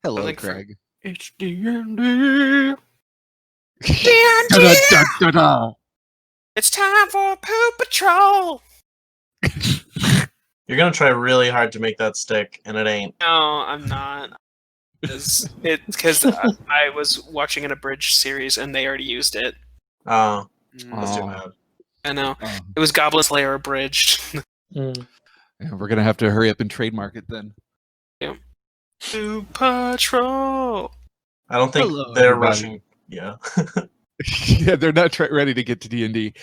Hello, Craig. It's D&D. Da-da-da-da-da. It's time for Poop Patrol. You're gonna try really hard to make that stick, and it ain't. No, I'm not. It's because I was watching an abridged series and they already used it. Oh, that's too Oh. bad. I know. Oh. It was Goblin Slayer abridged. Yeah, we're gonna have to hurry up and trademark it then. Poop Patrol. I don't think Hello, they're everybody. rushing. Yeah. Yeah, they're not ready to get to D&D.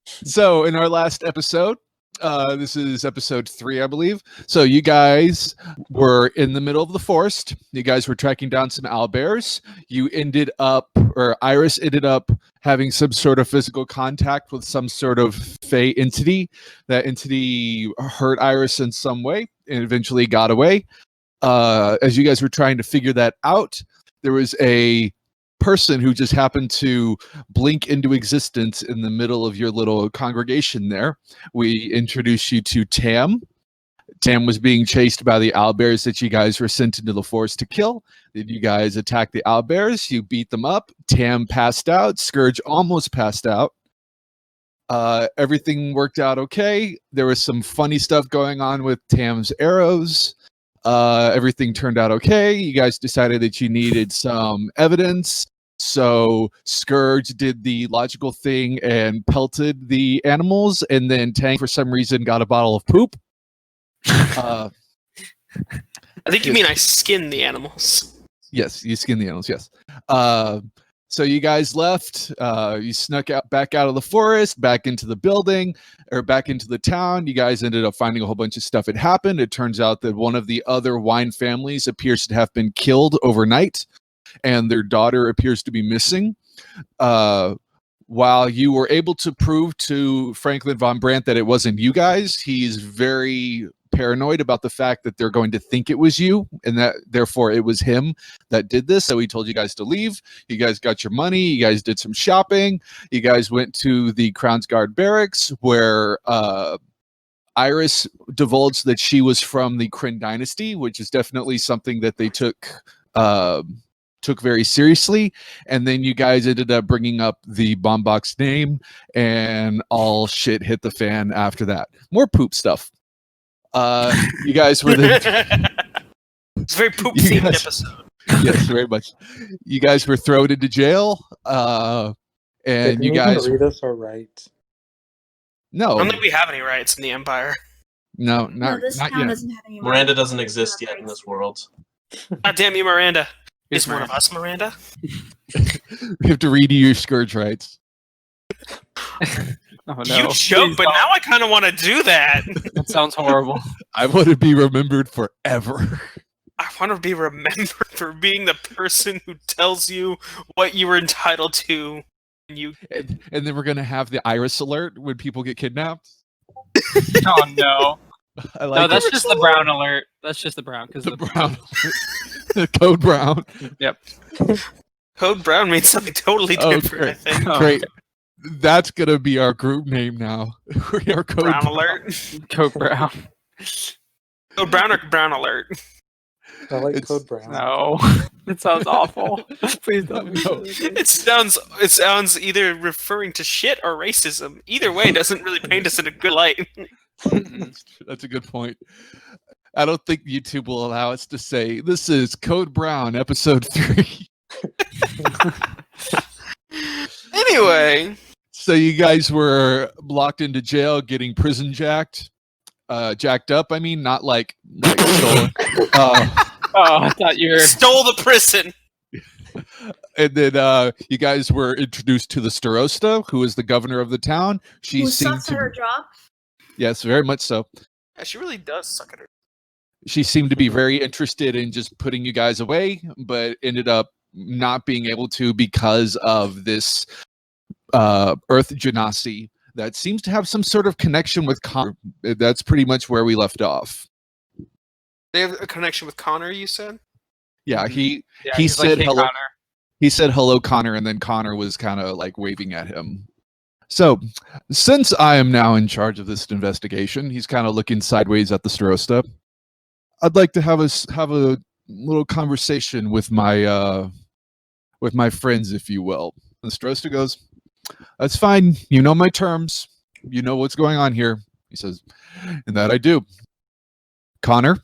So in our last episode, this is episode 3, I believe. So you guys were in the middle of the forest. You guys were tracking down some owlbears. Iris ended up having some sort of physical contact with some sort of fey entity. That entity hurt Iris in some way and eventually got away. As you guys were trying to figure that out, there was a person who just happened to blink into existence in the middle of your little congregation there. We introduced you to Tam. Tam was being chased by the owlbears that you guys were sent into the forest to kill. Then you guys attacked the owlbears. You beat them up. Tam passed out. Scourge almost passed out. Everything worked out okay. There was some funny stuff going on with Tam's arrows. Everything turned out okay. You guys decided that you needed some evidence. So Scourge did the logical thing and pelted the animals, and then Tang, for some reason, got a bottle of poop. I think you mean I skinned the animals. Yes, you skinned the animals, yes. So you guys left. You snuck back out of the forest, back into the building, or back into the town. You guys ended up finding a whole bunch of stuff had happened. It turns out that one of the other wine families appears to have been killed overnight, and their daughter appears to be missing. While you were able to prove to Franklin von Brandt that it wasn't you guys, he's very paranoid about the fact that they're going to think it was you, and that therefore it was him that did this. So he told you guys to leave. You guys got your money. You guys did some shopping. You guys went to the Crown's Guard barracks, where Iris divulged that she was from the Kryn dynasty, which is definitely something that they took very seriously. And then you guys ended up bringing up the bomb box name, and all shit hit the fan after that. More poop stuff. You guys were the It's a very poop-themed episode. Yes, very much. You guys were thrown into jail, and Didn't you guys read us our rights. I no, don't think we have any rights in the Empire. no, No, not this not town yet. doesn't have any Miranda rights. doesn't exist yet in this world. God damn you, Miranda. Who's Is one of us Miranda? We have to read you your scourge rights. Oh no! You joke, but now I kind of want to do that. That sounds horrible. I want to be remembered forever. I want to be remembered for being the person who tells you what you were entitled to. And you And then we're gonna have the Iris alert when people get kidnapped. Oh no! I like No, that's it. just the brown alert. That's just the brown because the brown, the code brown. Yep. Code Brown means something totally Oh, different. I think. Oh, Great. That's gonna be our group name now. We are code Brown Alert. Code brown. Code Brown or Brown Alert. I like It's- Code Brown. No, it sounds awful. Please don't. No. It sounds either referring to shit or racism. Either way, it doesn't really paint us in a good light. That's a good point. I don't think YouTube will allow us to say this is Code Brown, episode 3. Anyway, So you guys were locked into jail, getting prison jacked up. I mean, not like stolen. Oh, I thought you were. stole the prison. And then you guys were introduced to the Starosta, who is the governor of the town. She Who seemed sucks at her to, job? yes, very much so. Yeah, she really does suck at her. She seemed to be very interested in just putting you guys away, but ended up not being able to because of this Earth Genasi that seems to have some sort of connection with Connor. That's pretty much where we left off. They have a connection with Connor, you said? Yeah, he Yeah, he he's like, said "Hey, hello. Connor." He said hello, Connor, and then Connor was kind of like waving at him. So, since I am now in charge of this investigation, he's kind of looking sideways at the Starosta. I'd like to have a little conversation with my friends, if you will. And Strosta goes, "That's fine. You know my terms. You know what's going on here." He says, "And that I do." Connor,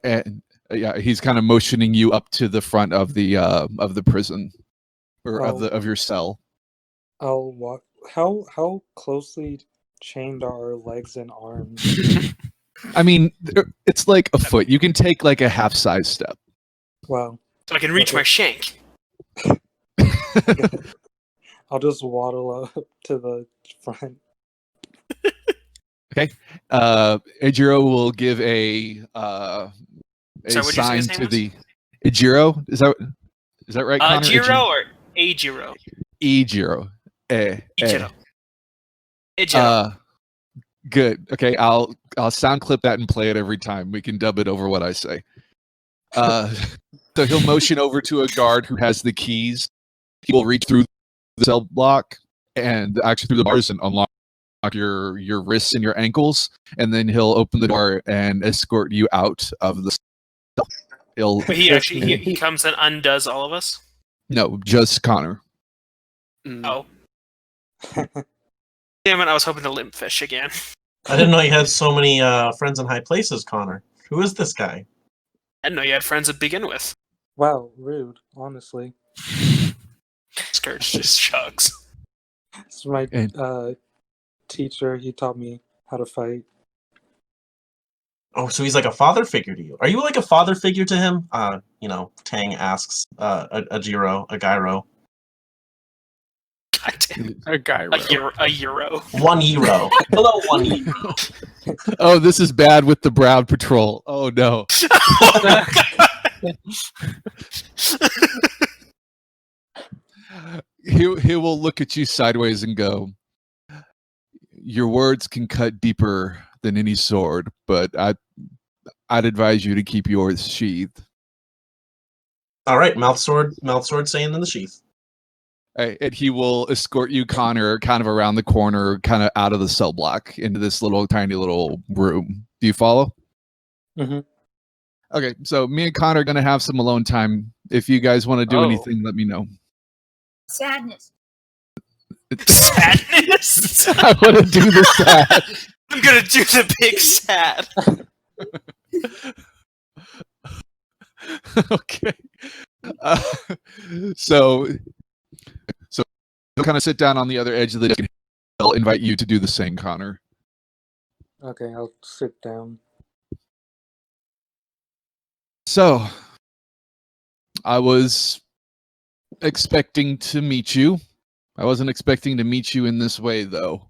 and yeah, he's kind of motioning you up to the front of the prison or of your cell. I'll walk. How closely chained are our legs and arms? I mean, it's like a foot. You can take like a half-size step. Wow. So I can reach my shank. I'll just waddle up to the front. Okay. Ejiro will give a Sorry, what'd you say sign his name to was? the Ejiro. Is that right, Connor? Jiro or Ejiro? Ejiro. Ejiro. Ejiro. Good. Okay, I'll sound clip that and play it every time. We can dub it over what I say. So he'll motion over to a guard who has the keys. He will reach through the cell block and actually through the bars and unlock your wrists and your ankles, and then he'll open the door and escort you out of the cell. But he comes and undoes all of us. No, just Connor. Oh. Damn it, I was hoping to limp fish again. I didn't know you had so many friends in high places, Connor. Who is this guy? I didn't know you had friends to begin with. Wow, rude. Honestly, Scourge just chugs. it's my teacher. He taught me how to fight. Oh, so he's like a father figure to you. Are you like a father figure to him? Tang asks a gyro. God damn. A guy. A euro. 1 euro. Hello, 1 euro. Oh, this is bad with the Brown Patrol. Oh no. He will look at you sideways and go, "Your words can cut deeper than any sword, but I'd advise you to keep yours sheathed." All right, mouth sword staying in the sheath. And he will escort you, Connor, kind of around the corner, kind of out of the cell block into this tiny little room. Do you follow? Mm-hmm. Okay, so me and Connor are going to have some alone time. If you guys want to do anything, let me know. Sadness. Sadness? I want to do the sad. I'm gonna do the big sad. Okay. So he'll kind of sit down on the other edge of the desk and he'll invite you to do the same, Connor. Okay, I'll sit down. So I was expecting to meet you. I wasn't expecting to meet you in this way, though.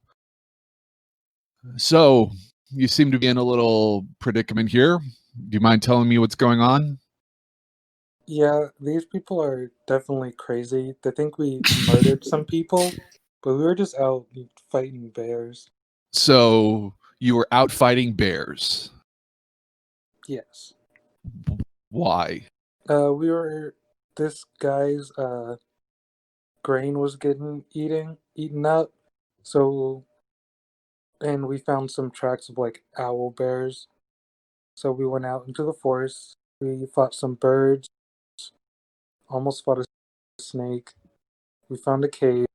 So you seem to be in a little predicament here. Do you mind telling me what's going on? Yeah, these people are definitely crazy. They think we murdered some people, but we were just out fighting bears. So you were out fighting bears. Yes. Why? This guy's grain was getting eaten up. So, and we found some tracks of like owl bears. So we went out into the forest. We fought some birds. Almost fought a snake. We found a cave.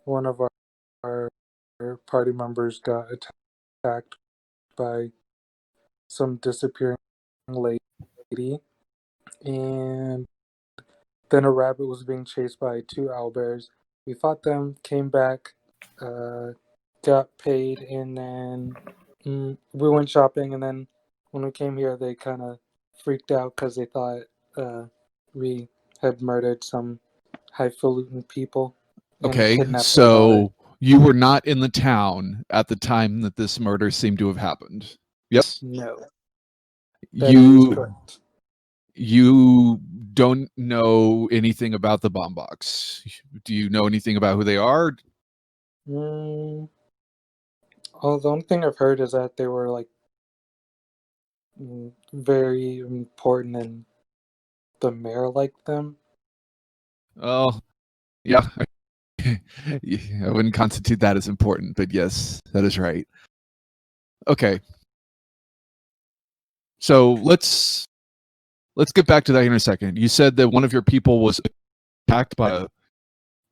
One of our party members got attacked by some disappearing lady, and then a rabbit was being chased by 2 owlbears. We fought them, came back, got paid, and then we went shopping. And then when we came here, they kind of freaked out because they thought we had murdered some highfalutin people. Okay, so you were not in the town at the time that this murder seemed to have happened. Yes? No. That is correct. You don't know anything about the bomb box. Do you know anything about who they are? The only thing I've heard is that they were like very important and the mayor liked them. Oh, yeah. I wouldn't constitute that as important, but yes, that is right. Okay. So let's get back to that in a second. You said that one of your people was attacked by an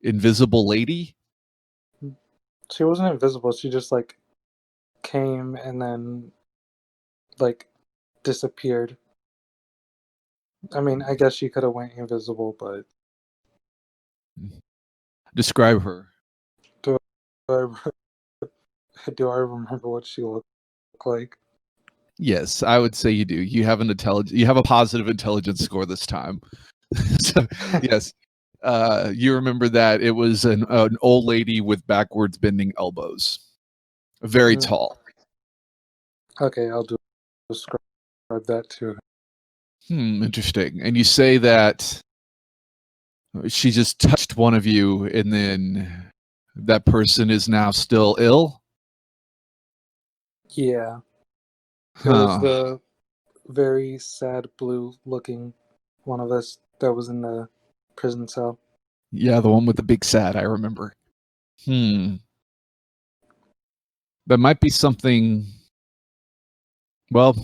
invisible lady. She wasn't invisible. She just like came and then like disappeared. I mean, I guess she could have went invisible, but Describe her. do I, do I remember what she looked like? Yes, I would say you do. You have you have a positive intelligence score this time. So, yes. You remember that it was an old lady with backwards bending elbows. Very Mhm. tall. Okay, I'll describe that to her. Interesting. And you say that she just touched one of you and then that person is now still ill? Yeah, it was Huh. the very sad blue looking one of us that was in the prison cell. Yeah, the one with the big sad, I remember. That might be something. Well,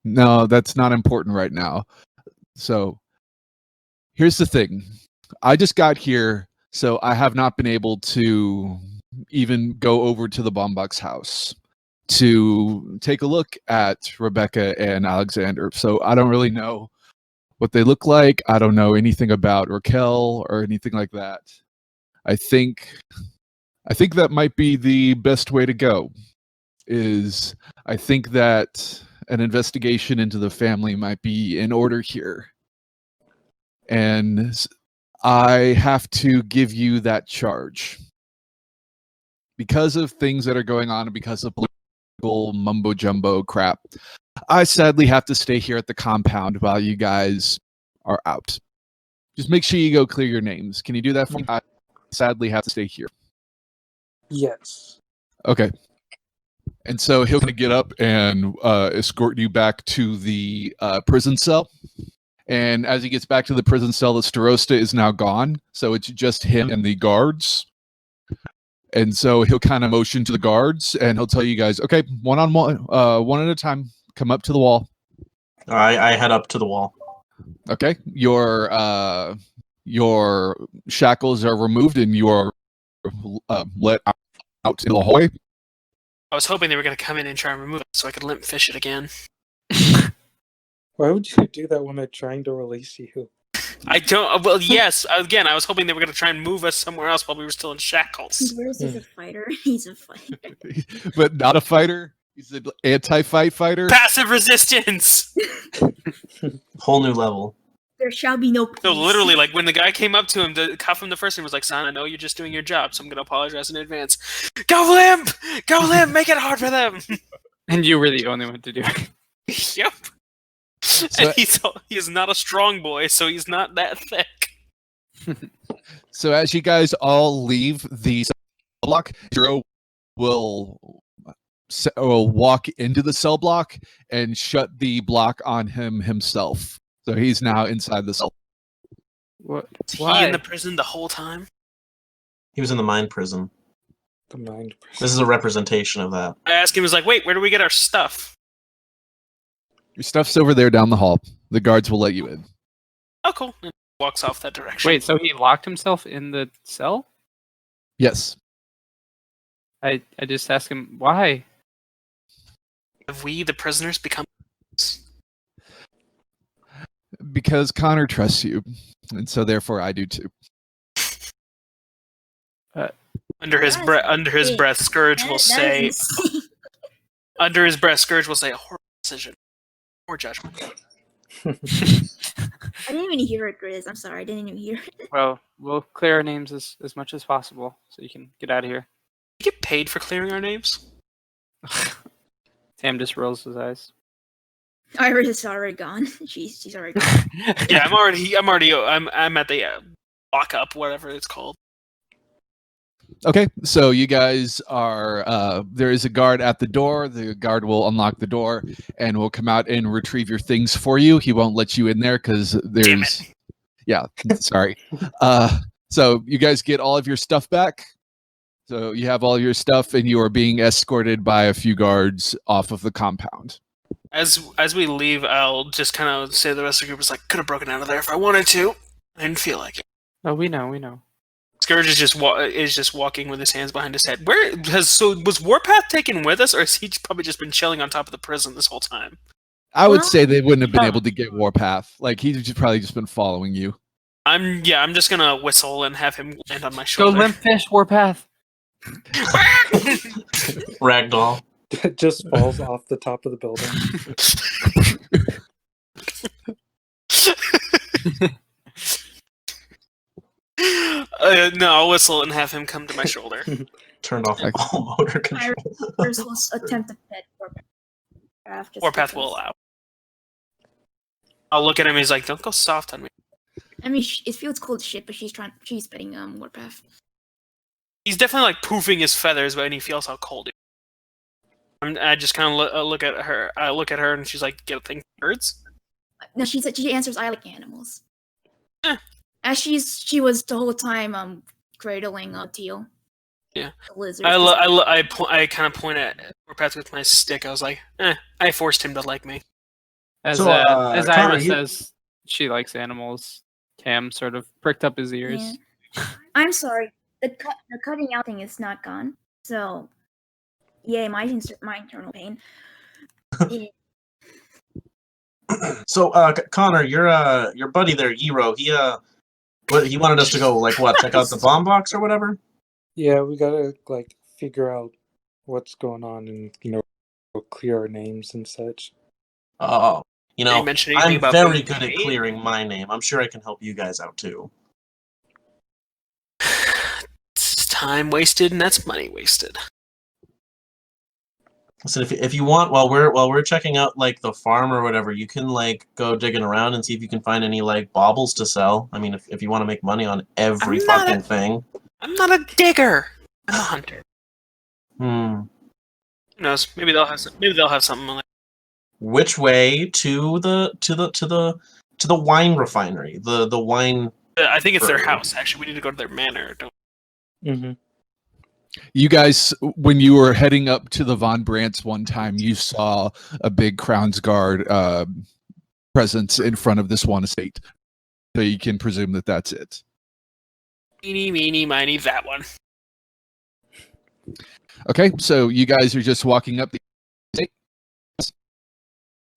no, that's not important right now. So here's the thing. I just got here, so I have not been able to even go over to the Bombach's house to take a look at Rebecca and Alexander. So I don't really know what they look like. I don't know anything about Raquel or anything like that. I think that might be the best way to go. I think that an investigation into the family might be in order here. And I have to give you that charge. Because of things that are going on and because of political mumbo jumbo crap, I sadly have to stay here at the compound while you guys are out. Just make sure you go clear your names. Can you do that for me? I sadly have to stay here. Yes. Okay. And so he'll get up and escort you back to the prison cell. And as he gets back to the prison cell, the Starosta is now gone. So it's just him and the guards. And so he'll kind of motion to the guards and he'll tell you guys, okay, one on one, one at a time, come up to the wall. I head up to the wall. Okay. Your shackles are removed and you are let out in the hallway. I was hoping they were going to come in and try and remove it so I could limp fish it again. Why would you do that when they're trying to release you? I don't. Well, yes. Again, I was hoping they were going to try and move us somewhere else while we were still in shackles. Where's he's a fighter? He's a fighter. But not a fighter. He's an anti-fight fighter. Passive resistance. Whole new level. There shall be no peace. No, literally, like when the guy came up to him to cuff him the first time, was like, "Son, I know you're just doing your job, so I'm going to apologize in advance. Go limp, make it hard for them." And you were the only one to do it. Yep. And he is not a strong boy, so he's not that thick. So as you guys all leave the cell block, Zero will walk into the cell block and shut the block on himself. So he's now inside the cell. What? Is he Why? in the prison the whole time? He was in the mind prison. The mind prison. This is a representation of that. I asked him, he was like, "Wait, where do we get our stuff?" Your stuff's over there down the hall. The guards will let you in. Oh, cool. And walks off that direction. Wait, so he locked himself in the cell? Yes. I just asked him why. Have we, the prisoners, become? Because Connor trusts you. And so therefore I do too. Under his breath, Scourge will say. Under his breath, Scourge will say, "A horrible decision, or judgment." I didn't even hear it, Grizz. I'm sorry, I didn't even hear it. Well, we'll clear our names as much as possible so you can get out of here. You get paid for clearing our names? Tam just rolls his eyes. Iris is already gone. She's already gone. Yeah, I'm at the lockup, whatever it's called. Okay, so you guys are, there is a guard at the door. The guard will unlock the door and will come out and retrieve your things for you. He won't let you in there because there's, yeah, sorry. So you guys get all of your stuff back. So you have all your stuff, and you are being escorted by a few guards off of the compound. As we leave, I'll just kind of say to the rest of the group is like, could have broken out of there if I wanted to. I didn't feel like it. Oh, we know. Scourge is just walking with his hands behind his head. Was Warpath taken with us, or has he probably just been chilling on top of the prison this whole time? I would Well, say they wouldn't have been able to get Warpath. Like he's probably just been following you. I'm just gonna whistle and have him land on my Go shoulder. limp fish, Warpath. Ragdoll. It just falls off the top of the building. No, I'll whistle and have him come to my shoulder. Turned off all motor control. Iris will attempt to pet Warpath. Warpath will allow. I'll look at him. He's like, "Don't go soft on me." I mean, it feels cold as shit, but she's petting Warpath. He's definitely like poofing his feathers when he feels how cold it is. I just kind of look at her. I look at her, and she's like, "Get a thing, birds." No, she answers, "I like animals." Eh. As she was the whole time cradling Teal. Yeah. The lizard. I kind of point at Warpath with my stick. I was like, I forced him to like me. As So, as Connor, Iris you- says, she likes animals. Cam sort of pricked up his ears. Yeah. I'm sorry. The cutting out thing is not gone. So, yay, my internal pain. Yeah. So, Connor, your buddy there, Ero, he wanted us to go check out the bomb box or whatever. Yeah, we gotta figure out what's going on and clear our names and such. Oh, Did he mention anything I'm about very being good at paid? clearing my name. I'm sure I can help you guys out too. It's time wasted, and that's money wasted. Listen, if you want, while we're checking out the farm or whatever, you can go digging around and see if you can find any baubles to sell. I mean, if you want to make money on every I'm not fucking thing. I'm not a digger. I'm a hunter. Hmm. Who knows? Maybe they'll have something like. Which way to the wine refinery? The wine. I think it's their Right. house. Actually, we need to go to their manor. Mm-hmm. You guys, when you were heading up to the Von Brandts one time, you saw a big Crown's Guard presence in front of this one estate. So you can presume that that's it. Eeny, meeny, miny, that one. Okay, so you guys are just walking up the estate.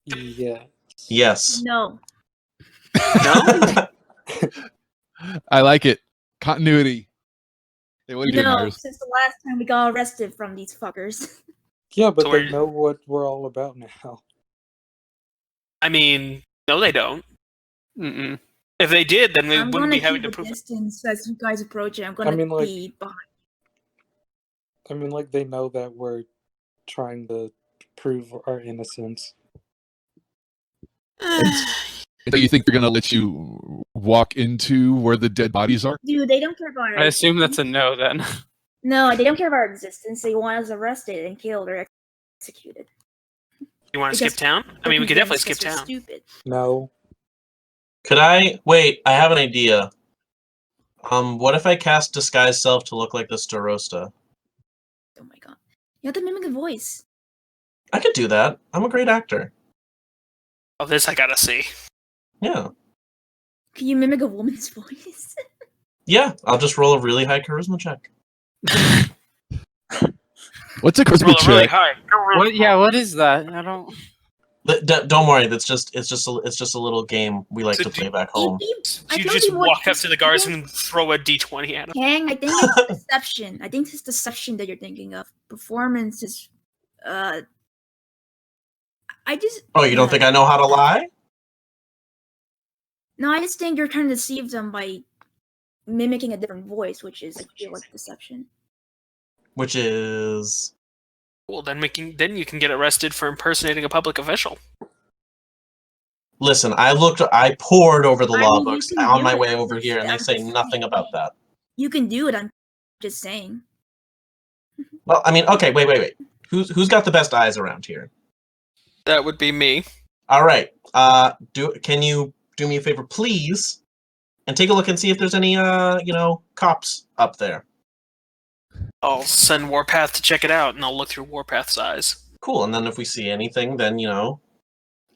Yeah. Yes. No. No? I like it. Continuity. Hey, what are you doing, No, Iris? since the last time we got arrested from these fuckers. Yeah, but So they we're- know what we're all about now. I mean, no, they don't. Mm-mm. If they did, then we I'm wouldn't gonna be having to keep a prove it. distance as you guys approach it. I'm gonna mean, be behind. I mean, they know that we're trying to prove our innocence. So you think they're going to let you walk into where the dead bodies are? Dude, they don't care about our I assume that's a no then. No, they don't care about our existence. They want us arrested and killed or executed. You want to Because skip town? I mean, we could definitely skip Because we're town. Stupid. No. Could I wait? I have an idea. What if I cast disguise self to look like the Starosta? Oh my god. You have to mimic a voice. I could do that. I'm a great actor. Oh, this I gotta see. Yeah. Can you mimic a woman's voice? Yeah, I'll just roll a really high charisma check. What's a Roll charisma it really check? high. What? Yeah, what is that? I don't. Don't worry. It's just a little game we like So to do- play back home. You just walk up to the guards and throw a d20 at them. Kang, I think it's deception. I think it's deception that you're thinking of. Performance is, I just. Oh, you don't think I know how to lie? No, I just think you're trying to deceive them by mimicking a different voice, which is, I feel like, deception. Which is Well, then you can get arrested for impersonating a public official. listen. I poured over the I law mean, you books can on do my it, way I'm over just- here, and they I'm say just nothing about that. You can do it, I'm just saying. Well, I mean, okay, wait. Who's got the best eyes around here? That would be me. All right. Can you do me a favor, please, and take a look and see if there's any cops up there? I'll send Warpath to check it out, and I'll look through Warpath's eyes. Cool. And then if we see anything, then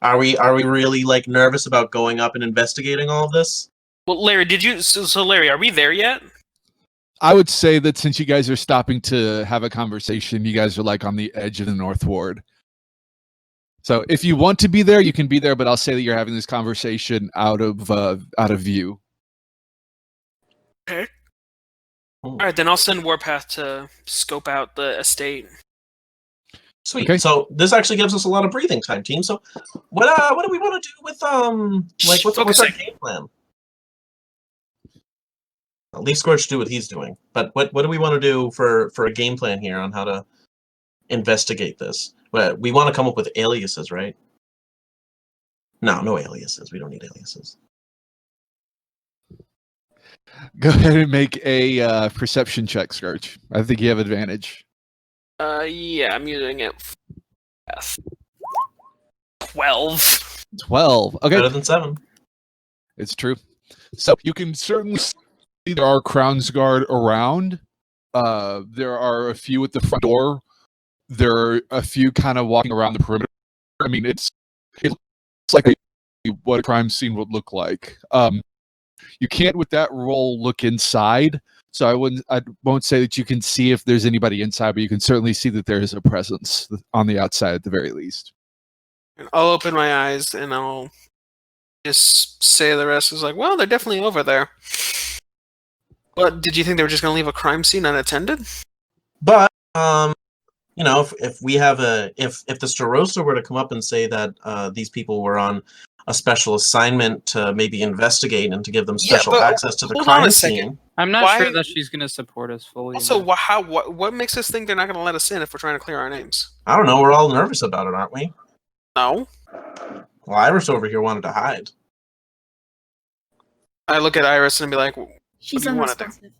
are we really like nervous about going up and investigating all of this? Well, Larry, did you? So Larry, are we there yet? I would say that since you guys are stopping to have a conversation, you guys are like on the edge of the North Ward. So if you want to be there, you can be there, but I'll say that you're having this conversation out of view. Okay. All right, then I'll send Warpath to scope out the estate. Sweet. Okay. So this actually gives us a lot of breathing time, team. So what do we want to do with like what's our Focusing. game plan? Leave Scorch do what he's doing. But what do we want to do for a game plan here on how to investigate this? Well, we want to come up with aliases, right? No aliases. We don't need aliases. Go ahead and make a perception check, Scourge. I think you have advantage. Yeah, I'm using it. 12. 12. Okay. Better than 7. It's true. So you can certainly see there are Crown's Guard around. There are a few at the front door. There are a few kind of walking around the perimeter. I mean, it's like what a crime scene would look like. You can't, with that roll, look inside. So I won't say that you can see if there's anybody inside, but you can certainly see that there is a presence on the outside at the very least. I'll open my eyes and I'll just say the rest is like, well, they're definitely over there. But did you think they were just going to leave a crime scene unattended? But if we have if the Starosta were to come up and say that these people were on a special assignment to maybe investigate and to give them special access to the crime scene. I'm not sure that she's going to support us fully. Also, what makes us think they're not going to let us in if we're trying to clear our names? I don't know. We're all nervous about it, aren't we? No. Well, Iris over here wanted to hide. I look at Iris and be like, She's do you wanna do? unresponsive.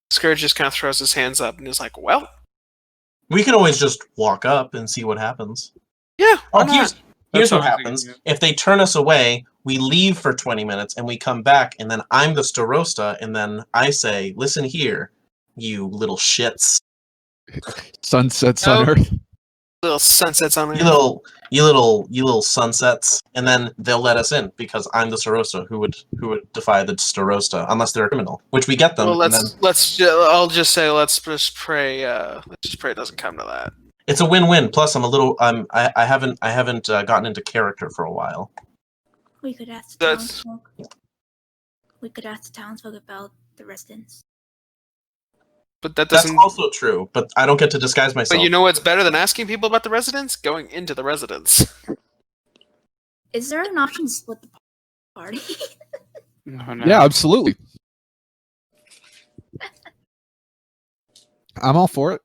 Scourge just kind of throws his hands up and is like, well, We can always just walk up and see what happens. yeah, why Oh, not? here's That's what what I was happens. thinking, If they turn us away, we leave for 20 minutes and we come back, and then I'm the Starosta, and then I say, listen here, you little shits. Sunsets Oh. on Earth. Little sunsets on You there. little sunsets, and then they'll let us in because I'm the Starosta who would defy the Starosta unless they're a criminal, which we get them. Well, and then I'll just say let's just pray. Let's just pray it doesn't come to that. it's a win-win. Plus, I haven't gotten into character for a while. We could ask the That's- townsfolk. We could ask the townsfolk about the residents. But that That's doesn't. also true, but I don't get to disguise myself. But you know what's better than asking people about the residents? Going into the residence. Is there an option to split the party? No, no. Yeah, absolutely. I'm all for it.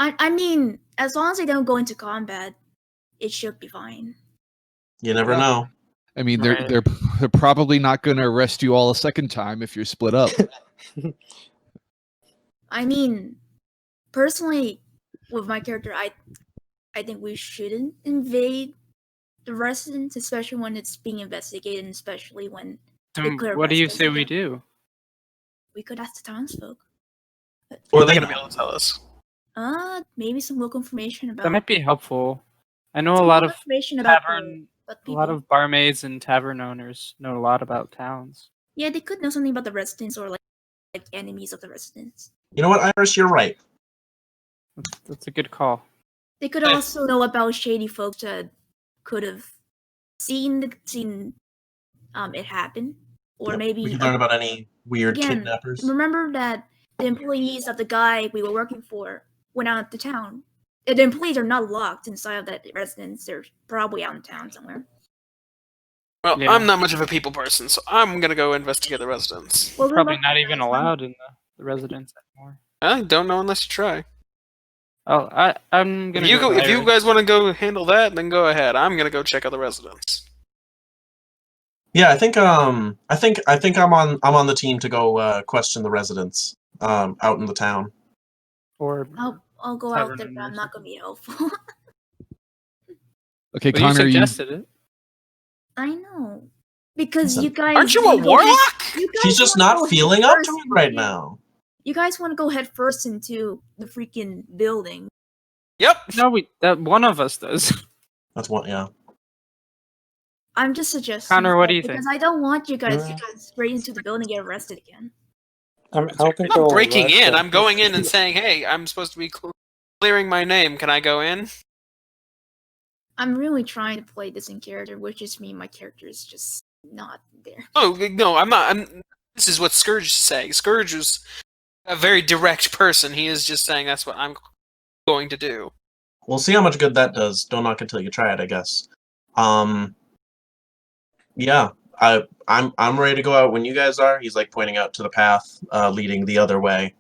I mean, as long as they don't go into combat, it should be fine. You never know. I mean, Right. they're probably not going to arrest you all a second time if you're split up. I mean, personally, with my character, I think we shouldn't invade the residents, especially when it's being investigated, and especially when Then clear what do you residents say we again. do? We could ask the townsfolk. Or They're they gonna be able to tell us. Maybe some local information about. That might be helpful. I know a some lot local of information about tavern, about a lot people. of barmaids and tavern owners know a lot about towns. Yeah, they could know something about the residents or like enemies of the residents. You know what, Iris? You're right. That's a good call. They could also know about shady folks that could have seen it happen, or Yep. maybe We can learn about any weird again, kidnappers. remember that the employees of the guy we were working for went out to town. The employees are not locked inside of that residence. They're probably out in town somewhere. Well, Yeah. I'm not much of a people person, so I'm gonna go investigate the residents. Well, we Probably might- not even allowed in the residence anymore. I don't know unless you try. Oh, I'm gonna. If you go. if you guys want to go handle that, then go ahead. I'm gonna go check out the residents. Yeah, I think I'm on the team to go question the residents out in the town. Or I'll go out Tavern there, but I'm owners. not gonna be helpful. Okay, well, you Connor, suggested it. I know. Because Listen, you guys Aren't you a wanna go warlock? you guys She's just wanna not go feeling up to headfirst it right into- now. You guys want to go head first into the freaking building. Yep. No, that one of us does. That's one, yeah. I'm just suggesting. Connor, what do you because think? I don't want you guys to Yeah. go straight into the building and get arrested again. I don't think I'm they'll not breaking arrest in. us. I'm going in and saying, "Hey, I'm supposed to be clearing my name. Can I go in?" I'm really trying to play this in character, which is me. My character is just not there. Oh no, I'm not. This is what Scourge is saying. Scourge is a very direct person. He is just saying that's what I'm going to do. We'll see how much good that does. Don't knock until you try it, I guess. Yeah, I'm ready to go out when you guys are. He's like pointing out to the path leading the other way.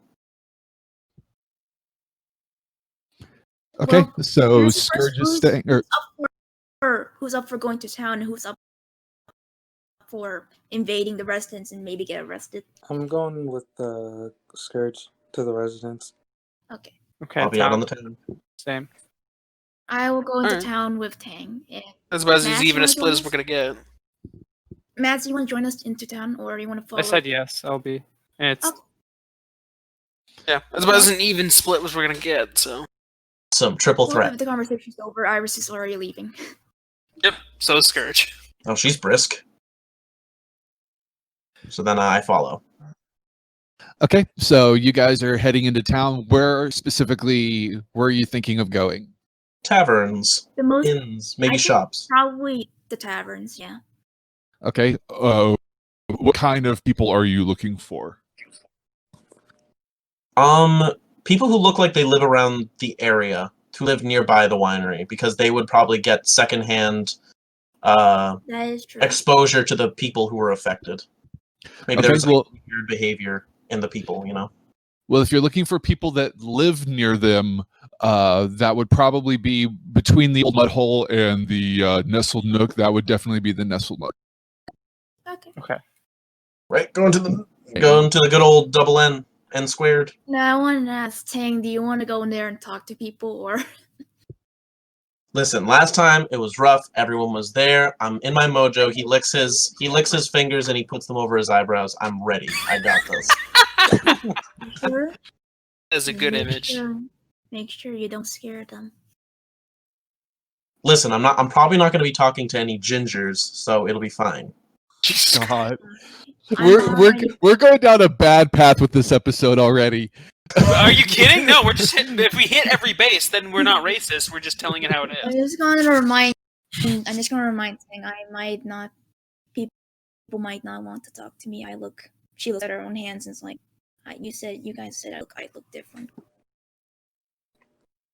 Okay, Well, so who's the Scourge first- is staying. Or, Who's up for going to town and who's up for invading the residence and maybe get arrested? I'm going with the Scourge to the residence. Okay. Okay, I'll be out on Tom, the town. same. I will go into Alright. town with Tang. And That's about as Matt, even you a wanna split join as us? we're gonna get. Mads, you want to join us into town or you want to follow? I said yes. I'll be. And it's Okay. Yeah, that's about as an even split as we're gonna get. So. Some triple Well, threat. if the conversation's over, Iris is already leaving. Yep. So is Scourge. Oh, she's brisk. So then I follow. okay, so you guys are heading into town. Where specifically were you thinking of going? Taverns, The most inns, maybe I think shops. probably the taverns. Yeah. Okay, what kind of people are you looking for? People who look like they live around the area, who live nearby the winery, because they would probably get secondhand That is true. exposure to the people who were affected. Maybe Okay, there's like well- weird behavior in the people, you know. Well, if you're looking for people that live near them, that would probably be between the Old Mud Hole and the Nestled Nook. That would definitely be the Nestled Nook. Okay. Right, going to the good old double N squared. Now I want to ask Tang, do you want to go in there and talk to people or? Listen, last time it was rough. Everyone was there. I'm in my mojo. He licks his fingers and he puts them over his eyebrows. I'm ready. I got this. Sure. That's a good Make image. Sure, make sure you don't scare them. Listen, I'm probably not going to be talking to any gingers, so it'll be fine. Jesus Christ. God, I'm we're already- we're going down a bad path with this episode already. Are you kidding? No, we're just hitting. If we hit every base, then we're not racist. We're just telling it how it I'm is. just gonna remind. Tang, I might not. People might not want to talk to me. She looks at her own hands and is like, you guys said I look different.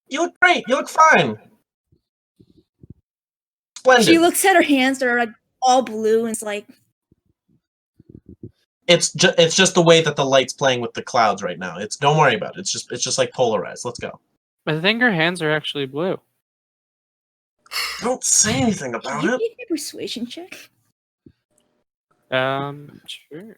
You look great. You look fine. Splendid. She looks at her hands that are like all blue and it's like, It's just the way that the light's playing with the clouds right now. Don't worry about it. It's just like polarized. Let's go. I think her hands are actually blue. Don't say anything can about you it. give me a persuasion check? Sure.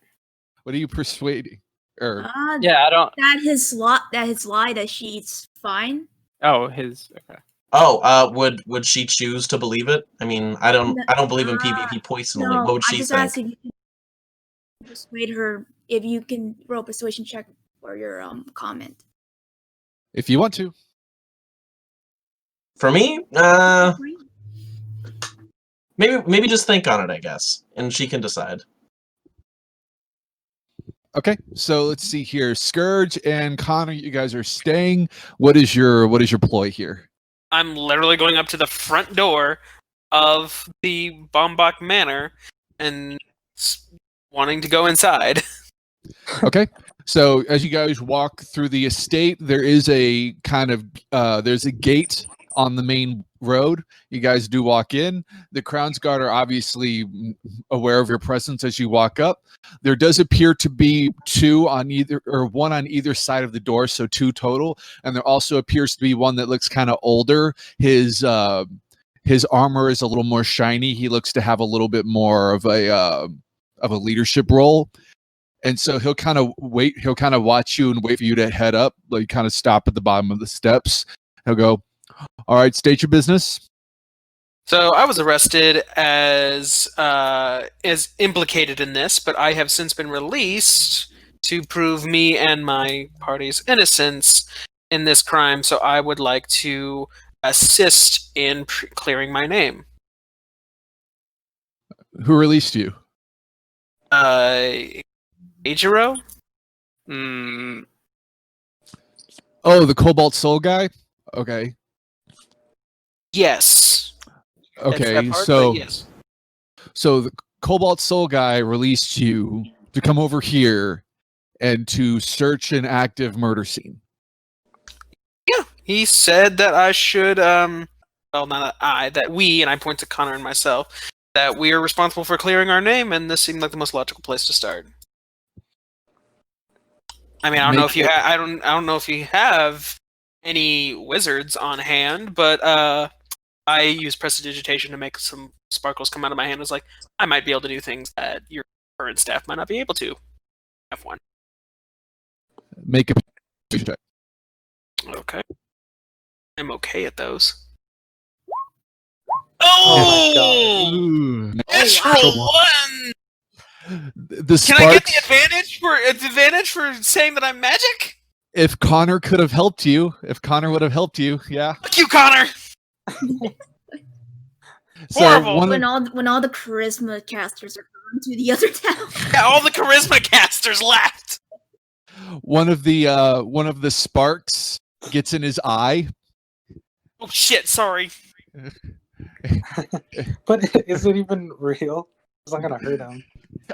What are you persuading? Or Yeah, I don't. That his lie that she's fine. Oh, his. Okay. Oh, would she choose to believe it? I mean, I don't believe in PvP poisoning. No, What would I she just think? asked if you can persuade her. If you can roll a persuasion check for your comment. if you want to. For me, maybe just think on it, I guess, and she can decide. Okay, so let's see here. Scourge and Connor, you guys are staying. What is your ploy here? I'm literally going up to the front door of the Bombach Manor and wanting to go inside. Okay, so as you guys walk through the estate, there is a kind of there's a gate on the main road. You guys do walk in. The Crown's Guard are obviously aware of your presence as you walk up. There does appear to be one on either side of the door, so two total. And there also appears to be one that looks kind of older. His armor is a little more shiny. He looks to have a little bit more of a leadership role. And so he'll kind of watch you and wait for you to head up, like kind of stop at the bottom of the steps. He'll go, "All right, state your business." So I was arrested as implicated in this, but I have since been released to prove me and my party's innocence in this crime. So I would like to assist in clearing my name. Who released you? Eijiro? Mm, Oh, the Cobalt Soul guy? Okay. Yes. Okay, That part, so but yes. so the Cobalt Soul guy released you to come over here and to search an active murder scene. Yeah, he said that I should, well, not I, that we, and I point to Connor and myself, that we are responsible for clearing our name, and this seemed like the most logical place to start. I mean, I don't know if you I don't know if you have any wizards on hand, but I use prestidigitation to make some sparkles come out of my hand. It's like I might be able to do things that your current staff might not be able to. F1. Make a check. Okay. I'm okay at those. Oh Oh! Ooh. Natural wow. one! The Can I get the sparks. advantage for saying that I'm magic? If Connor could have helped you, if Connor would have helped you, yeah. Fuck you, Connor! So Horrible. one When all the charisma casters are gone to the other town. Yeah, all the charisma casters left. one of the sparks gets in his eye. Oh shit! Sorry. But is it even real? It's not gonna hurt him.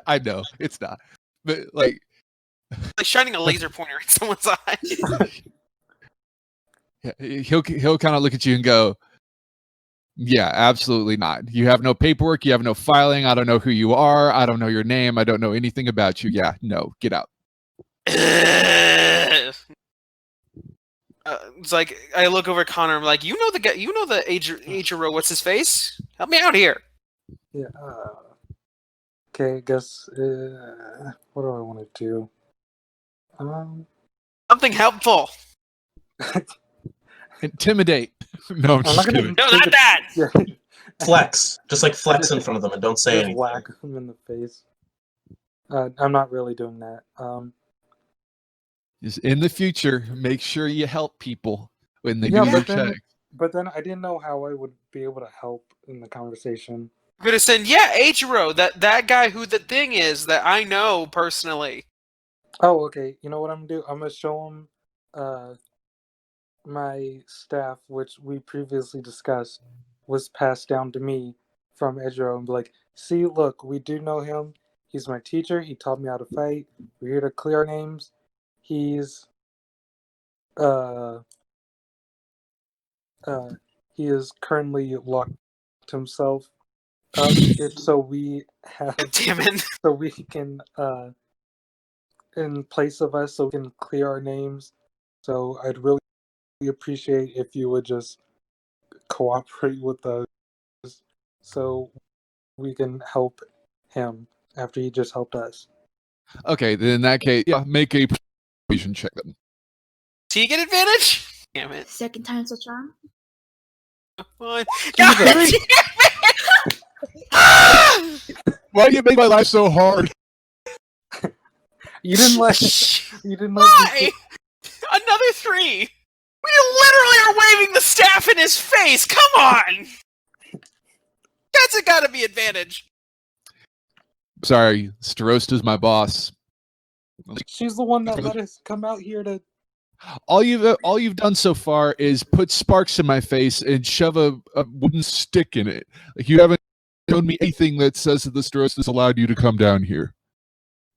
I know it's not, but like Like shining a laser pointer in someone's eye. yeah, he'll kind of look at you and go, "Yeah, absolutely not. You have no paperwork. You have no filing. I don't know who you are. I don't know your name. I don't know anything about you. Yeah, no, get out." It's like I look over at Connor. I'm like, you know the guy. You know the Eijiro. What's his face? Help me out here. Yeah. Okay. I guess. What do I want to do? Something helpful. Intimidate. No, I'm I'm just not gonna. kidding. No, not that. Yeah. Flex. Just like flex in front of them and don't say Just anything. whack him in the face. I'm not really doing that. Just in the future, make sure you help people when they Yeah, do their but then- check. But then I didn't know how I would be able to help in the conversation. I'm gonna send Eijiro, that guy who the thing is that I know personally. Oh, okay. You know what I'm gonna do? I'm gonna show him my staff, which we previously discussed, was passed down to me from Edro, and be like, see, look, we do know him. He's my teacher. He taught me how to fight. We're here to clear our names. He's he is currently locked himself up. So we have Damn it. so we can in place of us, so we can clear our names. So I'd really appreciate if you would just cooperate with us so we can help him after he just helped us. Okay, then in that case, yeah, make a persuasion check then. Do you get advantage? Damn it. Second time's a charm. Fine. God damn Jesus. it! Why do you make my life so hard? You didn't let Why? Another 3. We literally are waving the staff in his face. Come on. That's gotta be advantage. Sorry, Starosta's my boss. She's the one that let us come out here to. All you've done so far is put sparks in my face and shove a wooden stick in it. Like, you haven't shown me anything that says that the Starosta's allowed you to come down here.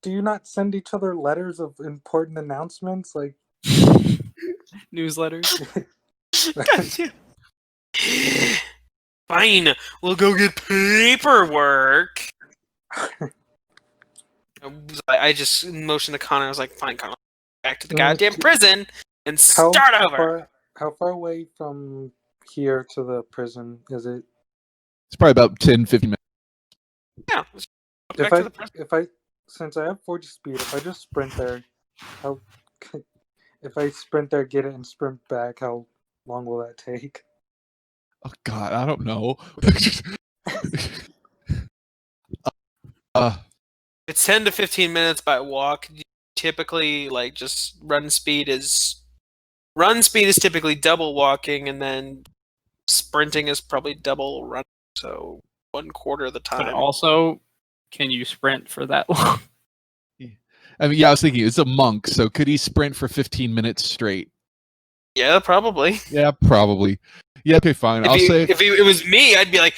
Do you not send each other letters of important announcements? Like, newsletters. God damn. Fine, we'll go get paperwork. I just motioned to Connor. I was like, fine, Connor, back to the goddamn prison and how start over. how far away from here to the prison is it? It's probably about 10-15 minutes. Yeah. Let's go back to the prison. If I since I have 40 speed, if I just sprint there, if I sprint there, get it, and sprint back, how long will that take? Oh God, I don't know. uh, It's 10 to 15 minutes by walk. Typically, like just run speed is typically double walking, and then sprinting is probably double run. So 1/4 of the But time. also, can you sprint for that long? I mean, yeah, I was thinking it's a monk, so could he sprint for 15 minutes straight? Yeah, probably. Yeah, probably. Yeah, okay, fine. I'll say If it was me, I'd be like,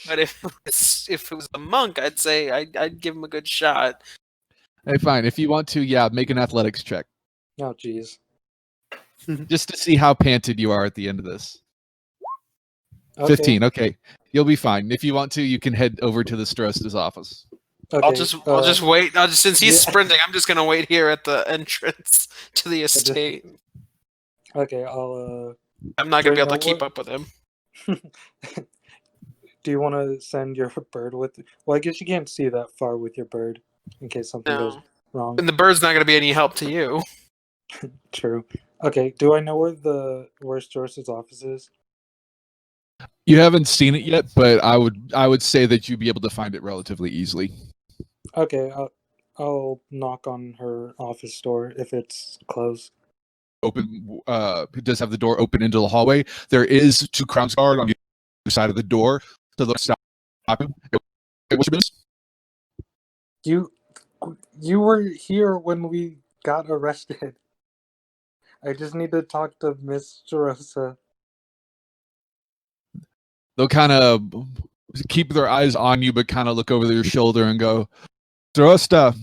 But if it was a monk, I'd say I'd give him a good shot. hey, fine. If you want to, yeah, make an athletics check Oh, jeez. just to see how panted you are at the end of this. Okay. 15. Okay, you'll be fine. If you want to, you can head over to the Starosta's office. Okay. I'll just wait. Since he's yeah. sprinting, I'm just gonna wait here at the entrance to the estate. Okay, I'll. I'm not gonna be able to Drake, keep up with him. Do you want to send your bird with? Well, I guess you can't see that far with your bird in case something goes No, wrong. and the bird's not gonna be any help to you. True. Okay. Do I know where Starosta's office is? You haven't seen it yet, but I would say that you'd be able to find it relatively easily. Okay. I'll knock on her office door if it's closed. Open. It does have the door open into the hallway. There is 2 crowns guard on the other side of the door. So they'll stop you. What's your business? You were here when we got arrested. I just need to talk to Miss Starosta. They'll kind of keep their eyes on you, but kind of look over their shoulder and go, Starosta.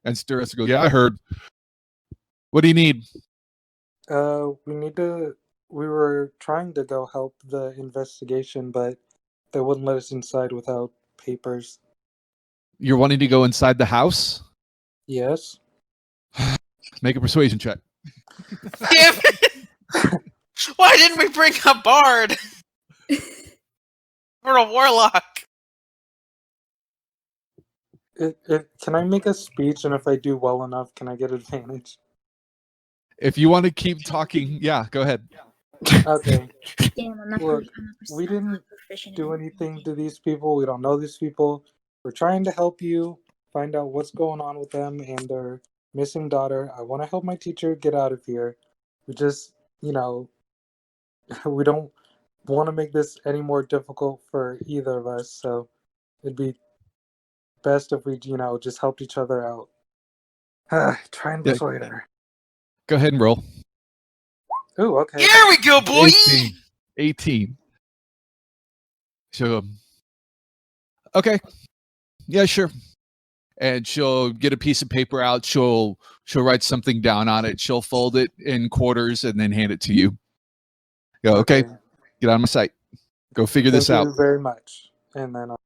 And Starosta goes, yeah, I heard. What do you need? We were trying to go help the investigation, but they wouldn't let us inside without papers. You're wanting to go inside the house? Yes. Make a persuasion check. Damn it! Why didn't we bring a bard? We're a warlock. Can I make a speech, and if I do well enough, can I get advantage? If you want to keep talking, yeah, go ahead. Okay. Damn, I'm not, Look, I'm not, we didn't I'm not proficient do in anything to these people. We don't know these people. We're trying to help you find out what's going on with them and their missing daughter. I want to help my teacher get out of here. We just, we don't want to make this any more difficult for either of us. So it'd be best if we, just helped each other out. Try and persuade her. Go ahead and roll. Ooh, okay. Here we go, boy. 18. So, okay. Yeah, sure. And she'll get a piece of paper out. She'll write something down on it. She'll fold it in quarters and then hand it to you. Go, okay. Get out of my sight. Go figure this out. Thank you very much. And then I'll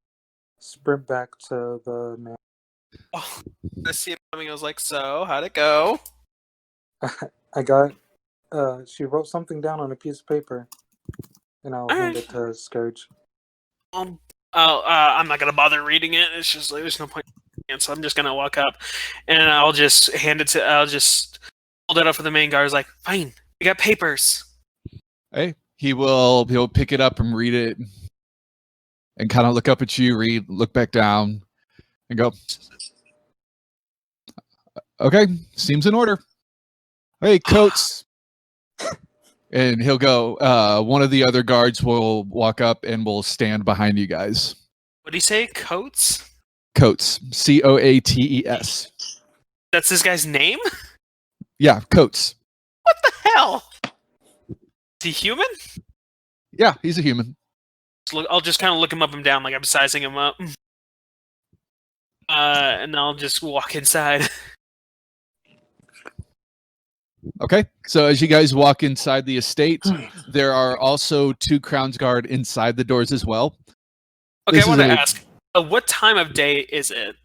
sprint back to the man. Oh, I see him coming. I was like, so how'd it go? I got. She wrote something down on a piece of paper, and I'll hand it to Scourge. I'm not gonna bother reading it. It's just like, there's no point. So I'm just gonna walk up, and I'll just I'll just hold it up for the main guard. It's like, fine, we got papers. Hey, he'll pick it up and read it, and kind of look up at you, look back down, and go, okay, seems in order. Hey, Coates. And he'll go, one of the other guards will walk up and will stand behind you guys. What do you say, Coates? Coates. Coates. That's this guy's name? Yeah, Coates. What the hell? Is he human? Yeah, he's a human. I'll just kind of look him up and down like I'm sizing him up. And I'll just walk inside. Okay, so as you guys walk inside the estate, there are also 2 Crowns Guard inside the doors as well. Okay, I want to ask, what time of day is it?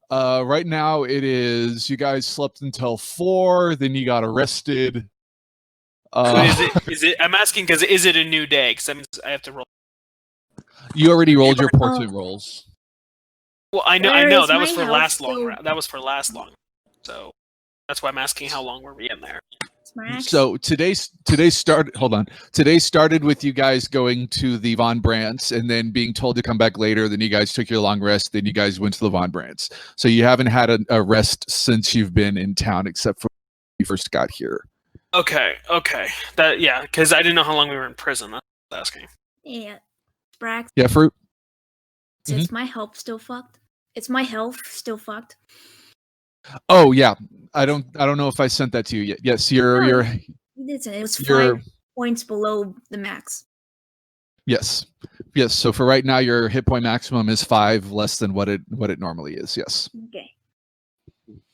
Right now it is, you guys slept until 4, then you got arrested. Is it? I'm asking because is it a new day? Because that means I have to roll. You already rolled your portrait rolls. Well, I know. Where That is was for my last house long. still? That was for last long. So that's why I'm asking how long were we in there. So today started. Hold on. Today started with you guys going to the Von Brandts and then being told to come back later. Then you guys took your long rest. Then you guys went to the Von Brandts. So you haven't had a rest since you've been in town, except for when you first got here. Okay. Because I didn't know how long we were in prison. That's what I was asking. Yeah, Sprax. Yeah, Fruit. Is my health still fucked? Is my health still fucked? Oh yeah. I don't know if I sent that to you yet. Yes, you're You did say it was 5 points below the max. Yes. So for right now, your hit point maximum is 5, less than what it normally is. Yes. Okay.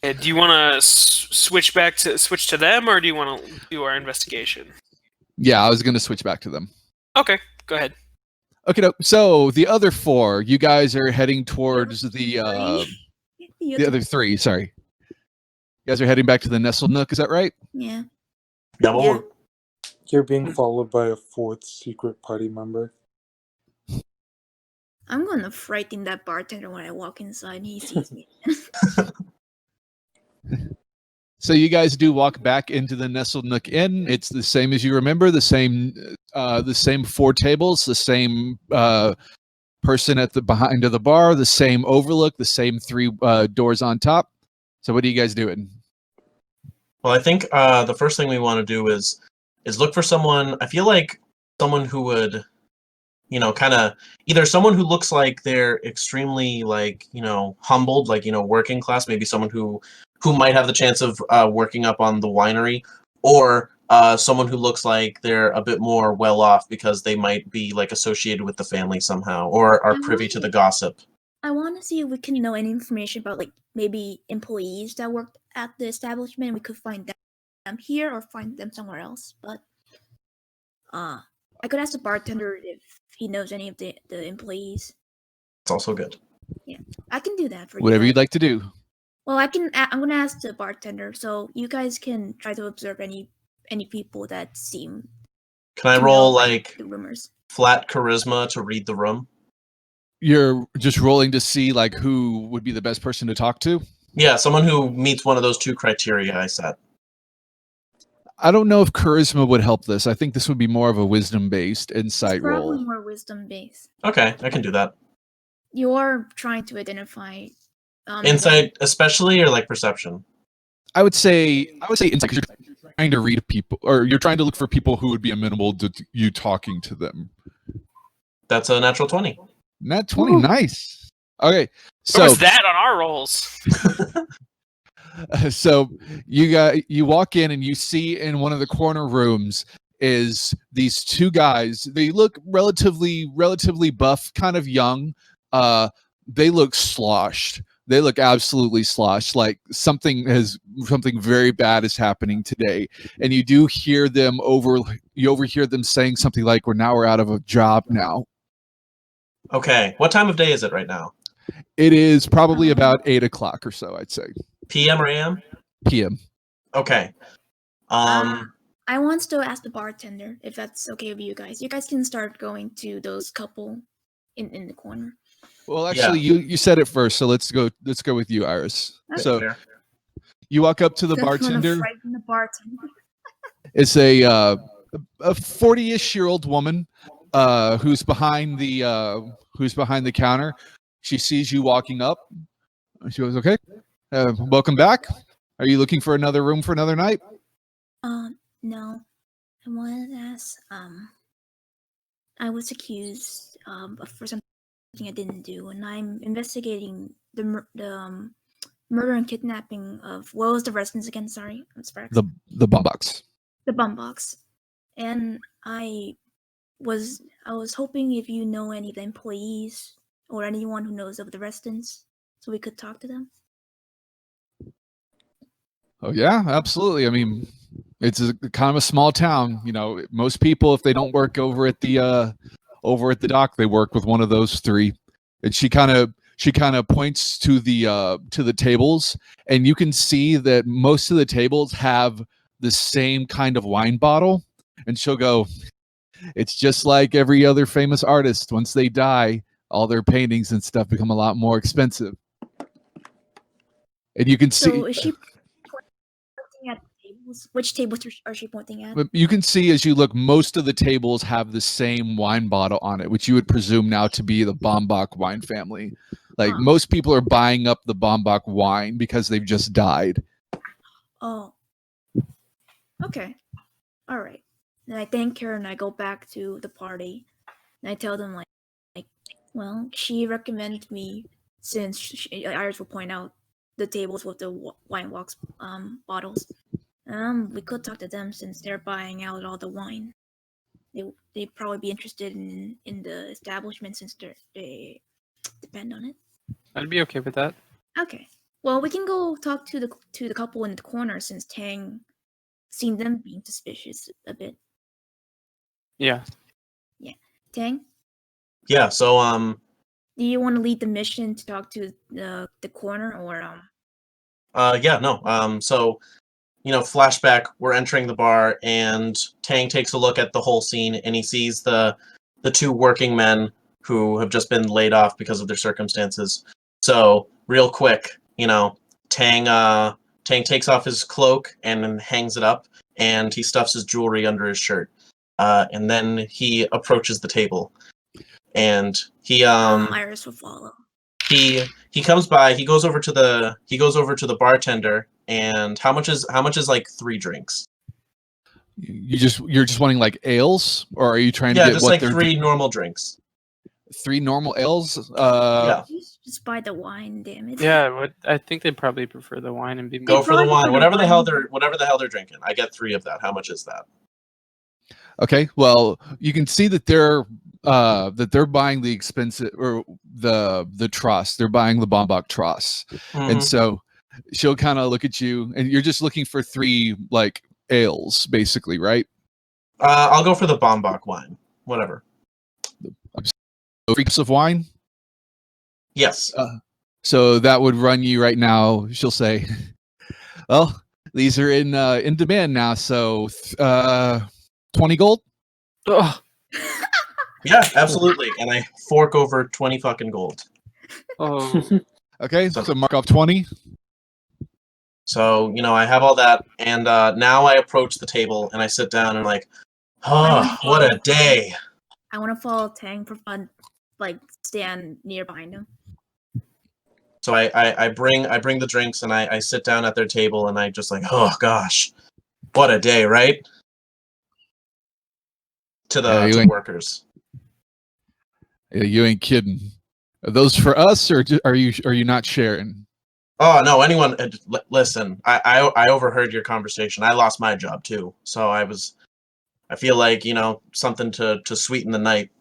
Do you want to switch to them, or do you want to do our investigation? Yeah, I was going to switch back to them. Okay, go ahead. Okay, so the other 4, you guys are heading towards the other 3. Sorry, you guys are heading back to the Nestled Nook. Is that right? Yeah. Yeah. You're being followed by a 4th secret party member. I'm gonna frighten that bartender when I walk inside and he sees me. So you guys do walk back into the Nestled Nook Inn. It's the same as you remember. The same 4 tables. The same person at the behind of the bar. The same overlook. The same 3 doors on top. So what are you guys doing? Well, I think the first thing we want to do is look for someone. I feel like someone who would, kind of either someone who looks like they're extremely humbled, working class, maybe someone who might have the chance of working up on the winery, or someone who looks like they're a bit more well off because they might be associated with the family somehow or are privy to the gossip. I want to see if we can know any information about maybe employees that worked at the establishment. We could find them here or find them somewhere else. But I could ask the bartender if he knows any of the employees. It's also good. Yeah, I can do that for you. Whatever you'd like to do. Well, I'm gonna ask the bartender, so you guys can try to observe any people that seem. Can I roll the rumors? Flat charisma to read the room? You're just rolling to see who would be the best person to talk to? Yeah, someone who meets one of those 2 criteria I set. I don't know if charisma would help this. I think this would be more of a wisdom-based insight roll. Probably more wisdom-based. Okay, I can do that. You're trying to identify insight, especially, or perception. I would say insight, because you're trying to read people, or you're trying to look for people who would be amenable to you talking to them. That's a natural 20. Nat 20, nice. Okay, so what was that on our rolls? So you walk in and you see in one of the corner rooms is these 2 guys. They look relatively buff, kind of young. They look sloshed. They look absolutely sloshed, like something very bad is happening today. And you do hear them overhear them saying something like, we're out of a job now. Okay, what time of day is it right now? It is probably about 8 o'clock or so, I'd say. PM or AM? PM. Okay. I want to ask the bartender if that's okay with you guys. You guys can start going to those couple in the corner. Well, actually, you said it first, so let's go with you, Iris. That's so fair. You walk up to the Gonna bartender. frighten the bartender. It's a 40-ish-year-old woman who's behind the counter. She sees you walking up. She goes, "Okay, welcome back. Are you looking for another room for another night?" No. I wanted to ask. I was accused for something I didn't do, and I'm investigating the murder and kidnapping of what was the residence again? Sorry, I'm Sparks. The bomb box. The bum box, and I was hoping if you know any of the employees or anyone who knows of the residents, so we could talk to them. Oh yeah, absolutely. I mean, it's kind of a small town. Most people, if they don't work over at the dock, they work with one of those 3. And she kind of points to the tables, and you can see that most of the tables have the same kind of wine bottle. And she'll go, "It's just like every other famous artist. Once they die, all their paintings and stuff become a lot more expensive." And you can see. So is she pointing at the tables? Which tables are she pointing at? But you can see as you look, most of the tables have the same wine bottle on it, which you would presume now to be the Bombach wine family. Like most people are buying up the Bombach wine because they've just died. Oh. Okay. All right. Then I thank her and I go back to the party. And I tell them like, well, she recommended me since Iris will point out the tables with the wine walks bottles. We could talk to them since they're buying out all the wine. They'd probably be interested in the establishment since they depend on it. I'd be okay with that. Okay. Well, we can go talk to the couple in the corner since Tang seen them being suspicious a bit. Yeah. Tang, Yeah. So do you want to lead the mission to talk to the corner or Yeah. No. So flashback. We're entering the bar, and Tang takes a look at the whole scene, and he sees the two working men who have just been laid off because of their circumstances. So real quick, Tang takes off his cloak and then hangs it up, and he stuffs his jewelry under his shirt. And then he approaches the table, and he Iris will follow? he comes by. He goes over to the bartender. And how much is like 3 drinks? You're just wanting like ales, or are you trying to get just what like they're 3 normal drinks. 3 normal ales? Yeah. Just buy the wine, damn it. Yeah, I think they'd probably prefer the wine and be Go more. for the probably wine. prefer Whatever the hell wine. they're drinking. I get 3 of that. How much is that? Okay, well, you can see that they're buying the expensive or the truss. They're buying the Bombach truss, and so she'll kind of look at you, and you're just looking for 3 like ales, basically, right? I'll go for the Bombach wine. Whatever. 3 cups of wine. Yes. So that would run you right now. She'll say, "Well, these are in demand now, so 20 gold." Ugh. Yeah, absolutely. And I fork over 20 fucking gold. Oh. Okay, so mark off 20. So, I have all that, and now I approach the table and I sit down and like, oh, what a day. I want to follow Tang for fun, like stand near behind him. So I bring the drinks and I sit down at their table and I just like, oh gosh, what a day, right? To the workers. Yeah, you ain't kidding. Are those for us, or are you not sharing? Oh no, anyone. Listen, I overheard your conversation. I lost my job too, so I feel like something to sweeten the night.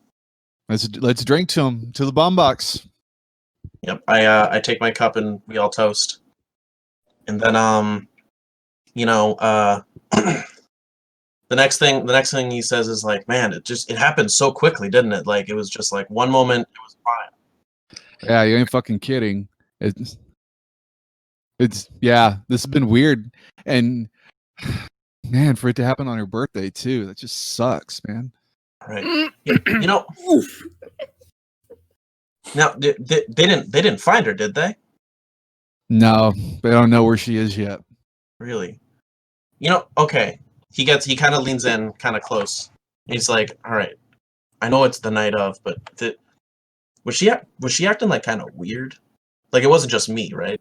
Let's drink to them, to the bomb box. Yep. I take my cup and we all toast, and then the next thing he says is like, man, it happened so quickly, didn't it? Like it was just like one moment it was fine. Yeah, you ain't fucking kidding. It's yeah, this has been weird, and man, for it to happen on her birthday too, that just sucks, man. Right. Now they didn't find her, did they? No, they don't know where she is yet. Really? Okay. He kind of leans in kind of close. He's like, all right, I know it's the night of, but was she acting like kind of weird? Like it wasn't just me, right?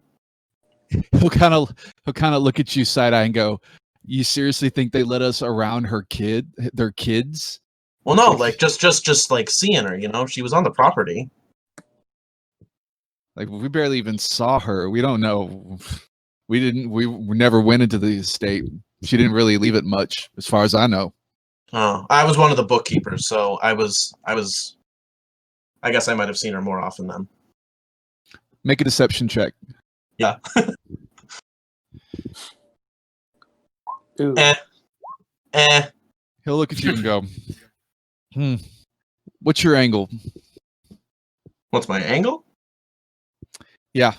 He'll kind of look at you side eye and go, "You seriously think they let us around their kids?" Well, no, like just like seeing her, she was on the property. Like we barely even saw her. We don't know. We never went into the estate. She didn't really leave it much, as far as I know. Oh, I was one of the bookkeepers, so I guess I might have seen her more often then. Make a deception check. Yeah. Ooh. He'll look at you and go, "What's your angle?" What's my angle? Yeah.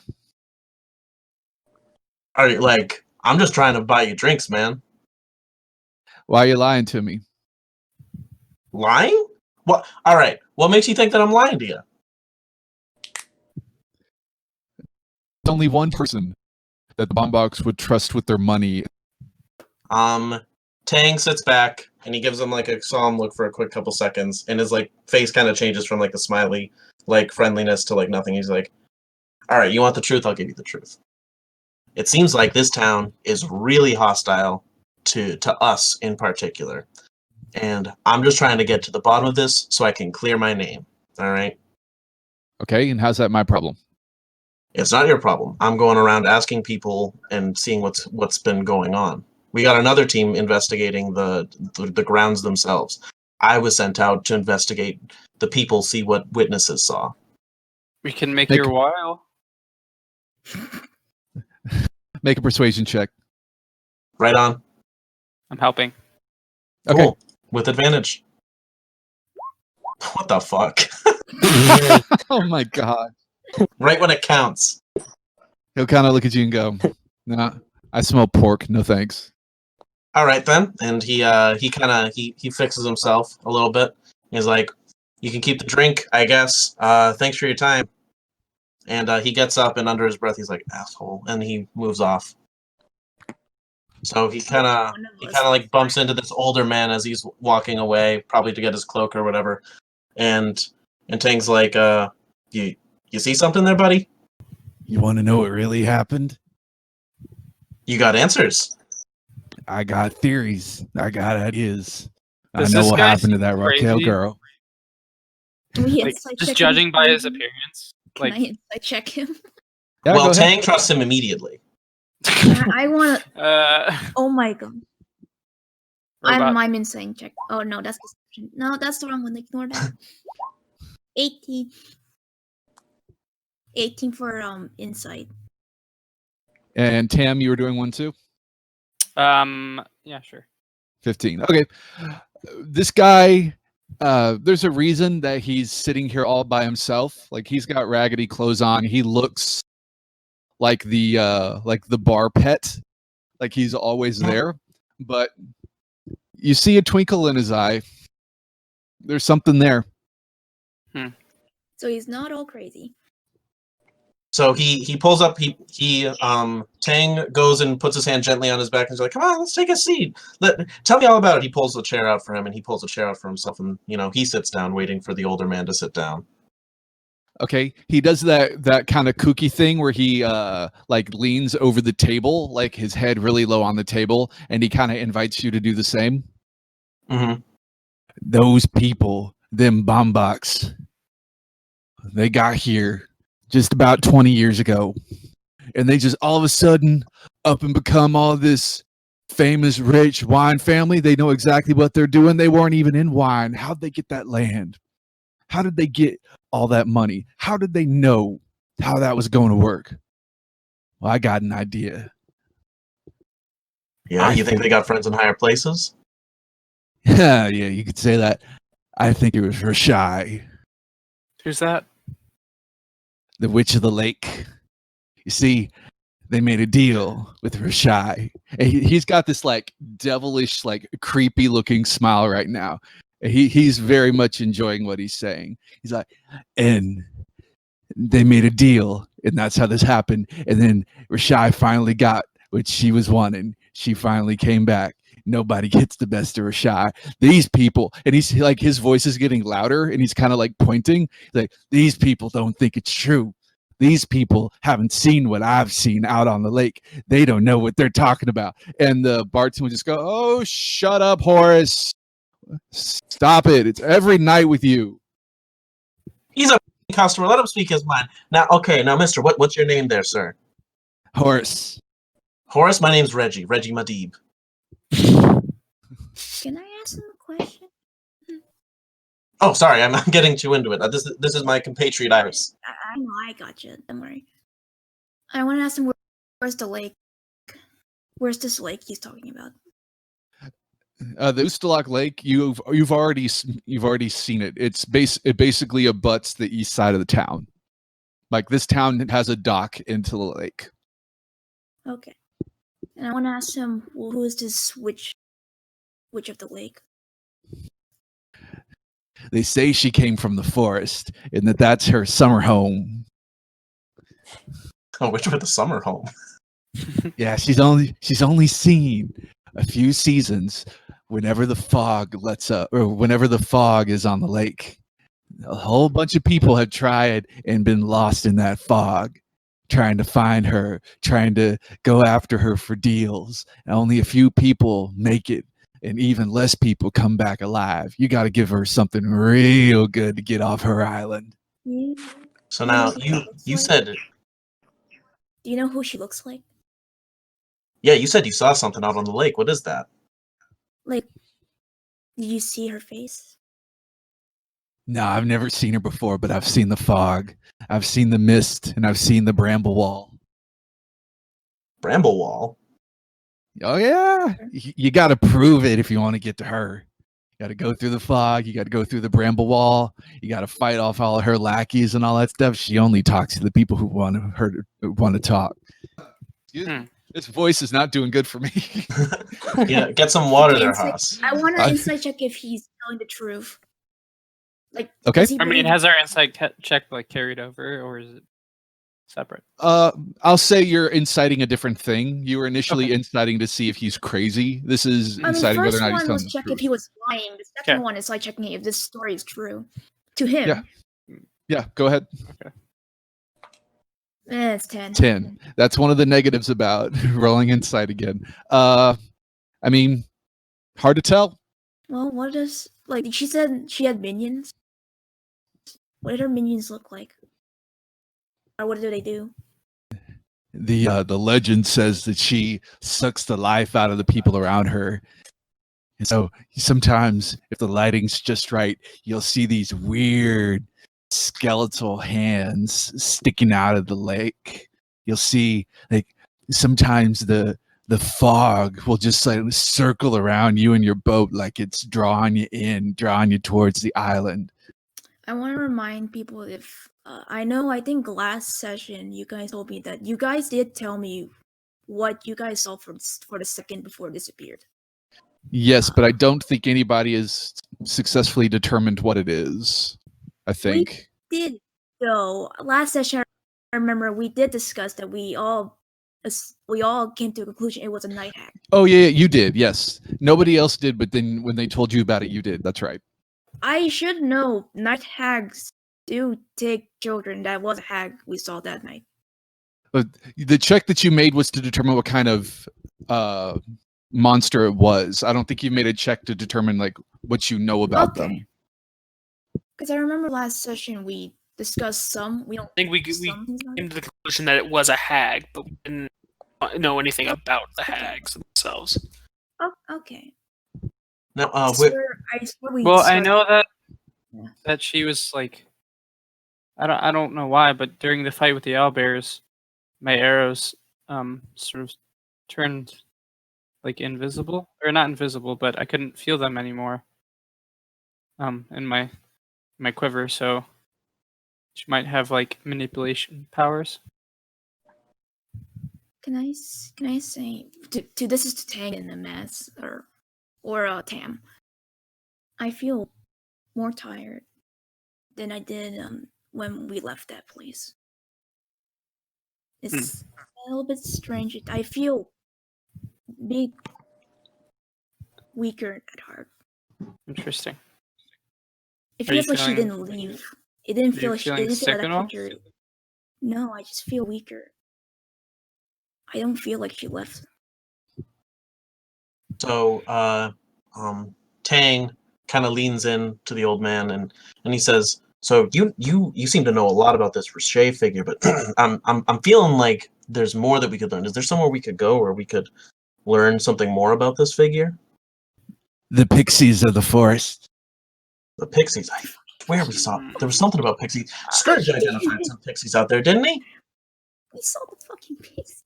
Are you like, I'm just trying to buy you drinks, man. Why are you lying to me? Lying? What? All right. What makes you think that I'm lying to you? There's only one person that the Bombbox would trust with their money. Tang sits back and he gives him like a solemn look for a quick couple seconds, and his like face kind of changes from like a smiley like friendliness to like nothing. He's like, "All right, you want the truth? I'll give you the truth. It seems like this town is really hostile to us in particular, and I'm just trying to get to the bottom of this so I can clear my name. All right." Okay, and how's that my problem? It's not your problem. I'm going around asking people and seeing what's been going on. We got another team investigating the grounds themselves. I was sent out to investigate the people, see what witnesses saw. We can make Make- your while. Make a persuasion check. Right on. I'm helping. Okay. Cool. With advantage. What the fuck? Oh my god. Right when it counts. He'll kind of look at you and go, "Nah, I smell pork. No thanks." All right then, and he fixes himself a little bit. He's like, "You can keep the drink, I guess. Thanks for your time." And he gets up, and under his breath, he's like, "Asshole," and he moves off. So he kind of like bumps into this older man as he's walking away, probably to get his cloak or whatever. And Tang's like, "You see something there, buddy? You want to know what really happened? You got answers." I got theories. I got ideas. Does I know this what guy happened to seem that Raquel crazy? girl. Can we Like, insight just check judging him? by his appearance. Can Like, I insight check him? Yeah, Well, go ahead. Tang trusts him immediately. I want to. uh, Oh my god. robot. I'm insane check. Oh no, that's deception. No, that's the wrong one. Ignore that. 18. 18 for insight. And Tam, you were doing one too? Yeah, sure. 15. Okay. This guy, there's a reason that he's sitting here all by himself. Like he's got raggedy clothes on. He looks like the bar pet. Like he's always there. But you see a twinkle in his eye. There's something there. So he's not all crazy. So he pulls up. Tang goes and puts his hand gently on his back and he's like, "Come on, let's take a seat. Tell me all about it." He pulls the chair out for him, and he pulls a chair out for himself, and he sits down, waiting for the older man to sit down. Okay, he does that kind of kooky thing where he like leans over the table, like his head really low on the table, and he kind of invites you to do the same. Mm-hmm. Those people, them Bombocks, they got here just about 20 years ago, and they just all of a sudden up and become all this famous rich wine family. They know exactly what they're doing. They weren't even in wine. How'd they get that land? How did they get all that money? How did they know how that was going to work? Well, I got an idea. Yeah, you think they got friends in higher places? Yeah, you could say that. I think it was Rashai, Who's that? the witch of the lake. You see, they made a deal with Rashai. And he's got this like devilish, like creepy looking smile right now. He's very much enjoying what he's saying. He's like, and they made a deal, and that's how this happened. And then Rashai finally got what she was wanting. She finally came back. Nobody gets the best of Rashai. These people, and he's like, his voice is getting louder, and he's kind of like pointing. He's like, these people don't think it's true. These people haven't seen what I've seen out on the lake. They don't know what they're talking about. And the bartender would just go, "Oh, shut up, Horace. Stop it. It's every night with you." He's a customer. Let him speak his mind. Now, mister, what's your name there, sir? Horace. Horace, my name's Reggie. Reggie Madib. Can I ask him a question? Oh, sorry, I'm getting too into it. This is my compatriot Iris. I know, I got you. Don't worry. I want to ask him where's the lake? Where's this lake he's talking about? The Ustalak Lake. You've already seen it. It basically abuts the east side of the town. Like this town has a dock into the lake. Okay. And I want to ask him, well, who is this witch of the lake? They say she came from the forest, and that's her summer home. Oh, which with the summer home? Yeah, she's only seen a few seasons, whenever the fog lets up, or whenever the fog is on the lake, a whole bunch of people have tried and been lost in that fog, trying to find her, trying to go after her for deals. And only a few people make it, and even less people come back alive. You got to give her something real good to get off her island. You, So you know now what she you looks you like? said, Do you know who she looks like? yeah, you said you saw something out on the lake. What is that? Like, did you see her face? No, I've never seen her before, but I've seen the fog. I've seen the mist, and I've seen the bramble wall. Bramble wall. Oh yeah, you got to prove it if you want to get to her. You got to go through the fog. You got to go through the bramble wall. You got to fight off all of her lackeys and all that stuff. She only talks to the people who want to talk. This voice is not doing good for me. Yeah, get some water there, Insight- Haas. I want to insight check if he's telling the truth. Like, Okay. does he I mean, believe- has our insight check like carried over, or is it separate? I'll say you're inciting a different thing. You were initially Okay. inciting to see if he's crazy. This is I mean, inciting whether first or not he's one telling was the check truth. if he was lying. The second Okay. one is like checking if this story is true to him. Yeah. Yeah, go ahead. It's 10. 10. That's one of the negatives about rolling insight again. I mean, hard to tell. Well, what does like she said she had minions? What did her minions look like? Or what do they do? The legend says that she sucks the life out of the people around her. And so sometimes if the lighting's just right, you'll see these weird skeletal hands sticking out of the lake. You'll see like sometimes the fog will just like circle around you and your boat like it's drawing you towards the island. I want to remind people if I think last session you guys told me that you guys did tell me what you guys saw for the second before it disappeared. Yes, but I don't think anybody has successfully determined what it is. I think. Did though last session I remember we did discuss that we all came to a conclusion it was a night hack. Oh yeah, you did. Yes, nobody else did, but then when they told you about it, you did. That's right. I should know night hags do take children. That was a hag we saw that night. But the check that you made was to determine what kind of monster it was. I don't think you made a check to determine like what you know about them. Because I remember last session we discussed some. We don't I think we some things about came it. to the conclusion that it was a hag, but we didn't know anything about the hags themselves. Oh, okay. Now, I swear we Well, I discussed- know that Yeah. that she was like, I don't know why, but during the fight with the owlbears, my arrows sort of turned like invisible, or not invisible, but I couldn't feel them anymore. In my quiver, so she might have like manipulation powers. Can I say to this is to Tang and the mess or Tam. I feel more tired than I did when we left that place. It's a little bit strange. I feel weaker at heart. Interesting. It Are you feels like she feeling- didn't leave. It didn't are feel you like she feeling didn't feel sick like at that all? picture. No, I just feel weaker. I don't feel like she left. so Tang kind of leans in to the old man and he says, "So you seem to know a lot about this Riche figure, but I'm feeling like there's more that we could learn. Is there somewhere we could go where we could learn something more about this figure?" The pixies of the forest. The pixies. I swear we saw there was something about pixies. Scourge identified some pixies out there, didn't he? We saw the fucking pigs.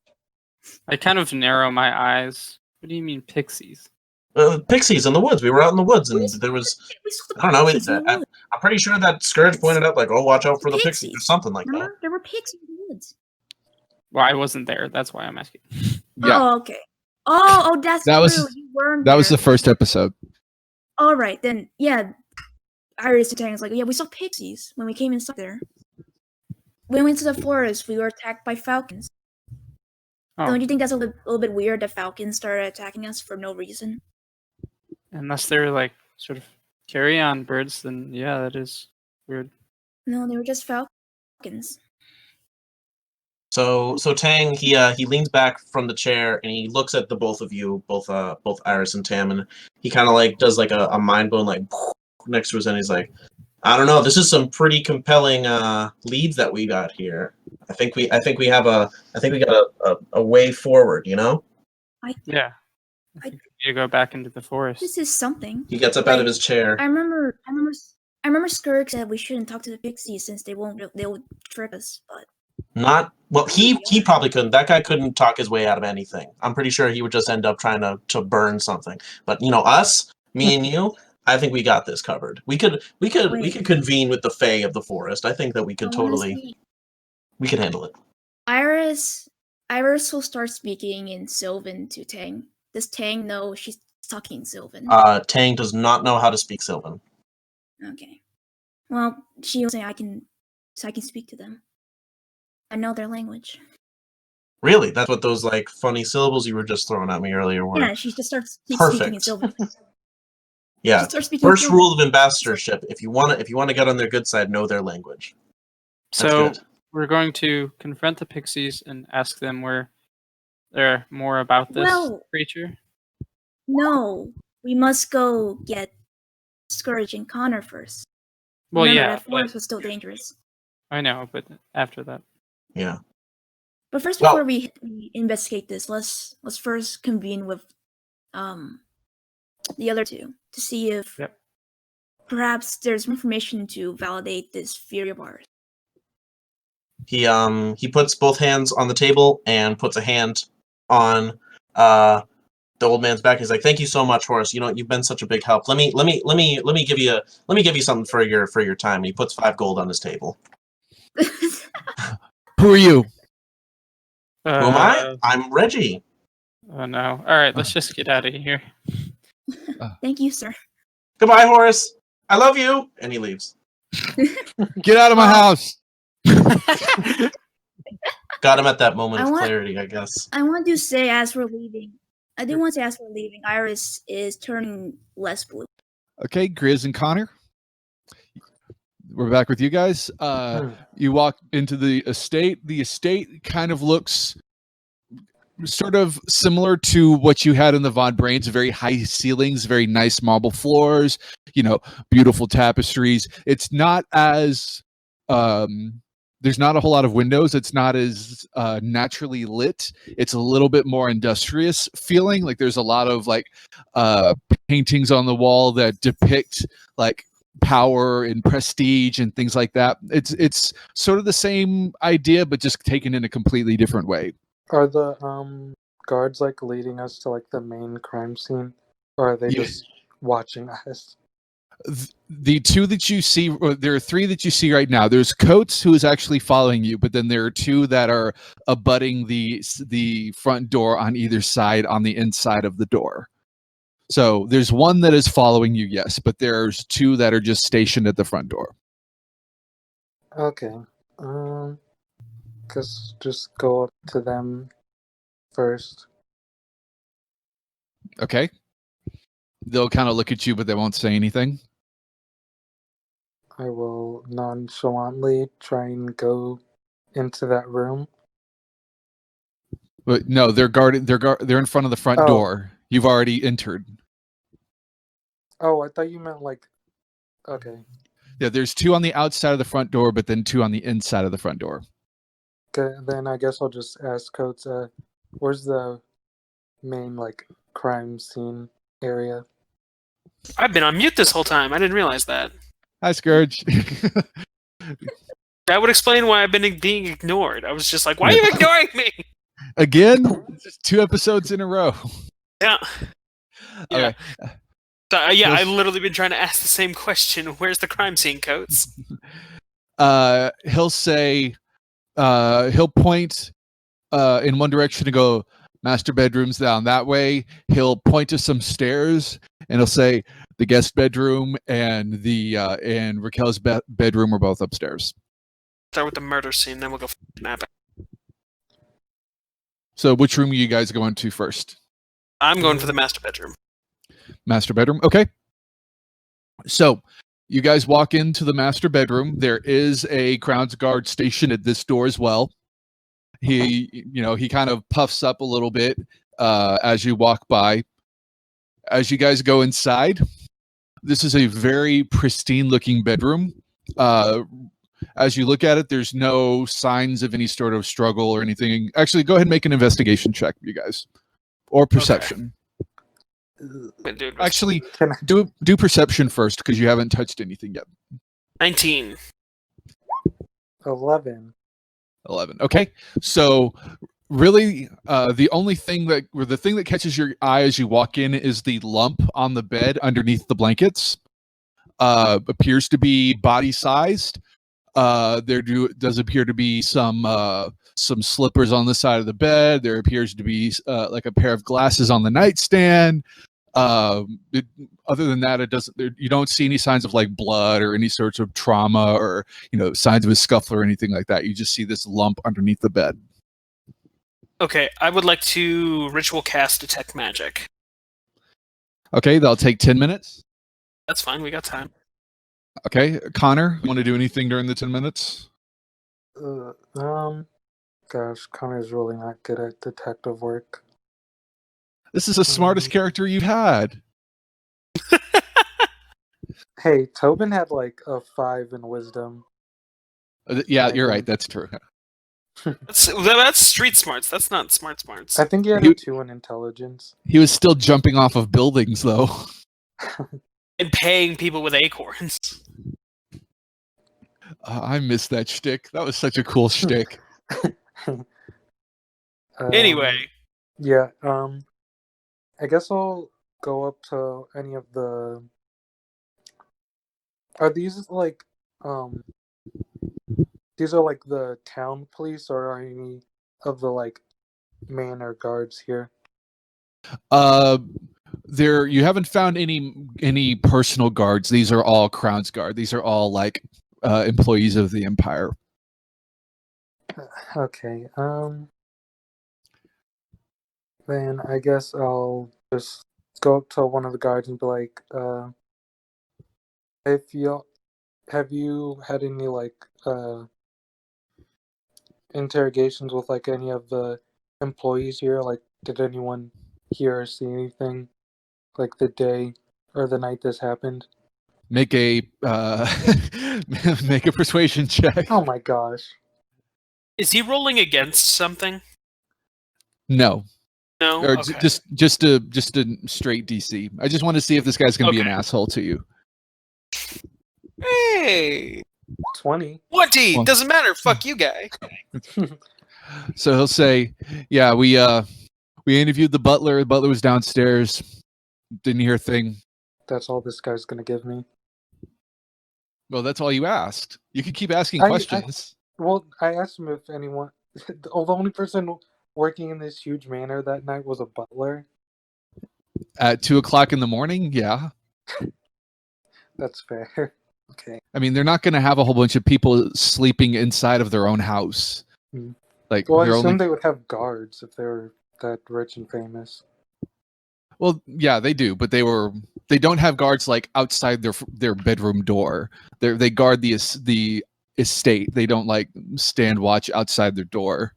I kind of narrow my eyes. What do you mean pixies? Pixies in the woods. We were out in the woods, and there was. We saw the I don't know. pixies in the woods. I'm pretty sure that Scourge pointed out, like, "Oh, watch out for the pixies," or Pixies. something like that. Remember, there were pigs in the woods. Well, I wasn't there. That's why I'm asking. Yeah, Oh, okay. Oh, that's That true. was- You weren't that was there. the first episode. All right, then, yeah. Iris to Tang is like, yeah, we saw pixies when we came inside there. When we went to the forest, we were attacked by falcons. Oh, Don't you think that's a little bit weird that falcons started attacking us for no reason? unless they're like sort of carry-on birds, then yeah, that is weird. No, they were just falcons. So Tang, he leans back from the chair and he looks at the both of you, both Iris and Tam, and he kind of like does like a mind blown like next to his end. He's like, I don't know, this is some pretty compelling leads that we got here. I think we got a way forward, you know? Yeah. I think we need to go back into the forest. This is something. He gets up out of his chair. I remember Skirk said we shouldn't talk to the pixies since they'll trick us, but Not well. He probably couldn't. That guy couldn't talk his way out of anything. I'm pretty sure he would just end up trying to burn something. But you know, us, me and you, I think we got this covered. We could convene with the Fae of the forest. I think that we could we could handle it. Iris will start speaking in Sylvan to Tang. Does Tang know she's talking Sylvan? Tang does not know how to speak Sylvan. Okay. Well, she'll say I can speak to them. I know their language. Really? That's what those like funny syllables you were just throwing at me earlier were. Yeah, she just starts speaking in Sylvan. Yeah. First rule of ambassadorship: if you want to get on their good side, know their language. That's So good. we're going to confront the pixies and ask them where they're more about this creature. No, we must go get Scourge and Connor first. Well, Remember, yeah, that forest was still dangerous. I know, but after that. Yeah. But first, before we investigate this, let's first convene with the other two to see if perhaps there's information to validate this theory of ours. He puts both hands on the table and puts a hand on the old man's back. He's like, "Thank you so much, Horace. You know, you've been such a big help. Let me give you something for your time." And he puts 5 gold on his table. Who are you? Who am I? I'm Reggie. Oh no! All right, let's just get out of here. Thank you, sir. Goodbye, Horace. I love you. And he leaves. Get out of my house. Got him at that moment of clarity, I guess. I want to say, as we're leaving, Iris is turning less blue. Okay, Grizz and Connor. We're back with you guys. You walk into the estate. The estate kind of looks sort of similar to what you had in the Von Brains. Very high ceilings, very nice marble floors, beautiful tapestries. It's not as there's not a whole lot of windows. It's not as naturally lit. It's a little bit more industrious feeling. Like there's a lot of like paintings on the wall that depict like power and prestige and things like that. It's sort of the same idea, but just taken in a completely different way. Are the guards like leading us to like the main crime scene, or are they just watching us? The two that you see, or there are 3 that you see right now. There's Coates, who is actually following you, but then there are 2 that are abutting the front door on either side on the inside of the door. So there's 1 that is following you, yes, but there's 2 that are just stationed at the front door. Okay. Just go up to them first. Okay. They'll kind of look at you, but they won't say anything. I will nonchalantly try and go into that room. But no, they're guarded. They're in front of the front door. You've already entered. Oh, I thought you meant like. Okay. Yeah, there's 2 on the outside of the front door, but then 2 on the inside of the front door. Okay, then I guess I'll just ask Coates, where's the main like crime scene area? I've been on mute this whole time. I didn't realize that. Hi, Scourge. That would explain why I've been being ignored. I was just like, why are you ignoring me? Again? 2 episodes in a row. Yeah. Okay. I've literally been trying to ask the same question. Where's the crime scene, Coates? He'll say, he'll point in one direction to go, master bedroom's down that way. He'll point to some stairs and he'll say, the guest bedroom and and Raquel's bedroom are both upstairs. Start with the murder scene, then we'll go nap. So which room are you guys going to first? I'm going for the master bedroom. Master bedroom. Okay. So you guys walk into the master bedroom. There is a Crown's Guard stationed at this door as well. He kind of puffs up a little bit as you walk by. As you guys go inside, this is a very pristine looking bedroom. As you look at it, there's no signs of any sort of struggle or anything. Actually, go ahead and make an investigation check, you guys, or perception. Wait, dude, Actually, Can I, do perception first because you haven't touched anything yet. 19. 11. 11. Okay, so really, the thing that catches your eye as you walk in is the lump on the bed underneath the blankets. Appears to be body sized. Does appear to be some slippers on the side of the bed. There appears to be like a pair of glasses on the nightstand. Other than that, you don't see any signs of like blood or any sorts of trauma or signs of a scuffle or anything like that. You just see this lump underneath the bed. Okay, I would like to ritual cast detect magic. Okay, that'll take 10 minutes. That's fine. We got time. Okay, Connor, want to do anything during the 10 minutes? Gosh, Connor's really not good at detective work. This is the smartest character you've had. Hey, Tobin had like a 5 in wisdom. Yeah, you're right. That's true. That's street smarts. That's not smart smarts. I think he had a 2 in intelligence. He was still jumping off of buildings, though. And paying people with acorns. I missed that shtick. That was such a cool shtick. Anyway. Yeah, I guess I'll go up to any of the... Are these like, these are like the town police, or are any of the like manor guards here? You haven't found any personal guards. These are all Crown's Guard. These are all like employees of the Empire. Okay, then I guess I'll just go up to one of the guards and be like, have you had any like interrogations with like any of the employees here? Like, did anyone hear or see anything like the day or the night this happened? Make a make a persuasion check. Oh my gosh. Is he rolling against something? No. No? Or Okay. just a straight DC. I just want to see if this guy's gonna be an Okay. asshole to you. Hey! 20. 20! Well- Doesn't matter. Fuck you, guy. So he'll say, "Yeah, we interviewed the butler. The butler was downstairs. Didn't hear a thing." That's all this guy's gonna give me. Well, that's all you asked. You could keep asking I- questions. Well, I asked him if anyone... The only person working in this huge manor that night was a butler. At 2:00 in the morning, yeah. That's fair. Okay. I mean, they're not going to have a whole bunch of people sleeping inside of their own house. Mm. Like, Well, I they're assume only... they would have guards if they were that rich and famous. Well, yeah, they do, but they don't have guards like outside their bedroom door. They guard the estate. They don't like stand watch outside their door.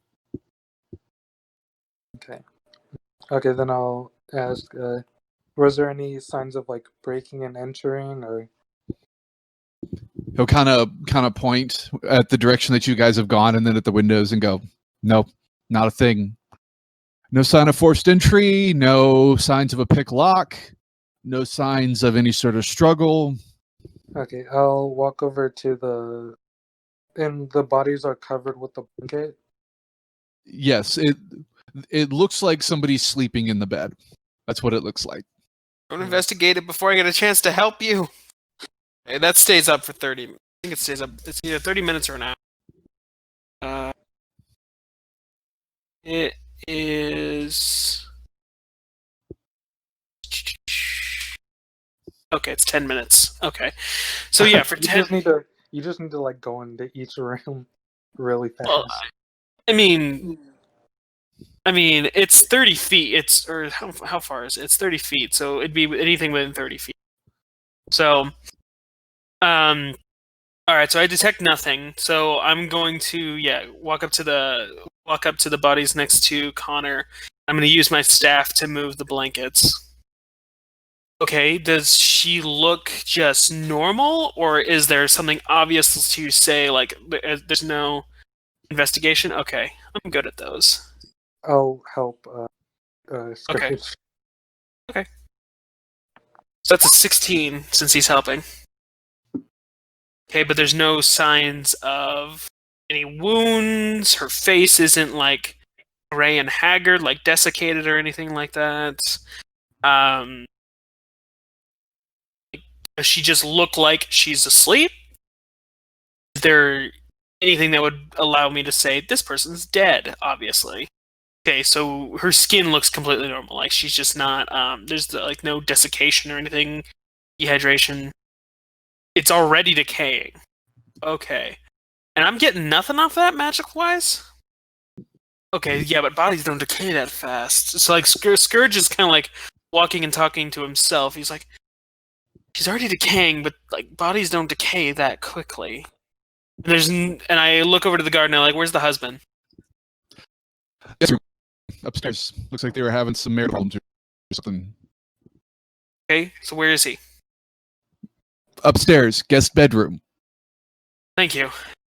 Okay, then I'll ask, was there any signs of like breaking and entering, or... He'll kind of point at the direction that you guys have gone, and then at the windows, and go, "Nope, not a thing. No sign of forced entry. No signs of a pick lock. No signs of any sort of struggle." Okay, I'll walk over to the... And the bodies are covered with the blanket? Yes, it looks like somebody's sleeping in the bed. That's what it looks like. Don't investigate it before I get a chance to help you. Hey, that stays up for 30 minutes. I think it stays up. It's either 30 minutes or an hour. It is... Okay, it's 10 minutes. Okay. So yeah, for 10... You just need to like go into each room really fast. Well, I mean, I mean, it's 30 feet. Or how far is it? It's 30 feet, so it'd be anything within 30 feet. So, all right. So I detect nothing. So I'm going to walk up to the bodies next to Connor. I'm going to use my staff to move the blankets. Okay. Does she look just normal, or is there something obvious to say like there's no investigation? Okay, I'm good at those. I'll help. Okay. Scourge. Okay. So that's a 16 since he's helping. Okay, but there's no signs of any wounds. Her face isn't like gray and haggard, like desiccated or anything like that. Does she just look like she's asleep? Is there anything that would allow me to say this person's dead? Obviously. Okay, so her skin looks completely normal. Like she's just not. There's like no desiccation or anything, dehydration. It's already decaying. Okay, and I'm getting nothing off that magic-wise. Okay, yeah, but bodies don't decay that fast. So like Scourge is kind of like walking and talking to himself. He's like, she's already decaying, but like bodies don't decay that quickly. And I look over to the garden. I'm like, where's the husband? Yes, upstairs. Looks like they were having some marital problems or something. Okay, so where is he? Upstairs, guest bedroom. Thank you.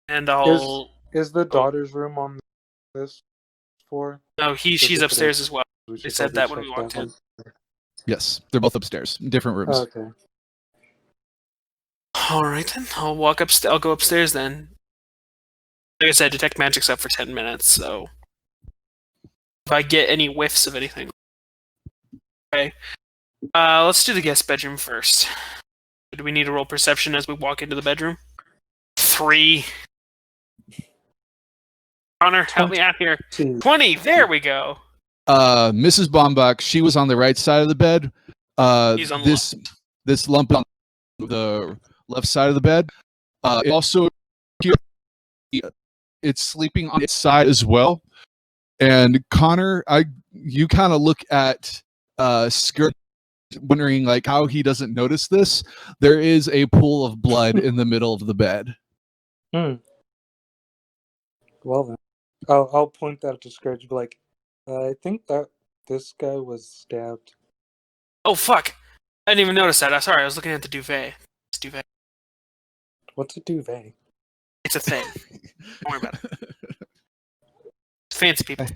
And I'll. Is the daughter's room on this floor? No, she's upstairs as well. We They should said probably that when we check walked in. one. Yes, they're both upstairs, in different rooms. Okay. All right, then I'll walk up. I'll go upstairs then. Like I said, detect magic's up for 10 minutes, so if I get any whiffs of anything, okay. Let's do the guest bedroom first. Do we need to roll perception as we walk into the bedroom? 3. Connor, help me out here. 20. There we go. Mrs. Bombach, she was on the right side of the bed. He's on this lump on the left side of the bed. It also it's sleeping on its side as well. And Connor, you kind of look at Skirt, wondering like how he doesn't notice this. There is a pool of blood in the middle of the bed. Well then, I'll point that to Scourge and be like, I think that this guy was stabbed. Oh fuck! I didn't even notice that. I'm sorry. I was looking at the duvet. It's duvet. What's a duvet? It's a thing. Don't worry about it. It's fancy people.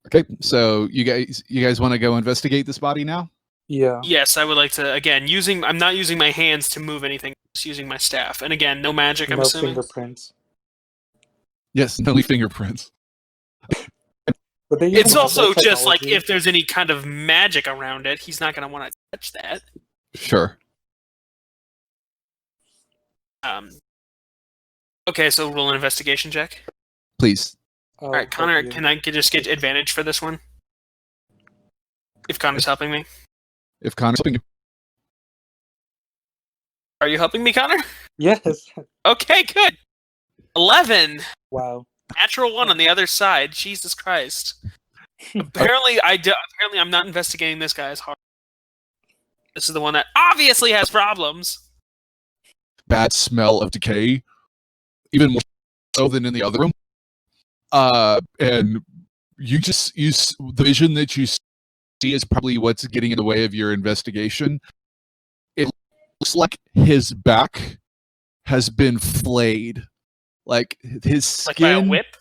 Okay, so you guys want to go investigate this body now? Yeah. Yes, I would like to. Again, I'm not using my hands to move anything. Just using my staff. And again, no magic. I'm No assuming. fingerprints. Yes, only fingerprints. But they It's even have also that just like technology. if there's any kind of magic around it, he's not going to want to touch that. Sure. Okay, so roll an investigation check. Please. I'll All right, help Connor, you. can I just get advantage for this one? If Connor's helping me. If Connor's helping you. Are you helping me, Connor? Yes. Okay, good. 11. Wow. Natural 1 on the other side. Jesus Christ. Apparently I'm not investigating this guy as hard. This is the one that obviously has problems. Bad smell of decay, even more so than in the other room. And the vision that you see is probably what's getting in the way of your investigation. It looks like his back has been flayed, like his skin. Like by a whip?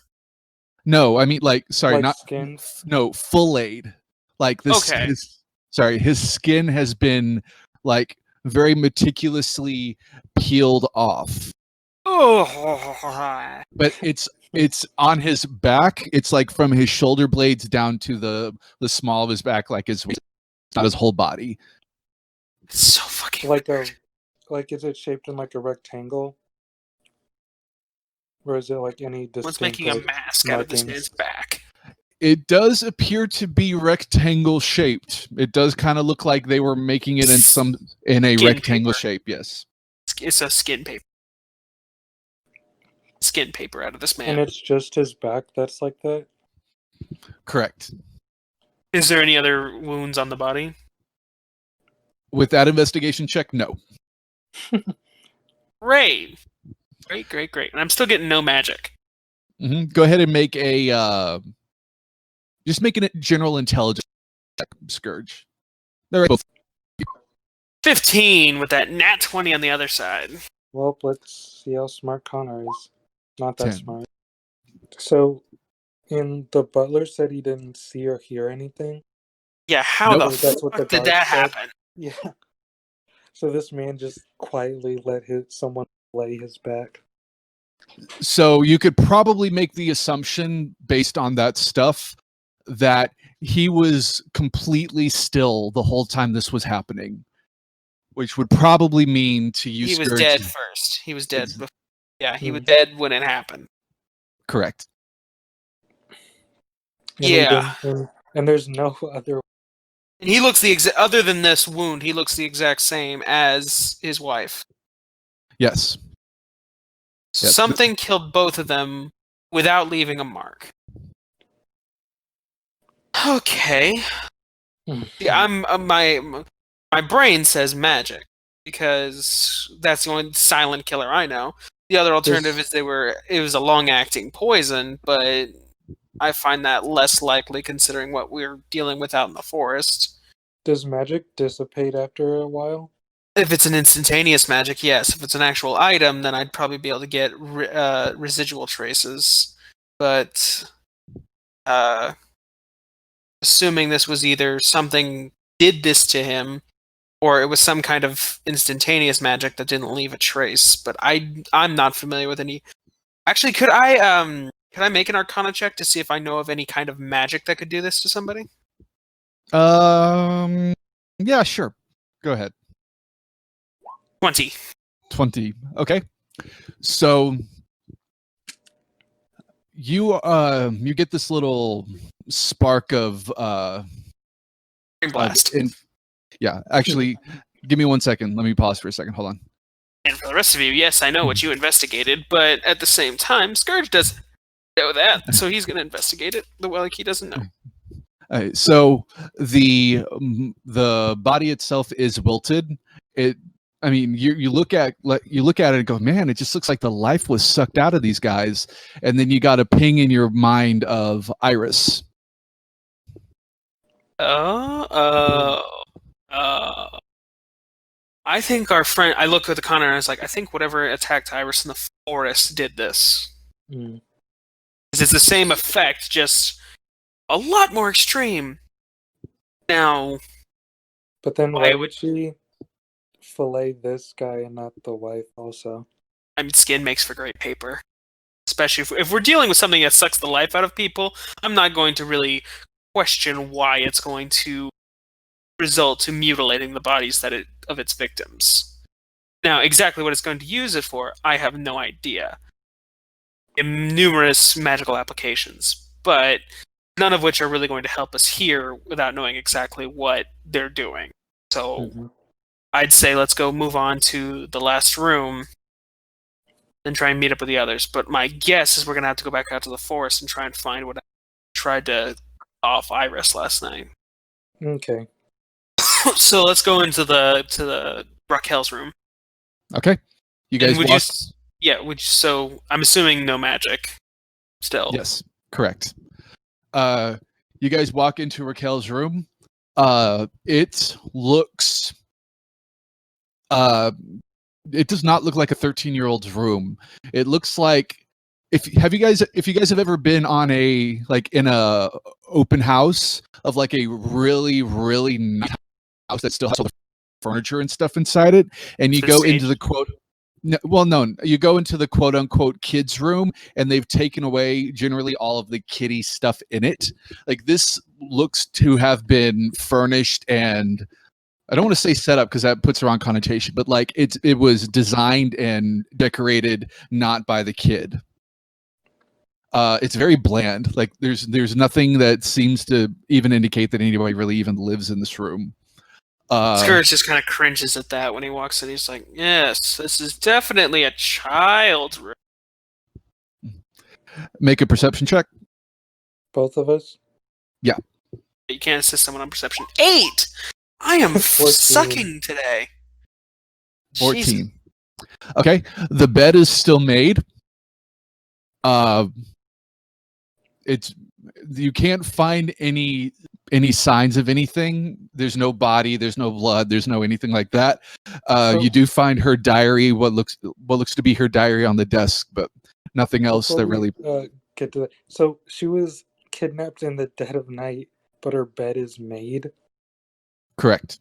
No, I mean sorry, Like not skins? No, filleted. Like this. Okay. His skin has been like very meticulously peeled off. Oh. But it's on his back. It's like from his shoulder blades down to the small of his back, like his waist, not his whole body. It's so fucking Like weird. is it shaped in like a rectangle? Or is it like any distinct? One's making a like, mask out of this markings? man's back. It does appear to be rectangle shaped. It does kind of look like they were making it in a Skin rectangle paper. shape. Yes. It's a skin paper. Skin paper out of this man. And it's just his back that's like that? Correct. Is there any other wounds on the body? With that investigation check, no. Great. Great. And I'm still getting no magic. Go ahead and make a just make a general intelligence check, Scourge. They're both 15 with that nat 20 on the other side. Well, let's see how smart Connor is. Not that 10. smart. So, the butler said he didn't see or hear anything. Yeah, how Nope. the That's what the fuck did guard that said. happen? Yeah. So this man just quietly let someone lay his back. So you could probably make the assumption based on that stuff that he was completely still the whole time this was happening, which would probably mean to you, He was Scourge, dead first. He was dead. Yeah, he was Hmm. dead when it happened. correct. And we Yeah. didn't- and there's no other. And he looks other than this wound, he looks the exact same as his wife. Yes. Yes. Something killed both of them without leaving a mark. Okay. Yeah, my brain says magic because that's the only silent killer I know. The other alternative is it was a long-acting poison, but I find that less likely considering what we're dealing with out in the forest. Does magic dissipate after a while? If it's an instantaneous magic, yes. If it's an actual item, then I'd probably be able to get residual traces. But assuming this was either something did this to him, or it was some kind of instantaneous magic that didn't leave a trace. But I'm not familiar with any. Actually, could I make an Arcana check to see if I know of any kind of magic that could do this to somebody? Yeah, sure. Go ahead. 20. 20. Okay. So you get this little spark of Brain blast. yeah, actually give me 1 second. Let me pause for a second. Hold on. And for the rest of you, yes, I know what you investigated, but at the same time, Scourge doesn't know that, so he's going to investigate it the way he doesn't know. So the body itself is wilted. I mean, you look at it and go, man, it just looks like the life was sucked out of these guys. And then you got a ping in your mind of Iris. I think our friend. I look at the Connor and I was like, I think whatever attacked Iris in the forest did this. Mm. It's the same effect, just a lot more extreme. Now, But then why why would she fillet this guy and not the wife also? I mean, skin makes for great paper. Especially if we're dealing with something that sucks the life out of people, I'm not going to really question why it's going to result to mutilating the bodies of its victims. Now, exactly what it's going to use it for, I have no idea. In numerous magical applications, but none of which are really going to help us here without knowing exactly what they're doing. So I'd say let's go move on to the last room and try and meet up with the others. But my guess is we're going to have to go back out to the forest and try and find what I tried to off Iris last night. Okay. So let's go into the Raquel's room. Okay. You guys And walk. so I'm assuming no magic still. Yes, correct. You guys walk into Raquel's room. It looks it does not look like a 13-year-old's room. It looks like if you guys have ever been on in a open house of like a really nice house that still has all the furniture and stuff inside it, and you go into the you go into the quote unquote kids room, and they've taken away generally all of the kiddie stuff in it. Like, this looks to have been furnished, and I don't want to say set up because that puts the wrong connotation, but like it was designed and decorated not by the kid. It's very bland. Like there's nothing that seems to even indicate that anybody really even lives in this room. Scourge just kind of cringes at that when he walks in. He's like, yes, this is definitely a child's room. Make a perception check. Both of us? You can't assist someone on perception. 8! I am 14. sucking today. 14. Jesus. Okay, the bed is still made. It's you can't find any signs of anything. There's no body, there's no blood, there's no anything like that. You do find her diary, what looks to be her diary on the desk, but nothing else Before that we, really. get to that. So she was kidnapped in the dead of night, but her bed is made. Correct.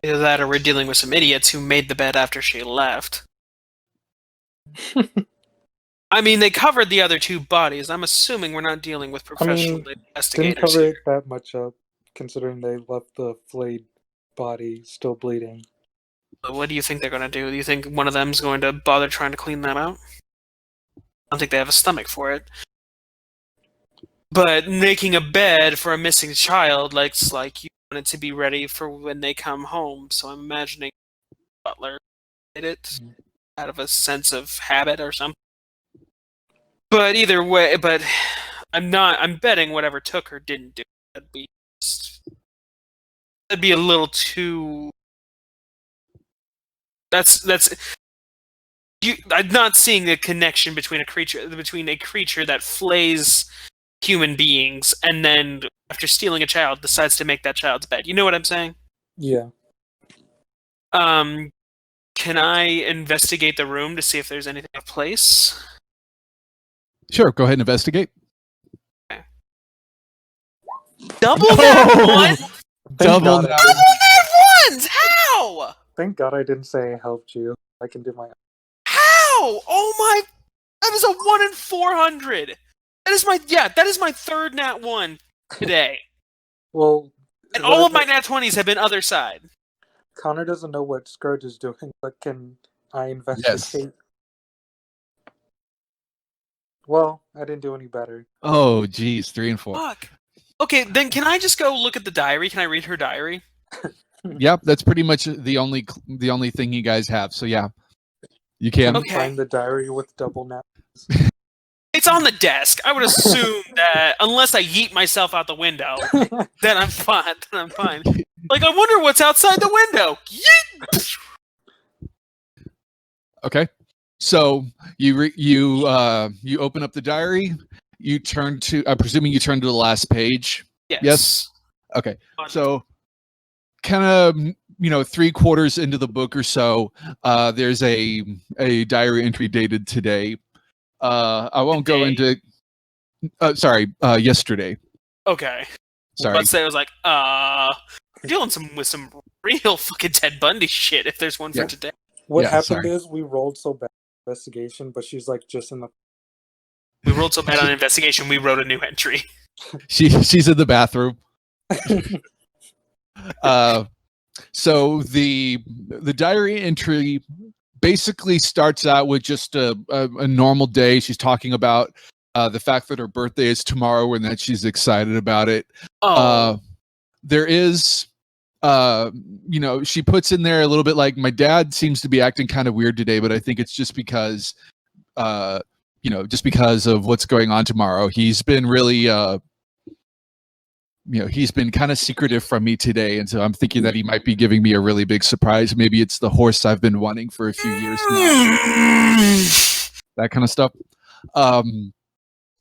Either that or we're dealing with some idiots who made the bed after she left. I mean, they covered the other 2 bodies. I'm assuming we're not dealing with professional Didn't investigators cover here. it that much up, considering they left the flayed body still bleeding. But what do you think they're going to do? Do you think one of them's going to bother trying to clean that out? I don't think they have a stomach for it. But making a bed for a missing child, like you want it to be ready for when they come home. So I'm imagining Butler did it out of a sense of habit or something. But either way, I'm betting whatever took her didn't do it. That'd be a little too. I'm not seeing the connection between a creature that flays human beings and then after stealing a child decides to make that child's bed. You know what I'm saying? Yeah. Can I investigate the room to see if there's anything out of place? Sure, go ahead and investigate. Okay. Double that one? Double God, that. Double that ones! How? Thank God I didn't say I helped you. I can do my. How? Oh my! That is a 1 in 400. That is my 3rd nat 1 today. Well, And all of my nat 20s have been other side. Connor doesn't know what Scourge is doing, but can I investigate? Yes. Well, I didn't do any better. Oh, geez, 3 and 4. Fuck. Okay, then can I just go look at the diary? Can I read her diary? Yep, that's pretty much the only thing you guys have. So yeah, you can. Okay. Find the diary with double naps. It's on the desk. I would assume that unless I yeet myself out the window, then I'm fine. Like, I wonder what's outside the window. Yeet! Okay, so you open up the diary. You turn to. I'm presuming you turn to the last page. Yes. Okay. So, kind of 3/4 into the book or so, there's a diary entry dated today. I won't go into. Sorry, yesterday. Okay. Sorry. Let's say I was like, dealing with some real fucking Ted Bundy shit. If there's one for today. What Yeah, happened sorry. is we rolled so bad investigation, but she's like just in the. We rolled so bad on investigation, we wrote a new entry. She's in the bathroom. So the diary entry basically starts out with just a normal day. She's talking about the fact that her birthday is tomorrow and that she's excited about it. There is, she puts in there a little bit like, my dad seems to be acting kind of weird today, but I think it's just because, just because of what's going on tomorrow. He's been really, he's been kind of secretive from me today, and so I'm thinking that he might be giving me a really big surprise. Maybe it's the horse I've been wanting for a few years now. That kind of stuff.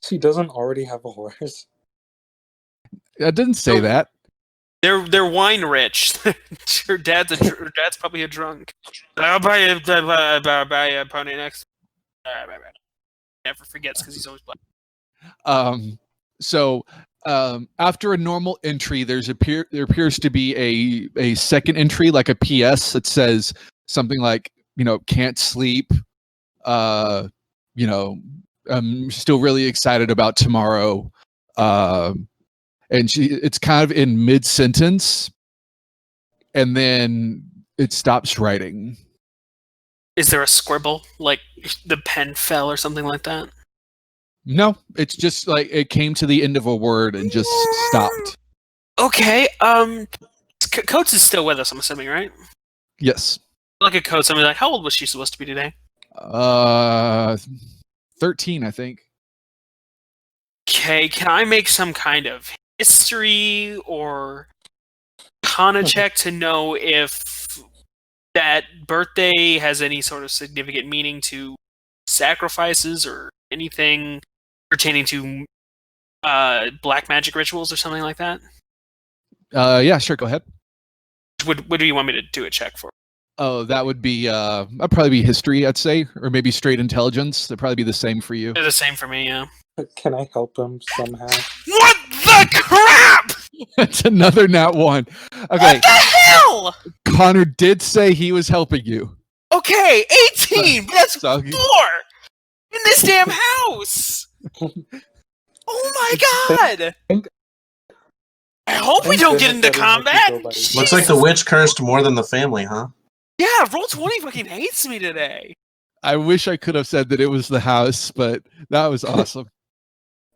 She doesn't already have a horse. I didn't say that. They're wine rich. Her dad's probably a drunk. I'll buy a pony next. Never forgets because he's always black. So after a normal entry, there appears to be a second entry, like a PS that says something like, can't sleep. I'm still really excited about tomorrow. And it's kind of in mid-sentence, and then it stops writing. Is there a scribble, like the pen fell or something like that? No, it's just like it came to the end of a word and just stopped. Okay, Coates is still with us, I'm assuming, right? Yes. Look at Coates, I'm like, how old was she supposed to be today? 13, I think. Okay, can I make some kind of history or Kana check to know if that birthday has any sort of significant meaning to sacrifices or anything pertaining to black magic rituals or something like that? Yeah, sure. Go ahead. What do you want me to do a check for? Oh, that would be that'd probably be history, I'd say, or maybe straight intelligence. That'd probably be the same for you. They're the same for me, yeah. Can I help him somehow? What the crap? That's another nat 1. Okay, What the hell? Connor did say he was helping you. Okay, 18, but that's So- 4 in this damn house. Oh my god! I hope we don't get into combat. Looks like the witch cursed more than the family, huh? Yeah, Roll20 fucking hates me today. I wish I could have said that it was the house, but that was awesome.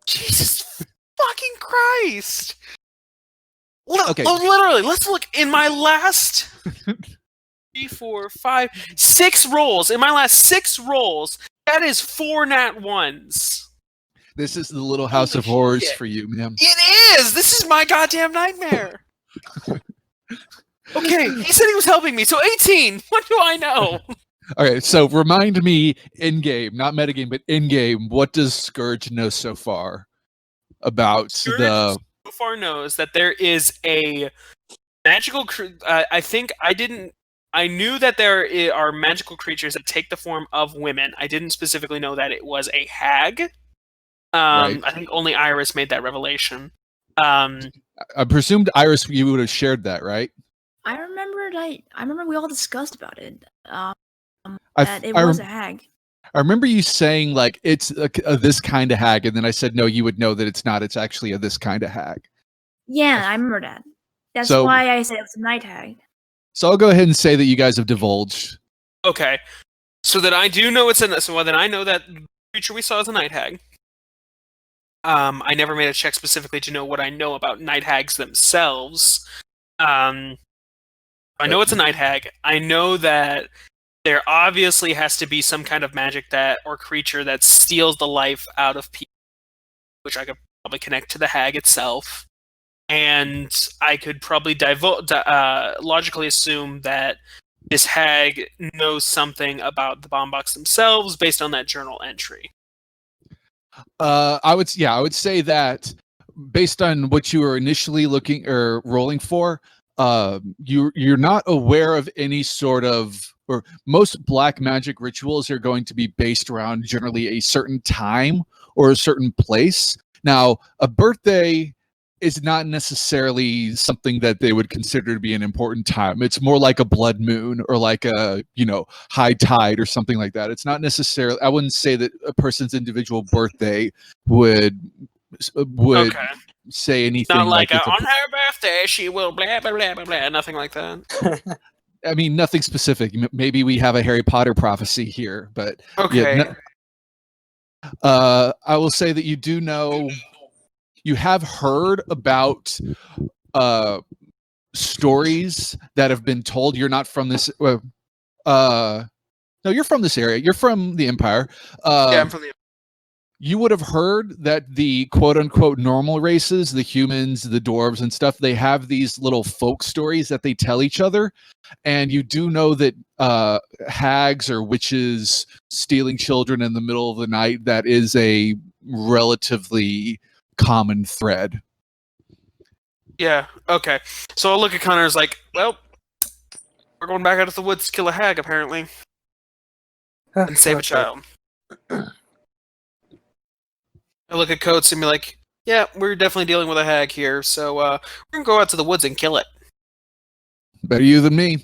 Jesus fucking Christ! Okay. Literally, let's look in my last 3, 4, 5, 6 rolls. In my last 6 rolls, that is 4 nat 1s. This is the little house of horrors for you, man. It is! This is my goddamn nightmare! Okay, he said he was helping me, so 18! What do I know? Okay, so remind me in-game, not metagame, but in-game, what does Scourge know so far about Scourge the... so far knows that there is a magical... I knew that there are magical creatures that take the form of women. I didn't specifically know that it was a hag. Right. I think only Iris made that revelation. I presumed, Iris, you would have shared that, right? I remember we all discussed about it. I That it I was rem- a hag. I remember you saying, like, it's a this kind of hag, and then I said, no, you would know that it's not. It's actually a this kind of hag. Yeah, I remember that. That's So- why I said it was a night hag. So I'll go ahead and say that you guys have divulged. Okay. So that I do know then I know that creature we saw is a night hag. I never made a check specifically to know what I know about night hags themselves. I know it's a night hag. I know that there obviously has to be some kind of magic that or creature that steals the life out of people, which I could probably connect to the hag itself. And I could probably logically assume that this hag knows something about the bomb box themselves based on that journal entry. I would say that based on what you were initially looking or rolling for, you're not aware of any sort of, or most black magic rituals are going to be based around generally a certain time or a certain place. Now, a birthday is not necessarily something that they would consider to be an important time. It's more like a blood moon or like a, high tide or something like that. It's not necessarily, I wouldn't say that a person's individual birthday would Okay. say anything Not like it's on her birthday she will blah blah blah blah blah. Nothing like that. I mean, nothing specific. Maybe we have a Harry Potter prophecy here, but Okay. I will say that you do know, you have heard about stories that have been told. You're not from this. No, you're from this area. You're from the Empire. Yeah, I'm from the. You would have heard that the quote unquote normal races, the humans, the dwarves and stuff, they have these little folk stories that they tell each other. And you do know that hags or witches stealing children in the middle of the night, that is a relatively common thread. Yeah. Okay. So I'll look at Connor as like, well, we're going back out of the woods to kill a hag apparently, and save a child. I look at Coates and be like, yeah, we're definitely dealing with a hag here, so we're gonna go out to the woods and kill it. Better you than me.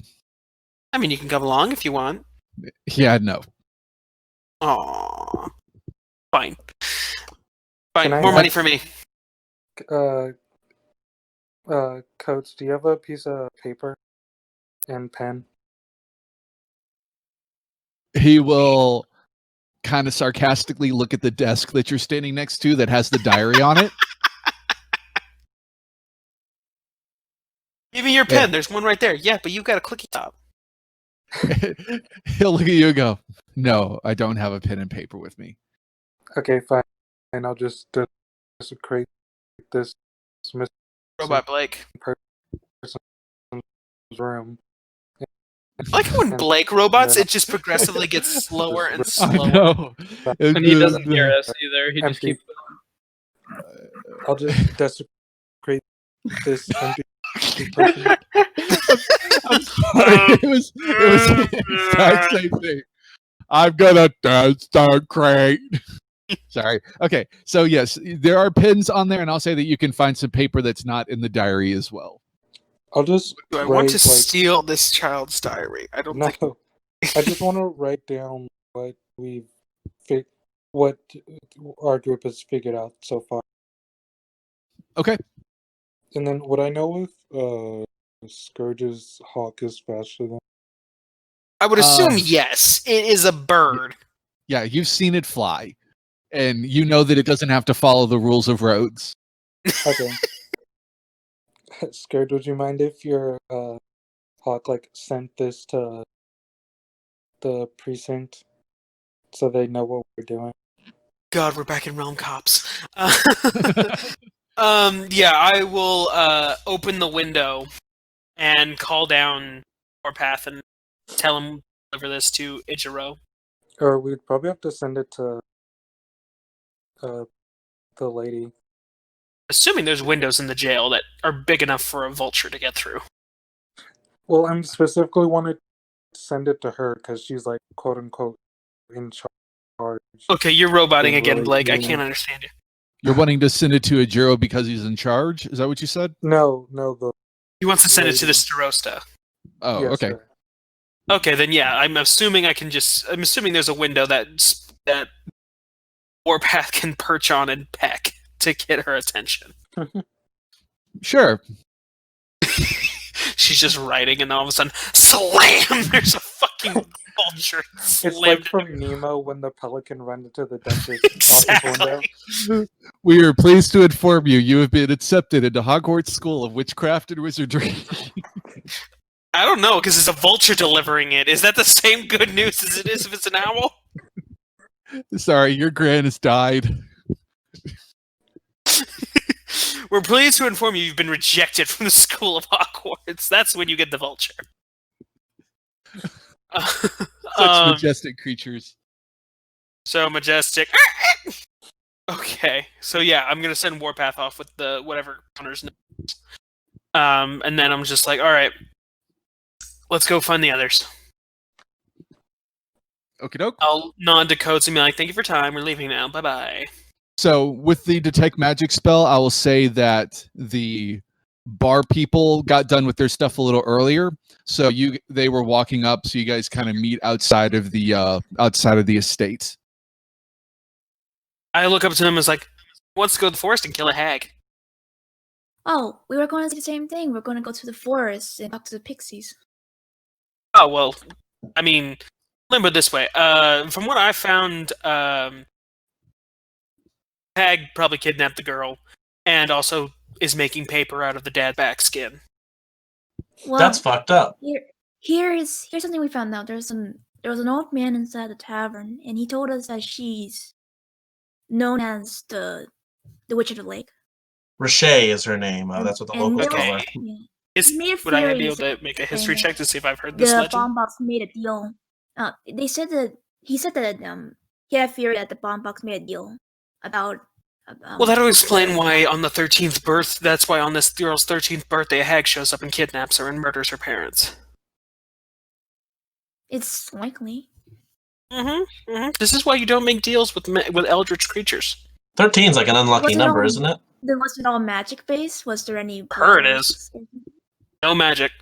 I mean, you can come along if you want. Yeah, no. Aww. Fine. Fine. Can I More have- money for me. Coach, do you have a piece of paper and pen? He will kind of sarcastically look at the desk that you're standing next to that has the diary on it. Give me your pen. There's one right there. Yeah, but you got a clicky top. He'll look at you and go, no, I don't have a pen and paper with me. Okay, fine. And I'll just desecrate this missing Robot Blake. person's room. I like when And Blake robots, then it just progressively gets slower and I slower. know. And he doesn't hear us either. He just Empty. keeps. I'll just desecrate this empty person. I'm sorry. It was the exact same thing. I'm gonna desecrate. Sorry. Okay. So yes, there are pins on there, and I'll say that you can find some paper that's not in the diary as well. I'll just Do I write, want to like, steal this child's diary? I don't think. no. I just want to write down what what our group has figured out so far. Okay. And then would I know if Scourge's hawk is faster than? I would assume yes. It is a bird. Yeah, you've seen it fly, and you know that it doesn't have to follow the rules of roads. Okay. Scourge, would you mind if your hawk sent this to the precinct so they know what we're doing? God, we're back in Realm Cops. Yeah, I will open the window and call down Warpath and tell him to deliver this to Ichiro. Or we'd probably have to send it to the lady. Assuming there's windows in the jail that are big enough for a vulture to get through. Well, I'm specifically wanted to send it to her because she's quote unquote in charge. Okay, you're roboting Being again, really Blake. I mean. can't understand you. You're wanting to send it to Ajiro because he's in charge? Is that what you said? No, the He wants to send it to the lady. Starosta. Oh, Yes, okay. sir. Okay, then yeah, I'm assuming there's a window that Warpath can perch on and peck to get her attention. Sure. She's just writing, and all of a sudden, slam! There's a fucking vulture. It's slammed like into from Nemo when the pelican ran into the dentist Exactly. office window. We are pleased to inform you you have been accepted into Hogwarts School of Witchcraft and Wizardry. I don't know, because it's a vulture delivering it. Is that the same good news as it is if it's an owl? Sorry, your gran has died. We're pleased to inform you you've been rejected from the School of Hogwarts. That's when you get the vulture. Such majestic creatures. So majestic. Okay, so yeah, I'm gonna send Warpath off with the whatever Connor's knows. And then I'm just like, all right, let's go find the others. Okie doke. I'll nod to Coates and be like, thank you for your time. We're leaving now. Bye bye. So with the detect magic spell, I will say that the bar people got done with their stuff a little earlier. So they were walking up, so you guys kind of meet outside of the estate. I look up to him and was like, let's go to the forest and kill a hag. Oh, we were going to do the same thing. We're going to go to the forest and talk to the pixies. Oh, well, I mean, limbo this way. From what I found, hag probably kidnapped the girl and also is making paper out of the dad's back skin. Well, That's fucked up. here's something we found out. There was an old man inside the tavern, and he told us that she's known as the Witch of the Lake. Roche is her name. That's what the And locals there call her. was- yeah. Is, Made a would I be theory able to make a history saying check to see if I've heard this the legend? bomb box made a deal. They said that he said that he had a theory that the bomb box made a deal about. Well, that'll explain why on the 13th birth. That's why on this girl's 13th birthday, a hag shows up and kidnaps her and murders her parents. It's likely. This is why you don't make deals with eldritch creatures. 13's like an unlucky Was it number, all- isn't it? Then was it all magic based? Was there any? Her it is. No magic.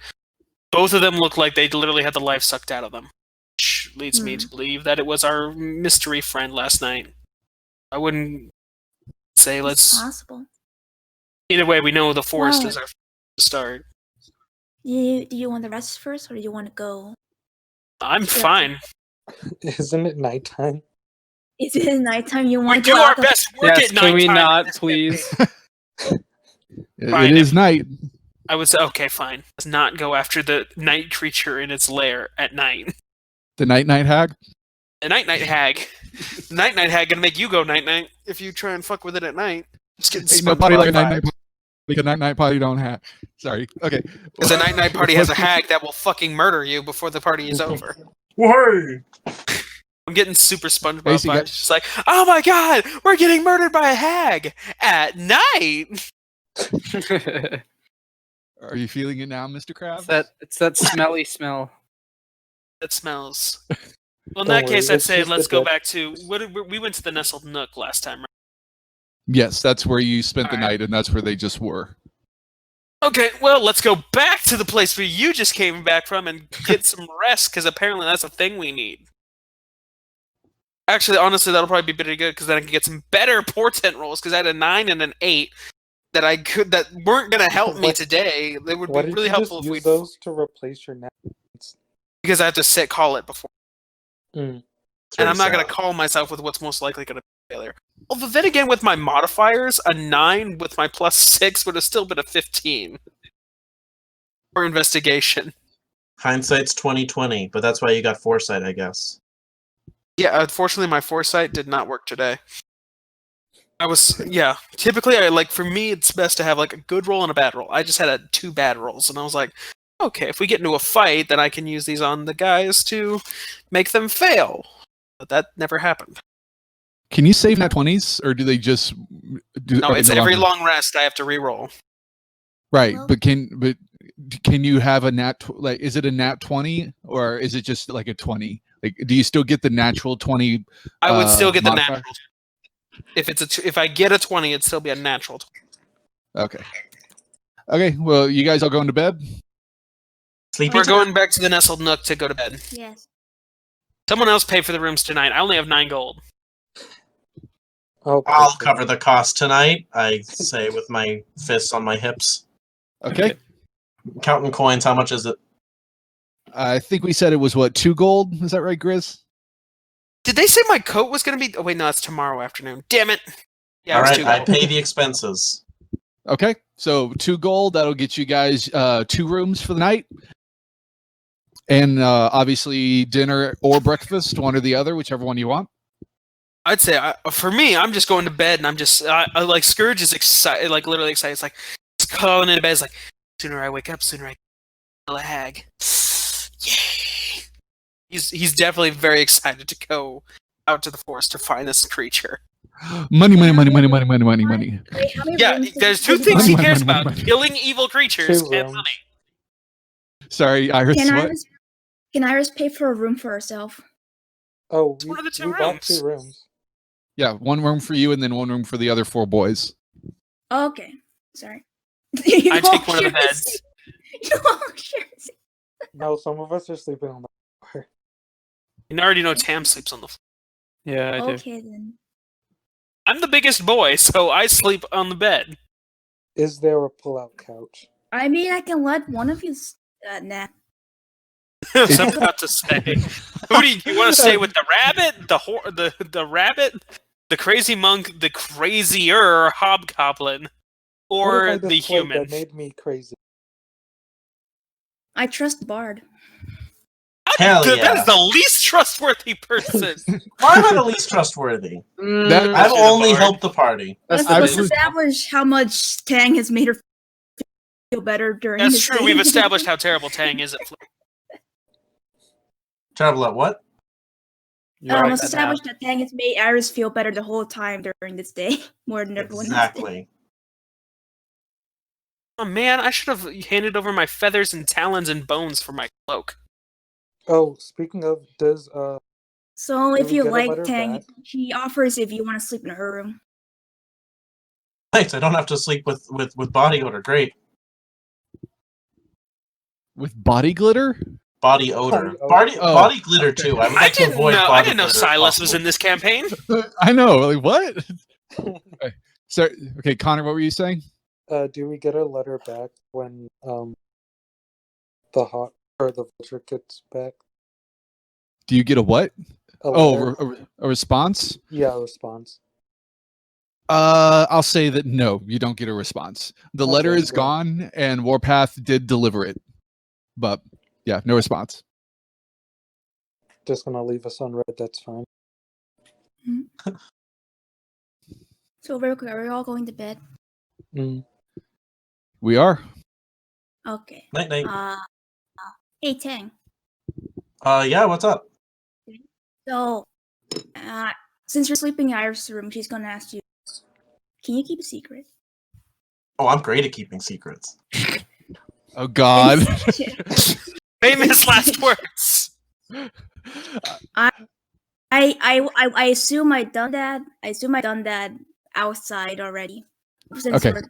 Both of them look like they literally had the life sucked out of them. Which leads me to believe that it was our mystery friend last night. I wouldn't say It's let's... possible. Either way, we know the forest Well- is our start. Do you want the rest first, or do you want to go? I'm fine. Isn't it nighttime? Is it nighttime? You We want to do go our out? best work Yes, at can we nighttime. not, please? Fine, It is night. I would say, okay, fine. Let's not go after the night creature in its lair at night. The night hag. The night hag. The night hag gonna make you go night if you try and fuck with it at night. Just getting Ain't no party like a SpongeBob night vibes. like a night party don't have. Sorry. Okay. Because a night party has a hag that will fucking murder you before the party is over. Why? I'm getting super SpongeBob Casey vibes. got- Just like, oh my god, we're getting murdered by a hag at night. Are you feeling it now, Mr. Krabs? it's that smelly smell. That smells. Well, in Don't that worry, case, I'd it's say just let's the go dip. back to we went to the Nestled Nook last time, right? Yes, that's where you spent the Alright. night, and that's where they just were. Okay, well, let's go back to the place where you just came back from and get some rest, because apparently that's a thing we need. Actually, honestly, that'll probably be pretty good, because then I can get some better portent rolls, because I had a 9 and an 8 that weren't going to help me What- today. They would Why be did really you helpful just if we... use those to replace your nets? Because I have to call it before. Mm. And I'm not going to call myself with what's most likely going to be a failure. Although then again, with my modifiers, a 9 with my +6 would have still been a 15 for investigation. Hindsight's 20/20, but that's why you got foresight, I guess. Yeah, unfortunately, my foresight did not work today. Typically, for me, it's best to have like a good roll and a bad roll. I just had 2 bad rolls, and I was like, okay, if we get into a fight, then I can use these on the guys to make them fail. But that never happened. Can you save nat 20s, or do they just do? No, are they it's no every longer- long rest I have to re-roll. Right, Well- but can you have a is it a nat 20, or is it just like a 20? Like, do you still get the natural 20? I would still get the modifier? natural. If I get a 20, it'd still be a natural 20. Okay. Well, you guys all going to bed? Sleepy We're time? going back to the Nestled Nook to go to bed. Yes. Someone else pay for the rooms tonight. I only have 9 gold. Oh, I'll perfect. cover the cost tonight, I say with my fists on my hips. Okay. Counting coins, how much is it? I think we said it was what, 2 gold? Is that right, Grizz? Did they say my coat was going to be... Oh, wait, no, it's tomorrow afternoon. Damn it! Yeah, it was Alright, 2 I gold. pay the expenses. Okay. So 2 gold. That'll get you guys 2 rooms for the night. And obviously dinner or breakfast, one or the other, whichever one you want. I'd say, for me, I'm just going to bed, and I'm just... I like, Scourge is excited, like, literally excited. It's like, he's calling into bed. It's like, sooner I wake up, sooner I kill a hag. Yay! He's definitely very excited to go out to the forest to find this creature. Money, money, money, money, money, money, money, money. Wait, how many Yeah, rooms does there's it 2 take things he to buy? cares money, about: money. killing evil creatures 2 and rooms. money. Sorry, Iris. Can What? Iris, can Iris pay for a room for herself? Oh, It's one of the 2 we bought rooms. 2 rooms. Yeah, 1 room for you, and then 1 room for the other 4 boys. Oh, okay. Sorry. I take one of the beds. You all share a seat. No, some of us are sleeping on the floor. You already know Tam sleeps on the floor. Yeah, I do. Okay, then. I'm the biggest boy, so I sleep on the bed. Is there a pull-out couch? I mean, I can let one of you nap. I was about to say, who do you want to stay with? The rabbit, the rabbit, the crazy monk, the crazier hobgoblin, What or if I the displayed human? That made me crazy. I trust Bard. Hell That yeah. is the least trustworthy person. Why am I the least trustworthy? That- I've You're the only bard. helped the party. That's Let's, let's the establish how much Tang has made her feel better during That's this true. day. We've established how terrible Tang is at flirting. Terrible at what? You're right, let's that establish that Tang has made Iris feel better the whole time during this day, more than everyone else did. Exactly. Oh man, I should have handed over my feathers and talons and bones for my cloak. Oh, speaking of, does So Did if we you get a like letter Tang, back? she offers if you want to sleep in her room. Nice, I don't have to sleep with body odor. Great. With body glitter? Body odor. Body odor. Body glitter too. I would like to avoid I body didn't know glitter if Silas was possible. in this campaign. I know. Like, what? Okay. So, okay, Connor, what were you saying? do we get a letter back when the vulture gets back? Do you get a what? A Oh, letter? a response? Yeah, a response. I'll say that no, you don't get a response. The letter Okay, is good. gone, and Warpath did deliver it, but yeah, no response. Just gonna leave us on red. That's fine. So So real quick, are we all going to bed? We are. Okay. Night night. Hey Tang. Yeah, what's up? So, since you're sleeping in Iris' room, she's gonna ask you, can you keep a secret? Oh, I'm great at keeping secrets. Oh God. Famous last words. I assume I done that. I assume I done that outside already. Since Okay.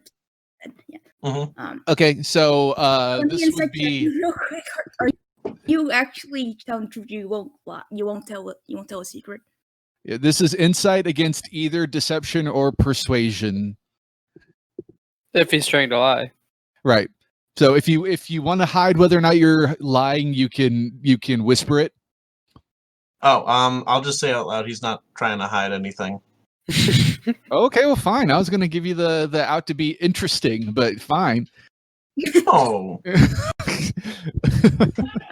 Yeah. Mm-hmm. Okay, so Let me this inside would check be you real quick. Are you actually telling the truth? You won't lie. You won't tell a secret. yeah, this is insight against either deception or persuasion. If he's trying to lie. Right. So if you want to hide whether or not you're lying, you can whisper it. Oh, I'll just say out loud. He's not trying to hide anything. Okay, well fine. I was gonna give you the out to be interesting, but fine. Oh,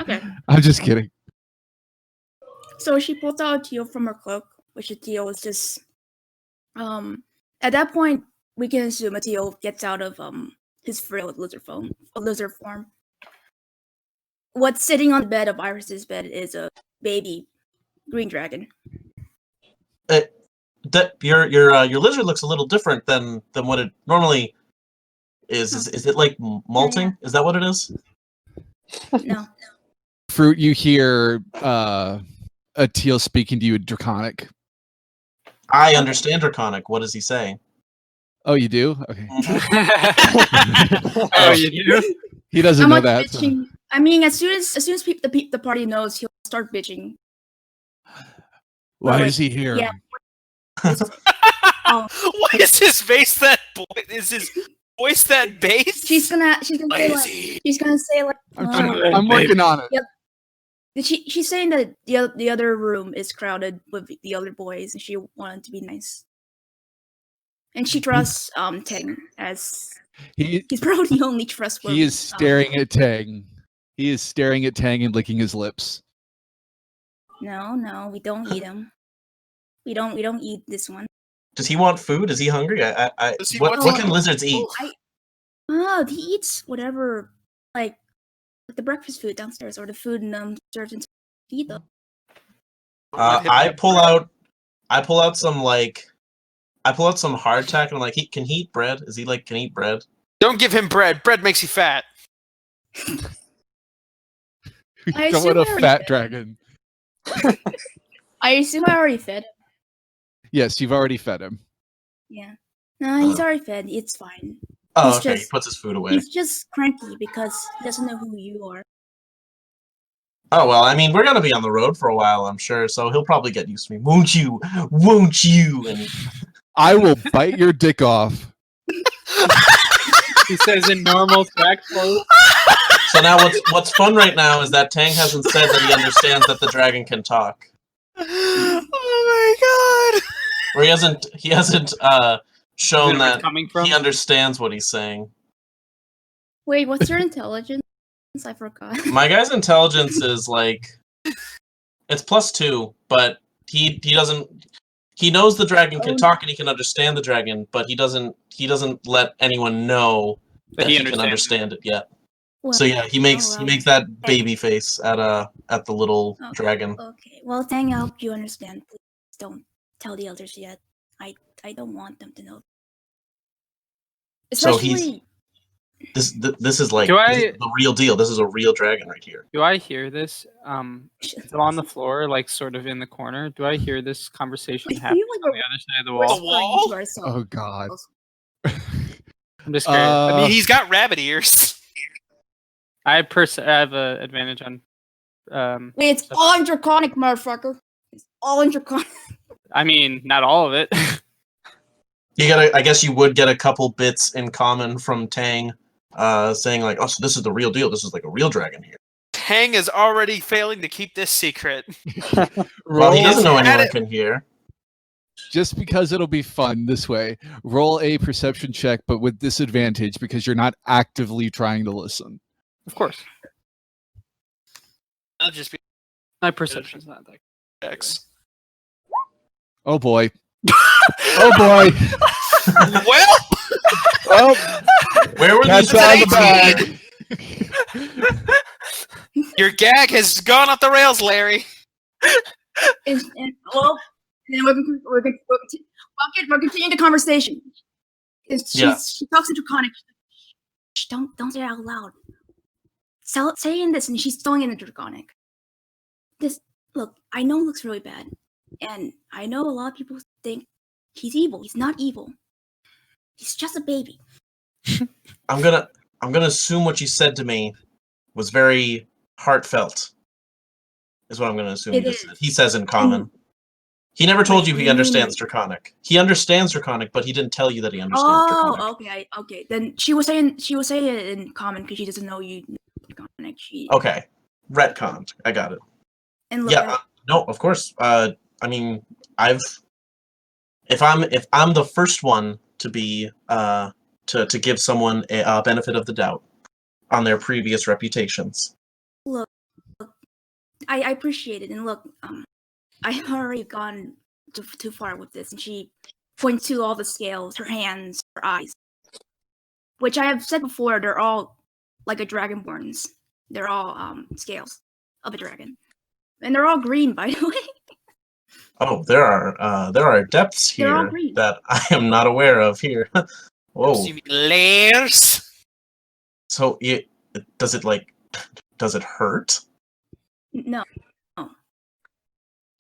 Okay. I'm just kidding. So she pulls out a teal from her cloak, which a teal is just at that point we can assume a teal gets out of his frail lizard form. What's sitting on the bed of Iris's bed is a baby green dragon. that your lizard looks a little different than what it normally is. Is it like molting? Is that what it is? No. Fruit, you hear a teal speaking to you in Draconic. I understand Draconic. What is he saying? Oh, you do? Okay. Oh, you do? He doesn't How know much that. so- bitching? I mean, as soon as the party knows, he'll start bitching. Why Wait, is he here? yeah. Oh, Why is his face that is his voice that bass? she's gonna say like I'm working on it. Yep. She's saying that the other room is crowded with the other boys, and she wanted to be nice. And she trusts Tang as he's probably the only trustworthy. He is staring at Tang. He is staring at Tang and licking his lips. No, we don't eat him. We don't eat this one. Does he want food? Is he hungry? Does he What want can food? lizards eat? He eats whatever, like the breakfast food downstairs or the food in certain eat them. I pull out some hardtack and I'm like, can he eat bread? Is he like, can he eat bread? Don't give him bread. Bread makes you fat. I Don't want a assume I fat already dragon. I assume I already fed him. Yes, you've already fed him. Yeah. No, he's already fed. It's fine. Oh, He's okay. just- He puts his food away. He's just cranky because he doesn't know who you are. Oh well, I mean, we're gonna be on the road for a while, I'm sure. So he'll probably get used to me. Won't you? Won't you? And I will bite your dick off. He says in normal tactful. so now, what's fun right now is that Tang hasn't said that he understands that the dragon can talk, Oh my god! or he hasn't shown Where it's that coming from. he understands what he's saying. Wait, what's your intelligence? I forgot. My guy's intelligence is like it's +2, but he doesn't. He knows the dragon can talk and he can understand the dragon, but he doesn't let anyone know that he can understand it yet. Well, So yeah, he makes that Okay. baby face at the little dragon. Okay. Well, Tang, I hope you understand. Please don't tell the elders yet. I don't want them to know. So he's- Especially. This is like Do this I- is the real deal. This is a real dragon right here. Do I hear this? So on the floor, like sort of in the corner. Do I hear this conversation I feel happening like on we're the other side of the Where's wall? the wall? Oh God. I'm just curious. I mean, he's got rabbit ears. I have an advantage on. Wait, it's all in Draconic, motherfucker. It's all in Draconic. I mean, not all of it. I guess you would get a couple bits in common from Tang, saying like, "Oh, so this is the real deal. This is like a real dragon here." Tang is already failing to keep this secret. Well, he doesn't know At anyone it. can hear. Just because it'll be fun this way, roll a perception check, but with disadvantage because you're not actively trying to listen. Of course, That'll just be my perception's not that. X. Oh boy. Oh boy. Well, Well, Where were that's these? on the bag. your gag has gone off the rails, Larry. And well, and then we're continuing the conversation. Yeah. She talks into Conic. Don't say it out loud. Saying this, and she's throwing it into Draconic. Look, I know it looks really bad, and I know a lot of people think he's evil. He's not evil. He's just a baby. I'm gonna assume what you said to me was very heartfelt. Is what I'm gonna assume It he just is. said. He says in common. He never told you he you understands mean Draconic. He understands Draconic, but he didn't tell you that he understands Draconic. Okay. Then she was saying it in common because she doesn't know you know Draconic. Okay. Retconned. I got it. And look, Yeah, no, of course. I mean, if I'm the first one to be to give someone a benefit of the doubt on their previous reputations. look, I appreciate it, and look, I've already gone too far with this, and she points to all the scales, her hands, her eyes, which I have said before. They're all like a dragonborn's. They're all scales of a dragon, and they're all green, by the way. Oh, there are depths They're all here green. that I am not aware of here. Whoa. You mean layers? So does it hurt? No,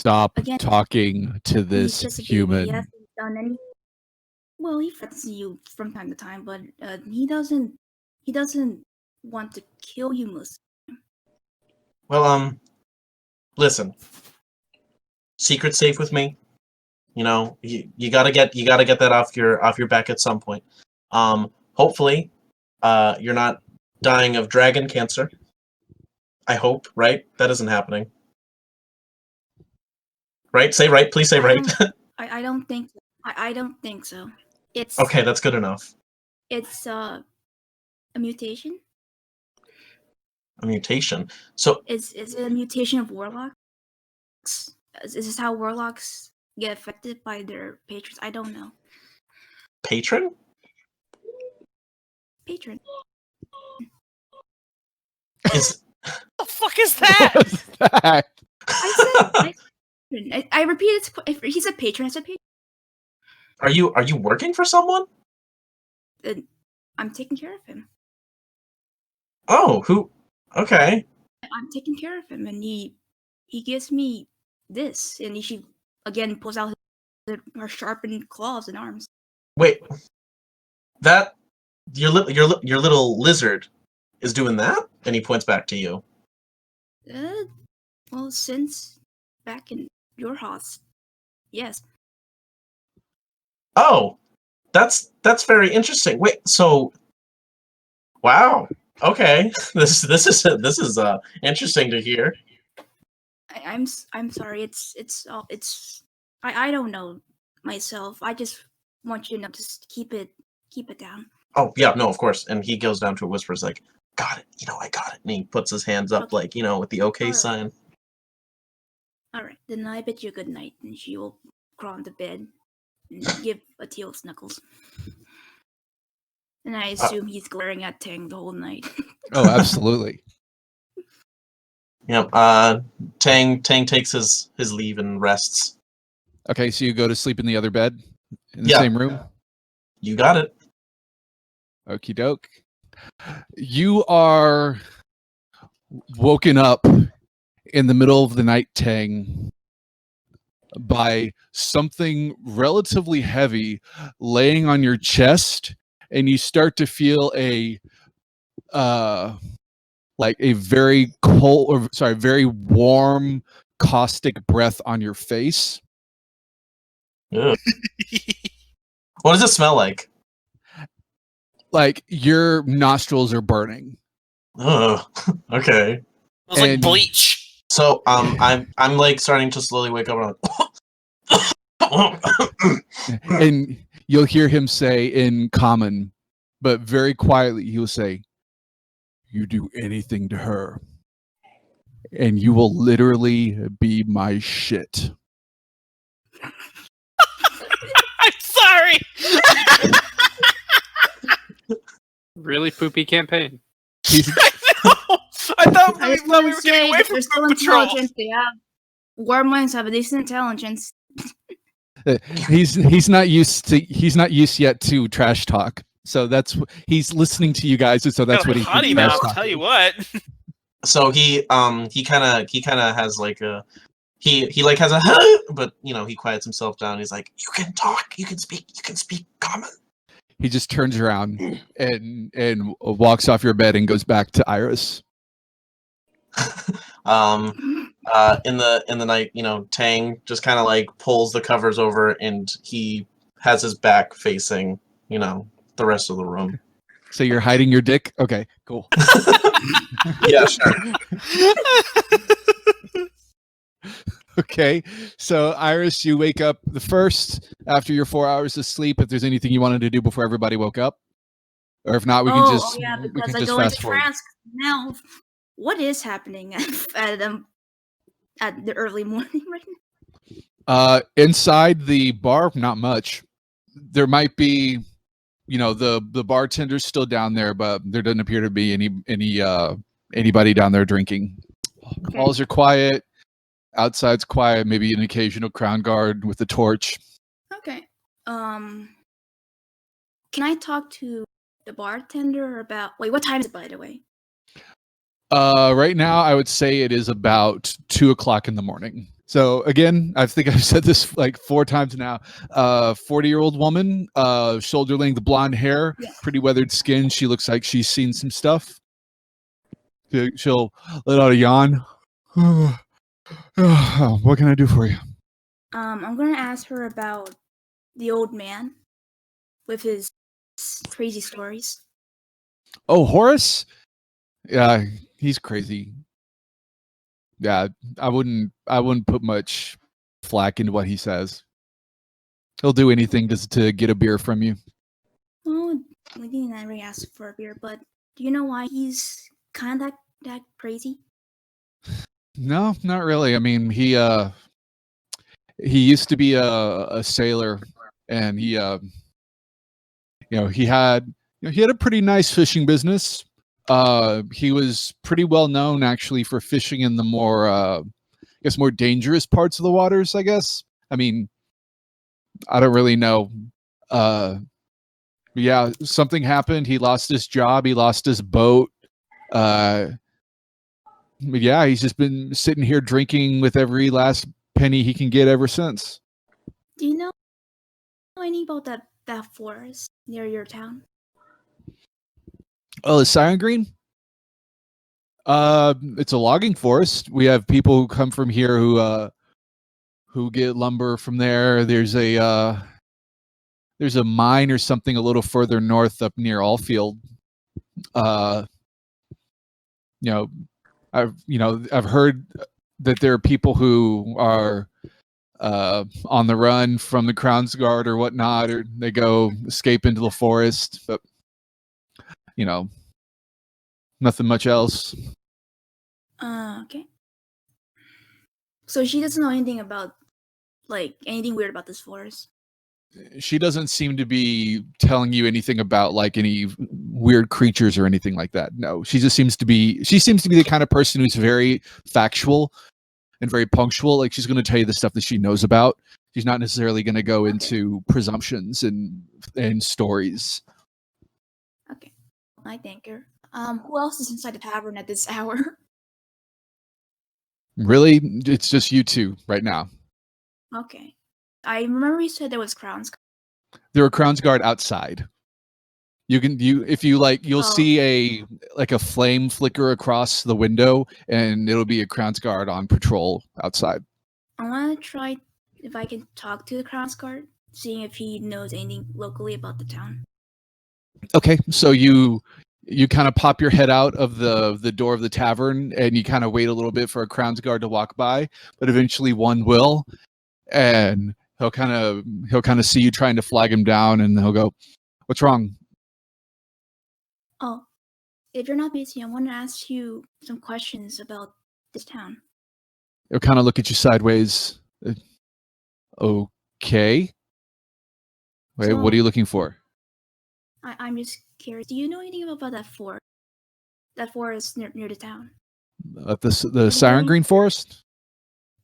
Stop Again, talking to he's this just a baby. human. He hasn't done any. Well, he threatens you from time to time, but he doesn't want to kill you most. Well, listen. Secret safe with me. You know, you gotta get that off your back at some point. Hopefully, you're not dying of dragon cancer. I hope, right? That isn't happening. Right? Say right. Please say right. I don't think. I don't think so. It's Okay, that's good enough. It's a mutation. A mutation. So Is it a mutation of warlocks? Is this how warlocks get affected by their patrons? I don't know. patron? Patron. Is What the fuck is that? What's that? I repeated. If he said patron, I said patron. are you working for someone? I'm taking care of him. Oh, who? Okay. I'm taking care of him, and he gives me this, and she again pulls out her sharpened claws and arms. Wait. That your little lizard is doing that, and he points back to you. Well, since back in your house, yes. Oh, that's very interesting. Wait, so wow. Okay, this is interesting to hear. I'm sorry. I don't know myself. I just want you to know, just keep it down. Oh yeah, no, of course. And he goes down to a whisper, like, "Got it. I got it." And he puts his hands up, Okay. like, with the okay Alright. sign. All right, then I bid you good night, and she will crawl into bed and give a teal snuggles. And I assume he's glaring at Tang the whole night. Oh, absolutely. Yep. Tang takes his leave and rests. Okay, so you go to sleep in the other bed in the Yeah. same room? You got it. Okie doke. You are woken up in the middle of the night, Tang, by something relatively heavy laying on your chest, and you start to feel a very very warm, caustic breath on your face. Ugh. What does it smell like? Like your nostrils are burning. Ugh. Okay. It was like And- bleach. So I'm like starting to slowly wake up. And you'll hear him say in common, but very quietly, he'll say, "You do anything to her, and you will literally be my shit." I'm sorry. Really poopy campaign. He's, I thought I we just want were to getting say away that from they're still Poop Patrol. intelligent. They have Warminds have a decent intelligence. he's not used yet to trash talk. So he's listening to you guys, and so that's Got what a he's potty trash mouth. talking. Tell you what. So he kind of has like a he like has a but he quiets himself down. He's like, you can talk, you can speak common. He just turns around and walks off your bed and goes back to Iris. In the night, Tang just kind of like pulls the covers over, and he has his back facing the rest of the room. So you're hiding your dick? Okay, cool. Yeah, sure. Okay, so Iris, you wake up the first after your 4 hours of sleep. If there's anything you wanted to do before everybody woke up, or if not, we can just yeah, we because can I just go into fast forward. trance now. What is happening at the early morning right now? Inside the bar, not much. There might be, the bartender's still down there, but there doesn't appear to be anybody down there drinking. Okay. Halls are quiet. Outside's quiet. Maybe an occasional crown guard with a torch. Okay. Can I talk to the bartender about? Wait, what time is it, by the way? Right now, I would say it is about 2:00 in the morning. So again, I think I've said this like 4 times now. 40-year-old woman, shoulder length blonde hair, Yeah. pretty weathered skin. She looks like she's seen some stuff. She'll let out a yawn. What can I do for you? I'm gonna ask her about the old man with his crazy stories. Oh, Horace? Yeah, he's crazy. Yeah, I wouldn't put much flack into what he says. He'll do anything just to get a beer from you. Oh, we didn't really ask for a beer, but do you know why he's kind of that crazy? No, not really. I mean, he used to be a sailor, and he he had a pretty nice fishing business. He was pretty well known actually for fishing in the more dangerous parts of the waters, I guess. I mean, I don't really know. Yeah, something happened. He lost his job. He lost his boat. But yeah, he's just been sitting here drinking with every last penny he can get ever since. Do you know anything about that forest near your town? Oh, the Siren Green? It's a logging forest. We have people who come from here who get lumber from there. There's a mine or something a little further north up near Allfield. I've heard that there are people who are on the run from the Crown's Guard or whatnot, or they go escape into the forest, but nothing much else. Okay. So she doesn't know anything about anything weird about this forest. She doesn't seem to be telling you anything about like any weird creatures or anything like that. No, she seems to be the kind of person who's very factual and very punctual. Like she's going to tell you the stuff that she knows about. She's not necessarily going to go into presumptions and stories. Okay, I thank her. Who else is inside the tavern at this hour? Really, it's just you two right now. Okay, I remember you said there was crowns. There are Crown's Guard outside. You'll see a flame flicker across the window, and it'll be a Crown's Guard on patrol outside. I want to try if I can talk to the Crown's Guard, seeing if he knows anything locally about the town. Okay, so you kind of pop your head out of the door of the tavern, and you kind of wait a little bit for a Crown's Guard to walk by, but eventually one will, and he'll kind of see you trying to flag him down, and he'll go, "What's wrong?" Oh, if you're not busy, I want to ask you some questions about this town. He'll kind of look at you sideways. Okay. Wait, what are you looking for? I'm just curious. Do you know anything about that fort? That forest near the town. The Siren Green Forest.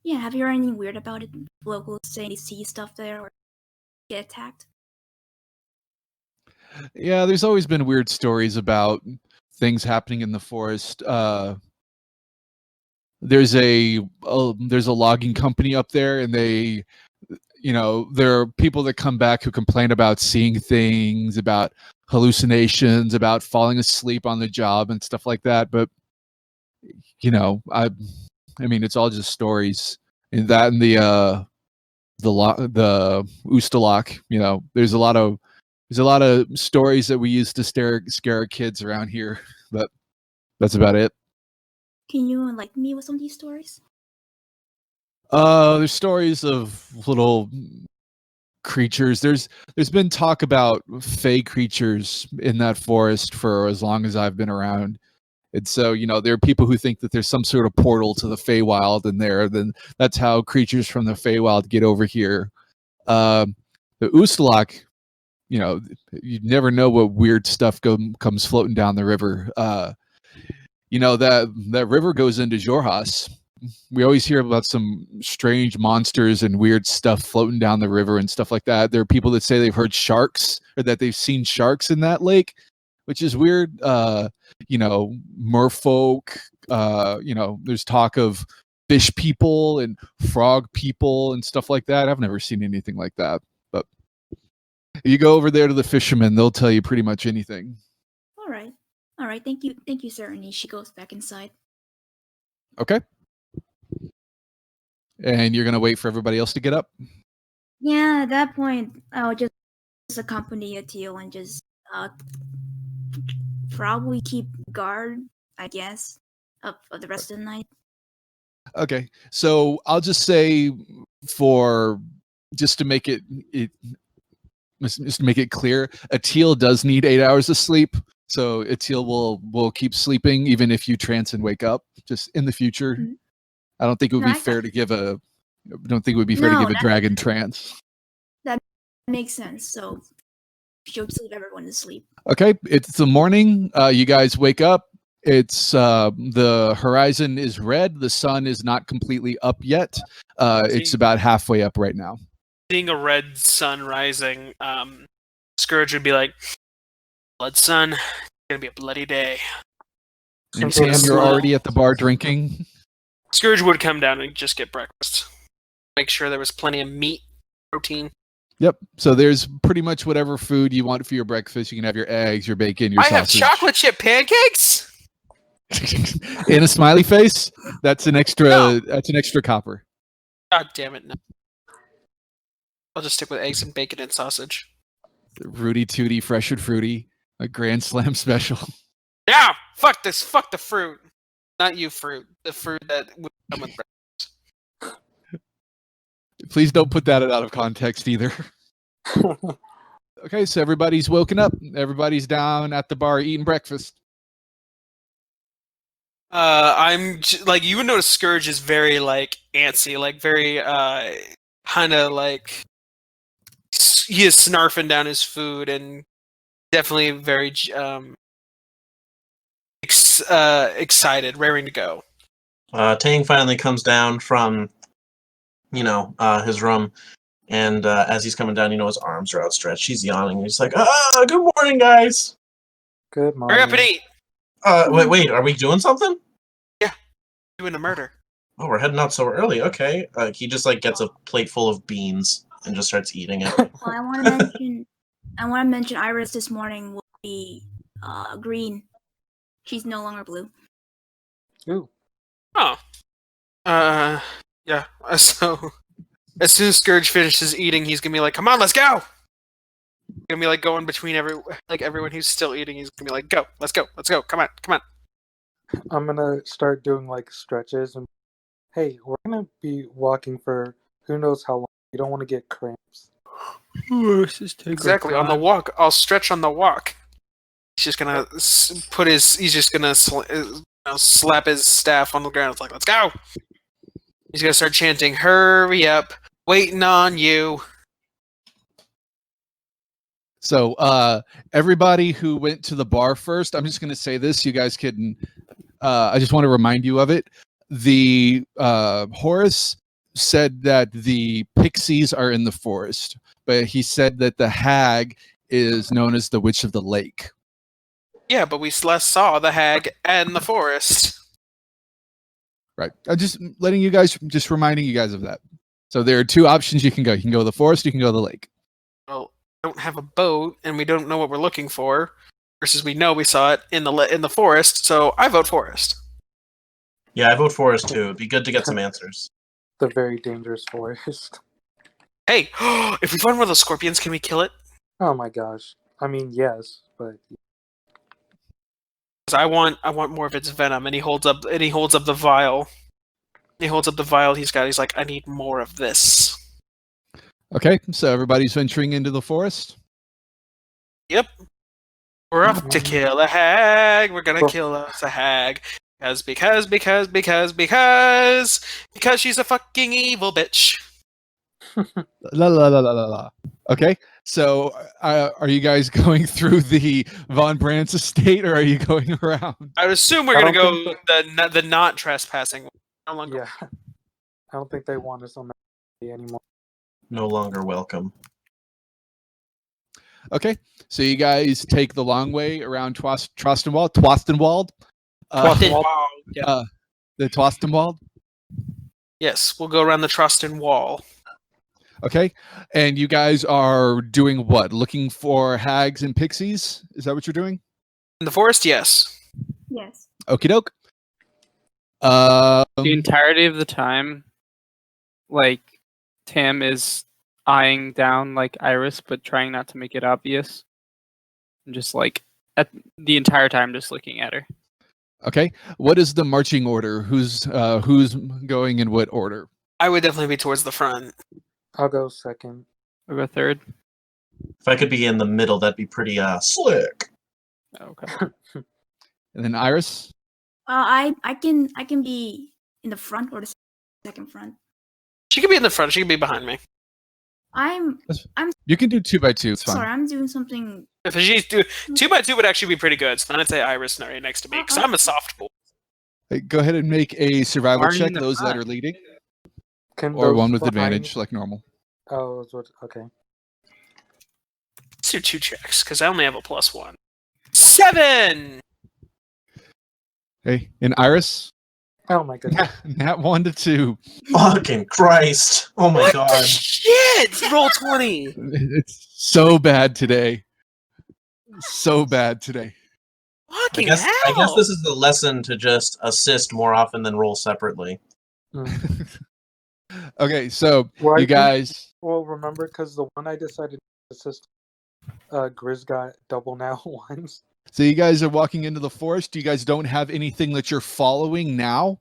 Yeah, have you heard anything weird about it? Locals saying they see stuff there or get attacked. Yeah, there's always been weird stories about things happening in the forest. There's a logging company up there, and they, there are people that come back who complain about seeing things, about hallucinations, about falling asleep on the job and stuff like that. But I mean, it's all just stories. And that and the Oostalok, there's a lot of stories that we use to scare our kids around here, but that's about it. Can you enlighten me with some of these stories? There's stories of little creatures. There's been talk about fey creatures in that forest for as long as I've been around. And so, there are people who think that there's some sort of portal to the Feywild in there. Then that's how creatures from the Feywild get over here. The Oostalok, you never know what weird stuff comes floating down the river. That river goes into Jorhas. We always hear about some strange monsters and weird stuff floating down the river and stuff like that. There are people that say they've heard sharks or that they've seen sharks in that lake, which is weird. Merfolk, there's talk of fish people and frog people and stuff like that. I've never seen anything like that, but you go over there to the fishermen, they'll tell you pretty much anything. All right. Thank you, sir. And she goes back inside. Okay. And you're gonna wait for everybody else to get up? Yeah, at that point, I'll just accompany Teal and just probably keep guard, I guess, of the rest of the night. Okay, so I'll just say just to make it just to make it clear, Atil does need 8 hours of sleep. So Atil will keep sleeping even if you trance and wake up. Just in the future, Mhm. I don't think it would be fair to give a. I don't think it would be fair to give a dragon trance. That makes sense. So she'll sleep everyone to sleep. Okay, it's the morning. You guys wake up. It's the horizon is red. The sun is not completely up yet. It's about halfway up right now. Seeing a red sun rising, Scourge would be like, "Blood sun, it's gonna be a bloody day." And Sam, you're already at the bar drinking. Scourge would come down and just get breakfast. Make sure there was plenty of meat, protein. Yep. So there's pretty much whatever food you want for your breakfast. You can have your eggs, your bacon, your sausage. I have chocolate chip pancakes. In a smiley face. That's an extra. No. That's an extra copper. God damn it! No. I'll just stick with eggs and bacon and sausage. Rudy Tooty, fresh and fruity, a Grand Slam special. Yeah, fuck this. Fuck the fruit. Not you, fruit. The fruit that would come with breakfast. Please don't put that out of context either. Okay, so everybody's woken up. Everybody's down at the bar eating breakfast. I'm like, you would notice Scourge is very like antsy, like very kind of like he is snarfing down his food and definitely very excited, raring to go. Tang finally comes down from his room, and as he's coming down, his arms are outstretched. He's yawning. He's like, good morning, guys. Good morning. Hurry up and eat. Wait, are we doing something? Yeah, doing a murder. Oh, we're heading out so early. Okay. He just gets a plate full of beans and just starts eating it. Well, I want to mention Iris this morning will be green. She's no longer blue. Ooh. Oh. Yeah. So as soon as Scourge finishes eating, he's gonna be like, "Come on, let's go." He's gonna be like going between everyone who's still eating. He's gonna be like, "Go, let's go, come on." I'm gonna start doing stretches and hey, we're gonna be walking for who knows how long. You don't want to get cramps. Exactly on the walk. I'll stretch on the walk. He's just gonna slap his staff on the ground. It's like, let's go. He's gonna start chanting, "Hurry up, waiting on you." So everybody who went to the bar first, I'm just going to say this. You guys can. I just want to remind you of it. The Horace said that the pixies are in the forest, but he said that the hag is known as the Witch of the Lake. Yeah, but we last saw the hag and the forest. Right. I'm just letting you guys, just reminding you guys of that. So there are two options you can go. You can go to the forest, you can go to the lake. Well, we don't have a boat, and we don't know what we're looking for. Versus, we know we saw it in the forest. So I vote forest. Yeah, I vote forest too. It'd be good to get some answers. The very dangerous forest. Hey, if we find one of those scorpions, can we kill it? Oh my gosh. I mean, yes, but Because I want more of its venom, and he holds up the vial. He holds up the vial he's got. He's like, I need more of this. Okay, so everybody's venturing into the forest. Yep. We're off to kill a hag. We're gonna kill us a hag. Because she's a fucking evil bitch. La la la la la la. Okay, so are you guys going through the Von Brandt's estate, or are you going around? I would assume we're I gonna don't go the not trespassing one. No longer. yeah. I don't think they want us on that anymore. No longer welcome. Okay, so you guys take the long way around Twastenwald. Yeah. The Twastenwald. Yes, we'll go around the Troston Wall. Okay, and you guys are doing what? Looking for hags and pixies? Is that what you're doing? In the forest, yes. Yes. Okie doke. The entirety of the time, like, Tam is eyeing down like Iris, but trying not to make it obvious. And just like at the entire time, just looking at her. Okay, what is the marching order? Who's going in what order? I would definitely be towards the front. I'll go second. I'll go third. If I could be in the middle, that'd be pretty slick. Okay. And then Iris. I can be in the front or the second front. She could be in the front. She could be behind me. You can do 2 by 2. It's fine. Sorry, I'm doing something. If she's 2 by 2 would actually be pretty good. So then I'd say Iris right next to me because I'm a soft boy. Hey, go ahead and make a survival Aren't check. in the Those that front. are leading, Can or those one with behind- advantage, like normal. Oh, okay. Let's do 2 checks because I only have a +1. 7. Hey, and Iris. Oh my goodness. Nat 1 to 2. Fucking Christ! Oh my What the god! shit? Roll 20. It's so bad today. So bad today. Fucking I hell. guess this is the lesson to just assist more often than roll separately. Okay, so Well, I you think- guys. Well, remember, because the one I decided to assist, Grizz got double now once. So you guys are walking into the forest. You guys don't have anything that you're following now.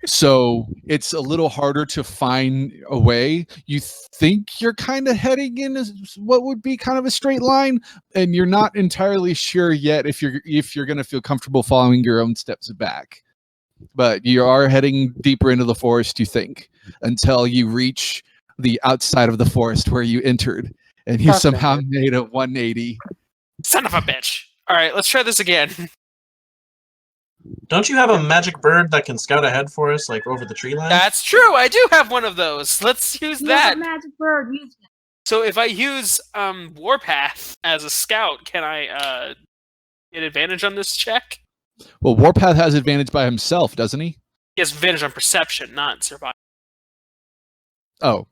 So it's a little harder to find a way. You think you're kind of heading in what would be kind of a straight line, and you're not entirely sure yet if you're going to feel comfortable following your own steps back. But you are heading deeper into the forest, you think, until you reach the outside of the forest where you entered, and you Okay. somehow made a 180. Son of a bitch. All right, let's try this again. Don't you have a magic bird that can scout ahead for us, like over the tree line? That's true. I do have one of those. Let's use You that. have a magic bird. Use it. So if I use Warpath as a scout, can I get advantage on this check? Well, Warpath has advantage by himself, doesn't he? He has advantage on perception, not survival. Oh,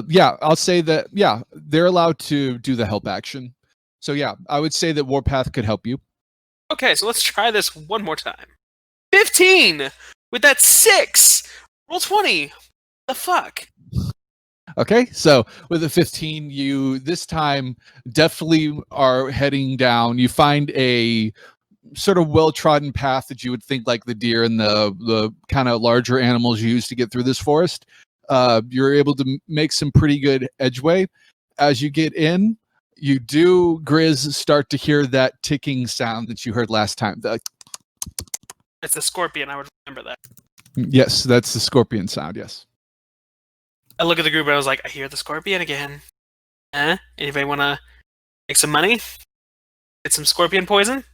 yeah, I'll say that, yeah, they're allowed to do the help action. So, yeah, I would say that Warpath could help you. Okay, so let's try this one more time. 15! With that 6! Roll 20! The fuck? Okay, so with a 15, you this time definitely are heading down. You find a sort of well-trodden path that you would think like the deer and the kind of larger animals use to get through this forest. You're able to make some pretty good edgeway. As you get in, you do, Grizz, start to hear that ticking sound that you heard last time. It's a scorpion, I would remember that. Yes, that's the scorpion sound, yes. I look at the group and I was like, I hear the scorpion again. Anybody want to make some money? Get some scorpion poison?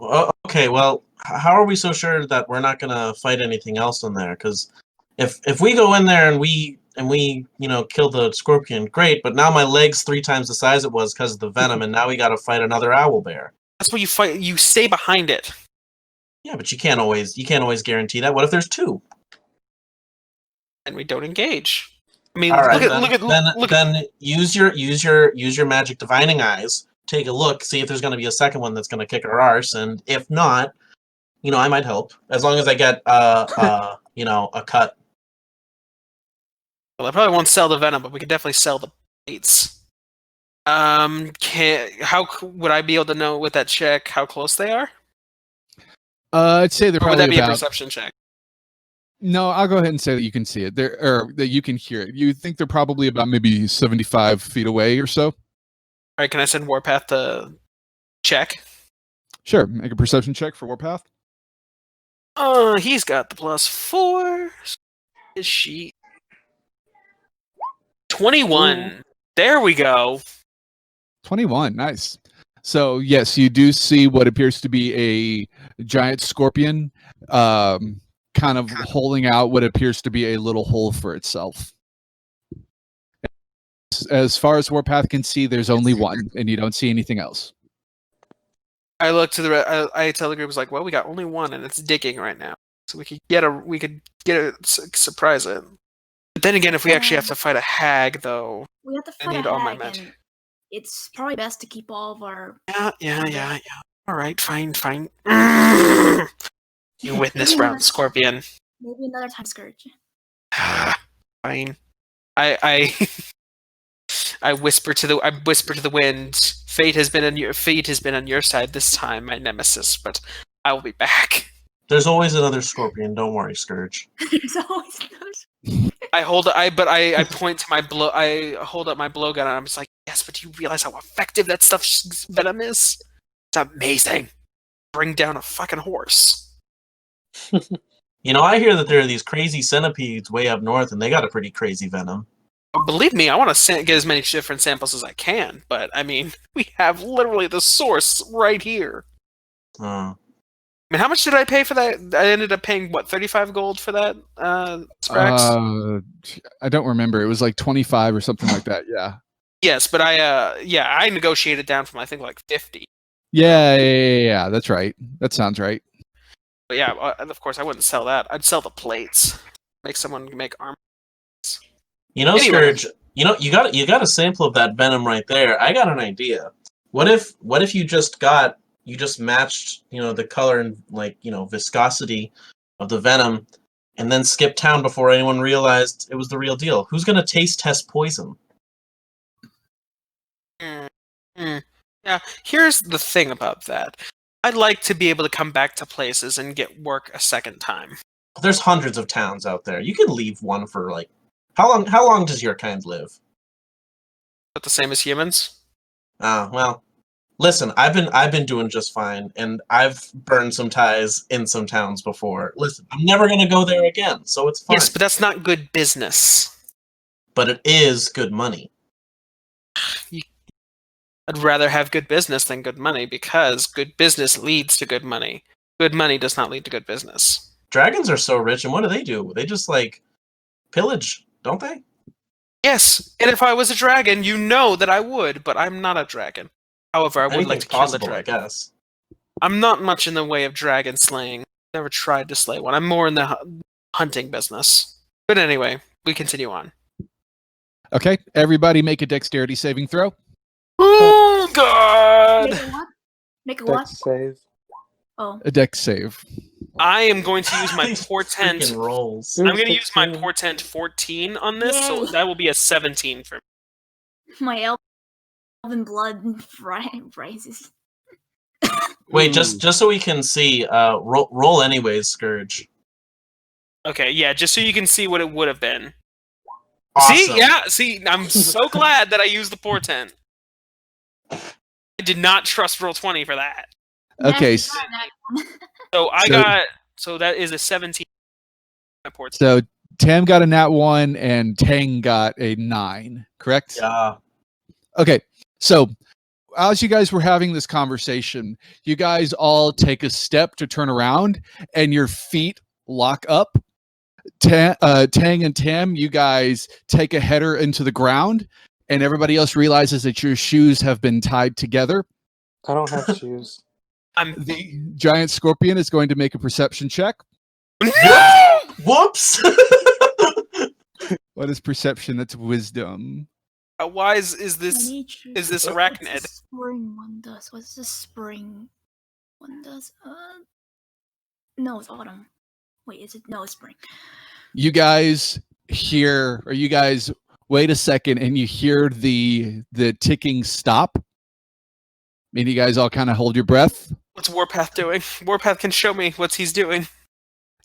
Okay, well, how are we so sure that we're not gonna fight anything else in there? Because if we go in there and we kill the scorpion, great. But now my leg's 3 times the size it was because of the venom, and now we got to fight another owl bear. That's what you fight. You stay behind it. Yeah, but you can't always guarantee that. What if there's 2? And we don't engage. I mean, All right, look at then use your magic divining eyes. Take a look, see if there's going to be a second one that's going to kick our arse, and if not, I might help as long as I get a cut. Well, I probably won't sell the venom, but we could definitely sell the plates. How would I be able to know with that check how close they are? I'd say they're Or would probably that be about. a perception check? No, I'll go ahead and say that you can see it there, or that you can hear it. You think they're probably about maybe 75 feet away or so. All right, can I send Warpath to check? Sure, make a perception check for Warpath. He's got the +4. His sheet. 21. Ooh. There we go. 21, nice. So yes, you do see what appears to be a giant scorpion, kind of holding out what appears to be a little hole for itself. As far as Warpath can see, there's only one, and you don't see anything else. I look to I tell the group, was like, well, we got only one, and it's digging right now, so we could get a surprise it. But then again, if we actually have to fight a hag, though, we have to fight I need a all my hag, magic. and it's probably best to keep all of our. Yeah. All right, fine. You witness round, Scorpion. Maybe another time, Scourge. Fine. I whisper to the wind. Fate has been on your side this time, my nemesis. But I will be back. There's always another scorpion. Don't worry, Scourge. There's always another. I point to my blow. I hold up my blowgun, and I'm just like, yes. But do you realize how effective that stuff's venom is? It's amazing. Bring down a fucking horse. I hear that there are these crazy centipedes way up north, and they got a pretty crazy venom. Believe me, I want to get as many different samples as I can, but I mean, we have literally the source right here. I mean, how much did I pay for that? I ended up paying, 35 gold for that, Sprax? I don't remember. It was like 25 or something like that, yeah. Yes, but I negotiated down from, I think, like 50. Yeah, that's right. That sounds right. But yeah, of course, I wouldn't sell that. I'd sell the plates. Make someone make armor. Anyway. Scourge, you got a sample of that venom right there. I got an idea. What if you just matched, the color and viscosity of the venom and then skipped town before anyone realized it was the real deal? Who's going to taste test poison? Yeah, here's the thing about that. I'd like to be able to come back to places and get work a second time. There's hundreds of towns out there. You can leave one for how long does your kind live? But the same as humans? Well, listen, I've been doing just fine, and I've burned some ties in some towns before. Listen, I'm never gonna go there again, so it's fine. Yes, but that's not good business. But it is good money. I'd rather have good business than good money, because good business leads to good money. Good money does not lead to good business. Dragons are so rich, and what do? They just, pillage, don't they? Yes, and if I was a dragon, you know that I would, but I'm not a dragon. However, I would like to kill a dragon. I guess. I'm not much in the way of dragon slaying. Never tried to slay one. I'm more in the hunting business. But anyway, we continue on. Okay, everybody make a dexterity saving throw. Oh, God! Make a what? Dex save. Oh. A dex save. I am going to use my These portent. freaking rolls. I'm going to use my portent 14 on this, so that will be a 17 for me. My elven blood rises. Wait, just so we can see, roll anyways, Scourge. Okay, yeah, just so you can see what it would have been. Awesome. See, I'm so glad that I used the portent. I did not trust roll 20 for that. Okay. So that is a 17. My portent. So Tam got a nat 1 and Tang got a 9, correct? Yeah. Okay, so as you guys were having this conversation, you guys all take a step to turn around and your feet lock up. Tang and Tam, you guys take a header into the ground, and everybody else realizes that your shoes have been tied together. I don't have shoes. The giant scorpion is going to make a perception check. No! Whoops! What is perception? That's wisdom. How wise is this? Is this arachnid? What's the spring one does? What's the spring one does? No, it's autumn. Wait, is it? No, it's spring. You guys hear, or you guys wait a second, and you hear the ticking stop. And you guys all kind of hold your breath. What's Warpath doing? Warpath can show me what he's doing.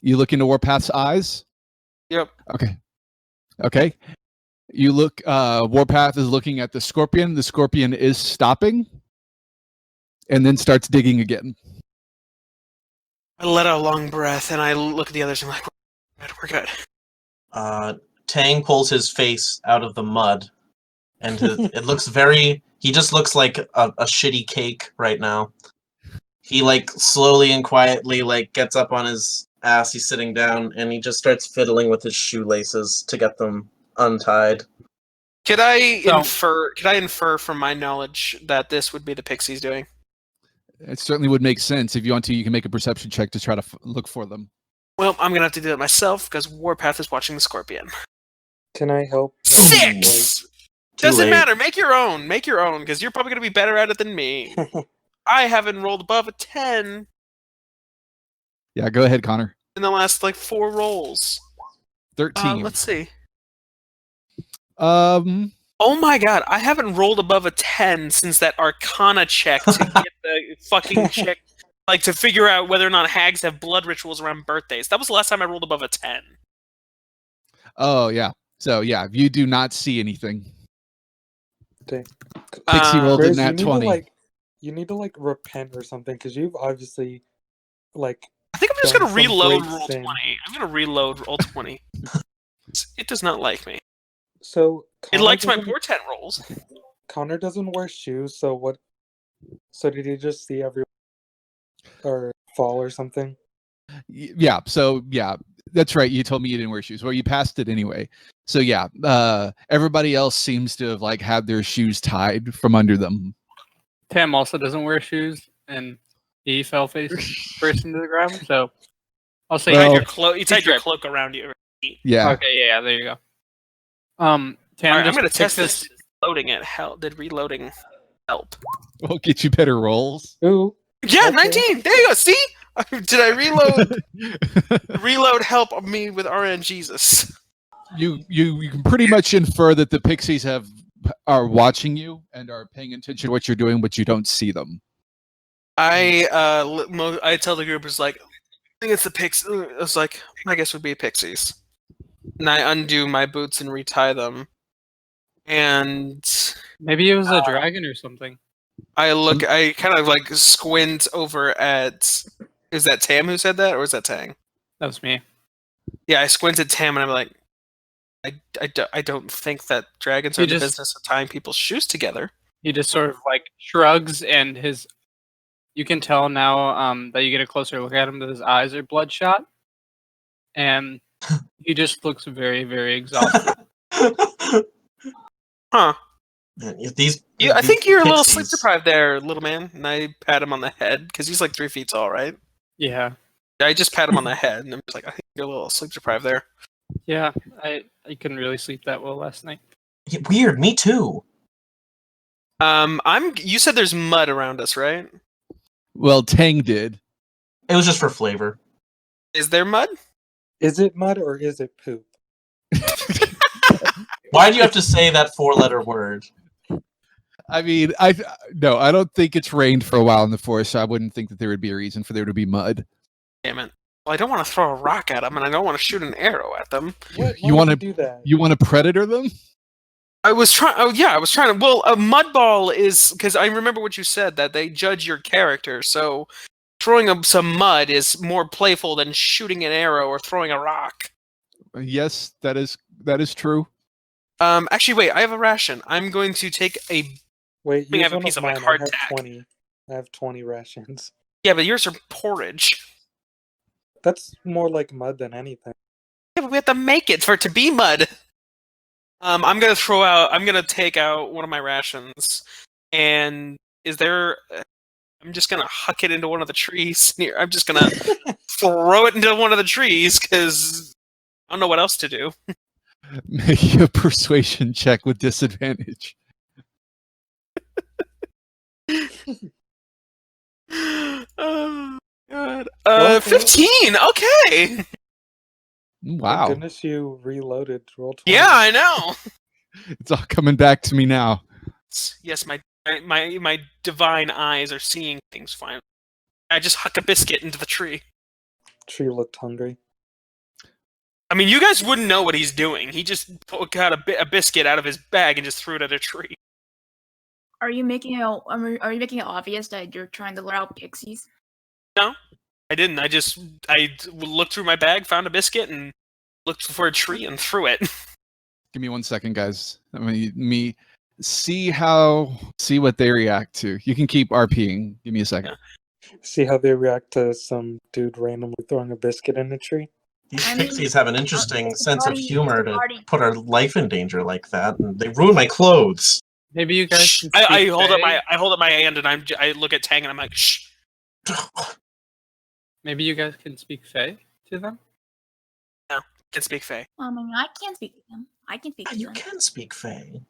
You look into Warpath's eyes. Yep. Okay. You look. Warpath is looking at the scorpion. The scorpion is stopping, and then starts digging again. I let out a long breath, and I look at the others, and I'm like, we're good. Tang pulls his face out of the mud, and it looks very... He just looks like a shitty cake right now. He, like, slowly and quietly, like, gets up on his ass, he's sitting down, and he just starts fiddling with his shoelaces to get them untied. Could I infer from my knowledge that this would be the pixies doing? It certainly would make sense. If you want to, you can make a perception check to try to look for them. Well, I'm gonna have to do that myself because Warpath is watching the scorpion. Can I help? 6! Doesn't matter. Make your own. Make your own, because you're probably gonna be better at it than me. I haven't rolled above a 10 Yeah, go ahead, Connor. in the last 4 rolls. 13. Let's see. Oh my god, I haven't rolled above a 10 since that Arcana check to get the fucking check, to figure out whether or not hags have blood rituals around birthdays. That was the last time I rolled above a 10. Oh, yeah. So, yeah, you do not see anything. Okay. Pixie rolled a Grizz, nat 20. You need to repent or something, because you've obviously I think I'm just done gonna some reload great roll sin. 20. I'm gonna reload roll 20. It does not like me. So It Connor likes my doesn't- portent rolls. Connor doesn't wear shoes, so what? So did he just see everyone or fall or something? Yeah, so, yeah, that's right. You told me you didn't wear shoes. Well, you passed it anyway. So, yeah, everybody else seems to have, had their shoes tied from under them. Tam also doesn't wear shoes, and he fell face first into the ground, so I'll say Well- You tied your cloak around you. Yeah. Okay, yeah, there you go. Tam, Alright, I'm just gonna pick test this. Loading it. Did reloading help? We'll get you better rolls. Ooh. Yeah, Okay. 19. There you go. See? Did I reload? Reload help me with RN Jesus. You can pretty much infer that the pixies are watching you and are paying attention to what you're doing, but you don't see them. I tell the group, I think it's the pixies. I was like, I guess it would be pixies. And I undo my boots and retie them. And maybe it was a dragon or something. I kind of squint over at. Is that Tam who said that, or is that Tang? That was me. Yeah, I squinted at Tam, and I'm like, I don't think that dragons are in the business of tying people's shoes together. He just sort of shrugs, and you can tell now that you get a closer look at him that his eyes are bloodshot, and he just looks very, very exhausted. Huh. I think you're a little pixies- sleep deprived there, little man. And I pat him on the head because he's 3 feet tall, right? Yeah, I just pat him on the head, and I'm just I think you're a little sleep deprived there. yeah. I couldn't really sleep that well last night. Weird, me too. You said there's mud around us, right? Well, Tang did. It was just for flavor. Is there mud? Is it mud or is it poop? Why do you have to say that 4-letter word? I mean, I don't think it's rained for a while in the forest, so I wouldn't think that there would be a reason for there to be mud. Damn it. Well, I don't want to throw a rock at them, and I don't want to shoot an arrow at them. Why You wanna- do that? You want to predator them? I was trying. Oh yeah, I was trying to. Well, a mud ball is because I remember what you said that they judge your character. So throwing some mud is more playful than shooting an arrow or throwing a rock. Yes, that is true. Actually, wait. I have a ration. I'm going to take a. Wait, I use have a one piece of of like mine. I have hardtack. 20. I have 20 rations. Yeah, but yours are porridge. That's more like mud than anything. Yeah, but we have to make it for it to be mud. I'm gonna take out one of my rations, and is there? I'm just gonna huck it into one of the trees near. I'm just gonna throw it into one of the trees because I don't know what else to do. Make a persuasion check with disadvantage. Oh God. Well, 15. Okay. Thank Wow, goodness you reloaded. Roll 20. Yeah, I know. it's all coming back to me now. Yes, my divine eyes are seeing things fine. I just huck a biscuit into the tree. Tree looked hungry. I mean, you guys wouldn't know what he's doing. He just got a biscuit out of his bag and just threw it at a tree. Are you making it? Are you making it obvious that you're trying to lure out pixies? No, I didn't. I looked through my bag, found a biscuit, and looked for a tree and threw it. Give me 1 second, guys. I mean, see what they react to. You can keep RPing. Give me a second. See how they react to some dude randomly throwing a biscuit in a tree? These I mean, pixies have an interesting it's a sense of party- humor it's a to party. put our life in danger like that, and they ruin my clothes. Maybe you guys can I speak hold Fae? up my hand and I look at Tang and I'm like, shh. Maybe you guys can speak Fae to them? Can speak Fae. I mean, I can't speak to them. I can speak Yeah, to you them. can speak Fae.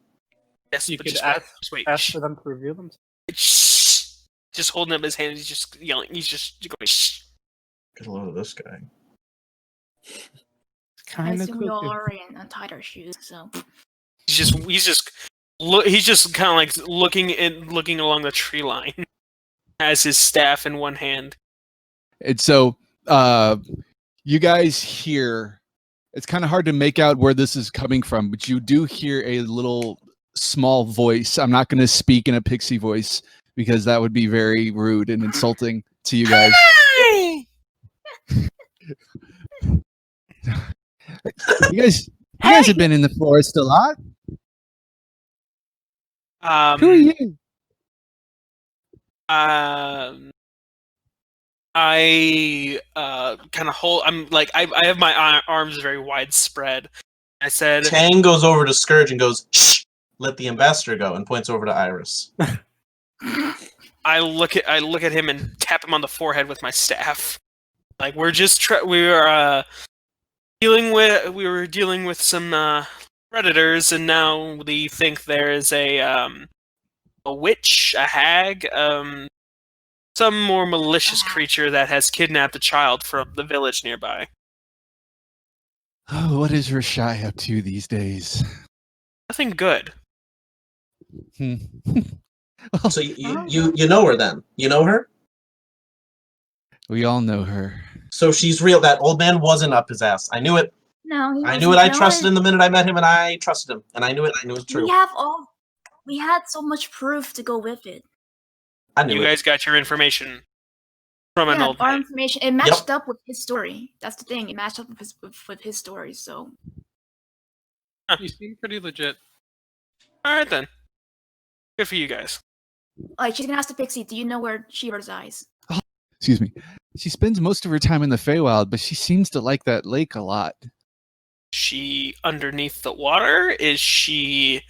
Yes, You but could just wait. ask, Just wait. ask Shh. for them to reveal themselves. Shh. Just holding up his hand. He's just yelling. He's just going, shh. Get a load of this guy. It's I kind of assume we all cool. already untied our shoes, so He's just kind of like looking along the tree line, has his staff in one hand. And so, you guys hear. It's kind of hard to make out where this is coming from, but you do hear a little small voice. I'm not going to speak in a pixie voice because that would be very rude and insulting to you guys. Hey! You guys have been in the forest a lot. Who are you? I kind of hold. I'm like I have my arms very widespread. I said, Tang goes over to Scourge and goes, shh, let the ambassador go, and points over to Iris. I look at him and tap him on the forehead with my staff. Like we're just we were dealing with some predators, and now we think there is a witch, a hag, some more malicious creature that has kidnapped a child from the village nearby. Oh, what is Rashai up to these days? Nothing good. Well, So you know her then? You know her? we all know her. So she's real. That old man wasn't up his ass. I knew it. no, he I knew it. wasn't. I trusted him the minute I met him, and I trusted him. And I knew it. I knew it was true. We had so much proof to go with it. I knew You it. guys got your information from an Yeah, old our man. information it matched up with his story. That's the thing. It matched up with his story. So You seem pretty legit. All right then. Good for you guys. like she's gonna ask the pixie, do you know where she resides? Excuse me. She spends most of her time in the Feywild, but she seems to like that lake a lot. She underneath the water? Is she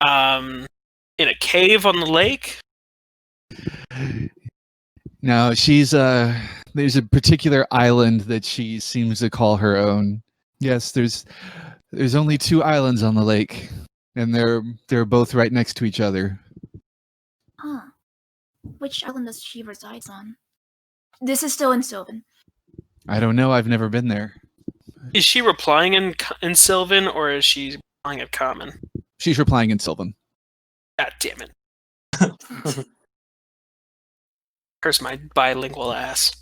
in a cave on the lake? No, she's there's a particular island that she seems to call her own. Yes, there's only 2 islands on the lake, and they're both right next to each other. Huh. Which island does she resides on? This is still in Sylvan. I don't know, I've never been there. Is she replying in Sylvan or is she replying in Common? She's replying in Sylvan. God damn it. Curse my bilingual ass.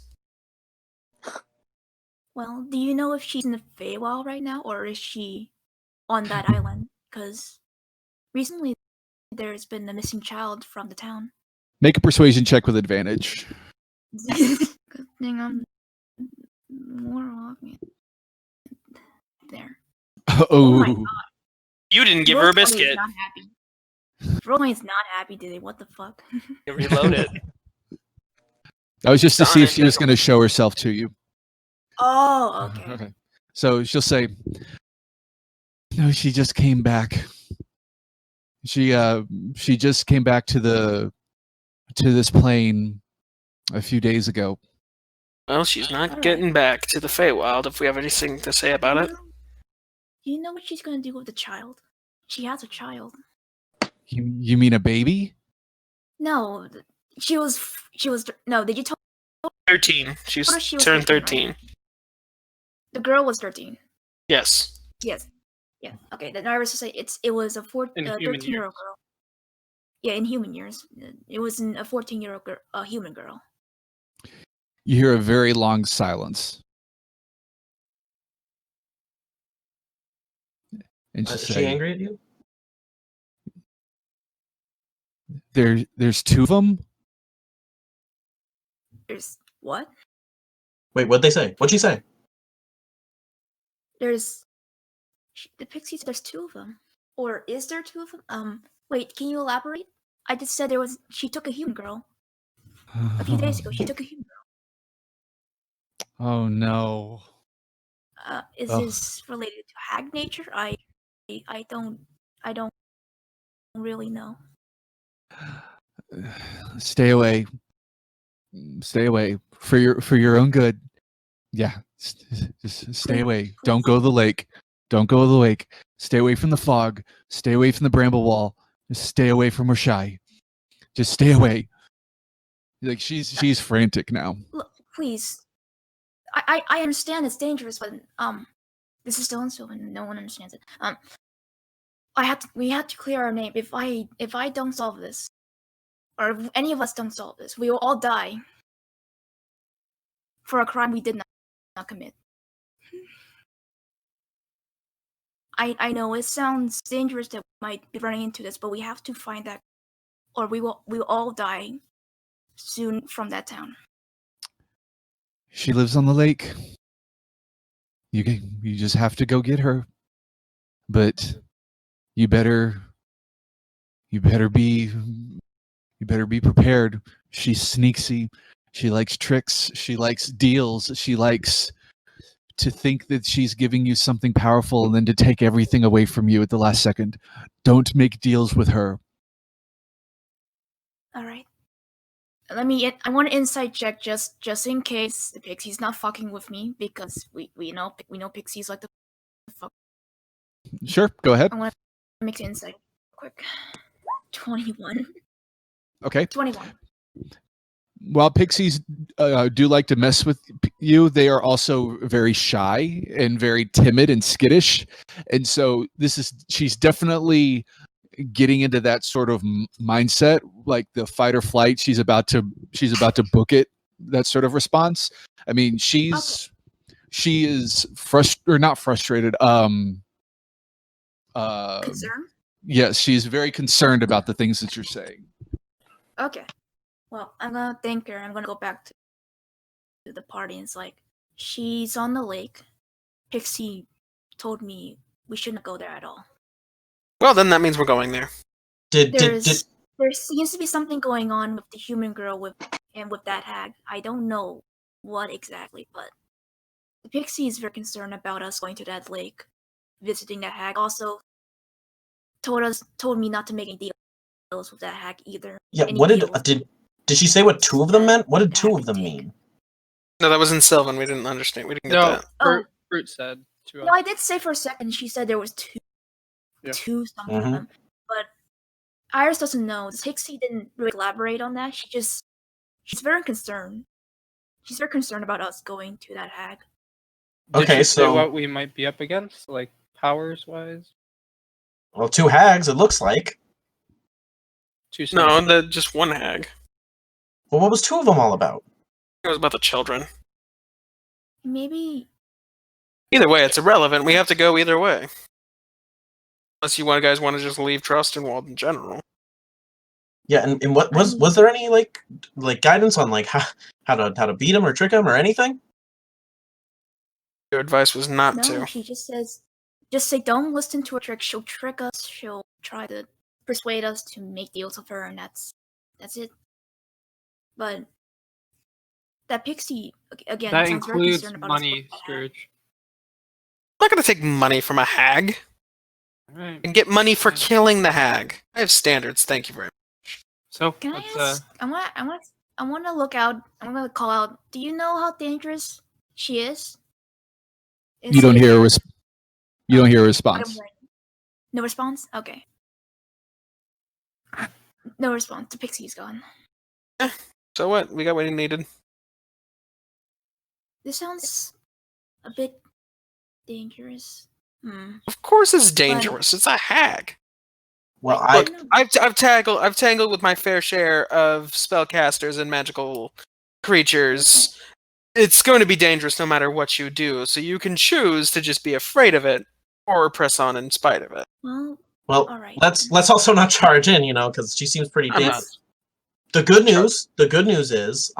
Well, do you know if she's in the Feywild right now, or is she on that island? Because recently there's been a missing child from the town. Make a persuasion check with advantage. Good thing I'm more walking. there. Oh, my God. You didn't give her a Rosemary is biscuit. not happy. Rosemary's not happy today. What the fuck? You reload it. that was just to see Darn if it, she was Jacob. going to show herself to you. Oh, okay. Okay. So she'll say, "No, she just came back. She just came back to this plane a few days ago." Well, she's not Alright. getting back to the Feywild if we have anything to say about it. Do you know what she's gonna do with the child? She has a child. You mean a baby? No, she was. No, did you tell? 13. She's What if she was turned 13, 13. right? The girl was 13. Yes. Yes. Yeah. Okay. Then I was to say it was a In human 13-year-old girl. Yeah, in human years, it was a 14-year-old girl, a human girl. You hear a very long silence. And she'll Is she say, angry at you? there's two of them? There's what? Wait, what'd they say? What'd she say? There's the pixies. There's two of them, or is there two of them? Wait, can you elaborate? I just said there was. She took a human girl a few days ago. She took a human girl. Oh no. Is Ugh. this related to hag nature? I don't really know. Stay away. Stay away for your own good. Yeah, just stay away. Don't go to the lake. Don't go to the lake. Stay away from the fog. Stay away from the bramble wall. Just stay away from her shy. Just stay away. Like she's frantic now. Look, please. I understand it's dangerous, but this is so and no one understands it. We have to clear our name. If I don't solve this, or if any of us don't solve this, we will all die for a crime we did not commit. I know it sounds dangerous that we might be running into this, but we have to find that, or we will all die soon from that town. She lives on the lake. You just have to go get her. But you better be prepared. She's sneaky. She likes tricks. She likes deals. She likes to think that she's giving you something powerful and then to take everything away from you at the last second. Don't make deals with her. All right. I want an insight check just in case the pixie's not fucking with me, because we know pixies like to fuck. Sure, go ahead. I want to make the insight quick. 21. Okay. 21. While pixies do like to mess with you, they are also very shy and very timid and skittish. And so she's definitely getting into that sort of mindset, like the fight or flight. She's about to book it. That sort of response. I mean, she is not frustrated. Concern? Yes, she's very concerned about the things that you're saying. Okay. Well, I'm gonna thank her. I'm gonna go back to the party, and it's like, she's on the lake. Pixie told me we shouldn't go there at all. Well, then that means we're going there. There seems to be something going on with the human girl with that hag. I don't know what exactly, but the pixie is very concerned about us going to that lake, visiting that hag. Also, told me not to make any deals with that hag either. Yeah, Any what deals. did she say what two of them meant? What did two of them mean? No, that was in Sylvan. We didn't understand. We didn't get No, that. Fruit said to us. No, I did say for a second. She said there was two something of Mhm. them, but Iris doesn't know. The pixie didn't really elaborate on that. She's very concerned. She's very concerned about us going to that hag. Did Okay, she say so- what we might be up against, like powers wise? Well, two hags, it looks like. No, just one hag. Well, what was two of them all about? It was about the children. Maybe Either way, it's irrelevant. We have to go either way. Unless you guys want to just leave Trustinwald in general. Yeah, and what was there any like guidance on like how to beat him or trick him or anything? Your advice was not No, to. she just says, just say don't listen to her trick. She'll trick us. She'll try to persuade us to make deals with her, and that's it. But that pixie again That sounds very includes concerned about money, us. Scourge. I'm not going to take money from a hag Alright. and get money for Fine. killing the hag. I have standards. Thank you very much. So Can I let's ask? I want to look out. I'm going to call out. Do you know how dangerous she is? You don't hear a you don't hear a I response. don't- No response. Okay. No response. The pixie's gone. So what? We got what we needed. This sounds a bit dangerous. Of course it's dangerous. It's a hag. Well, I Look, I've tangled with my fair share of spellcasters and magical creatures. It's going to be dangerous no matter what you do, so you can choose to just be afraid of it or press on in spite of it. Well, well, all right. let's also not charge in, because she seems pretty I'm big. not. The good news is,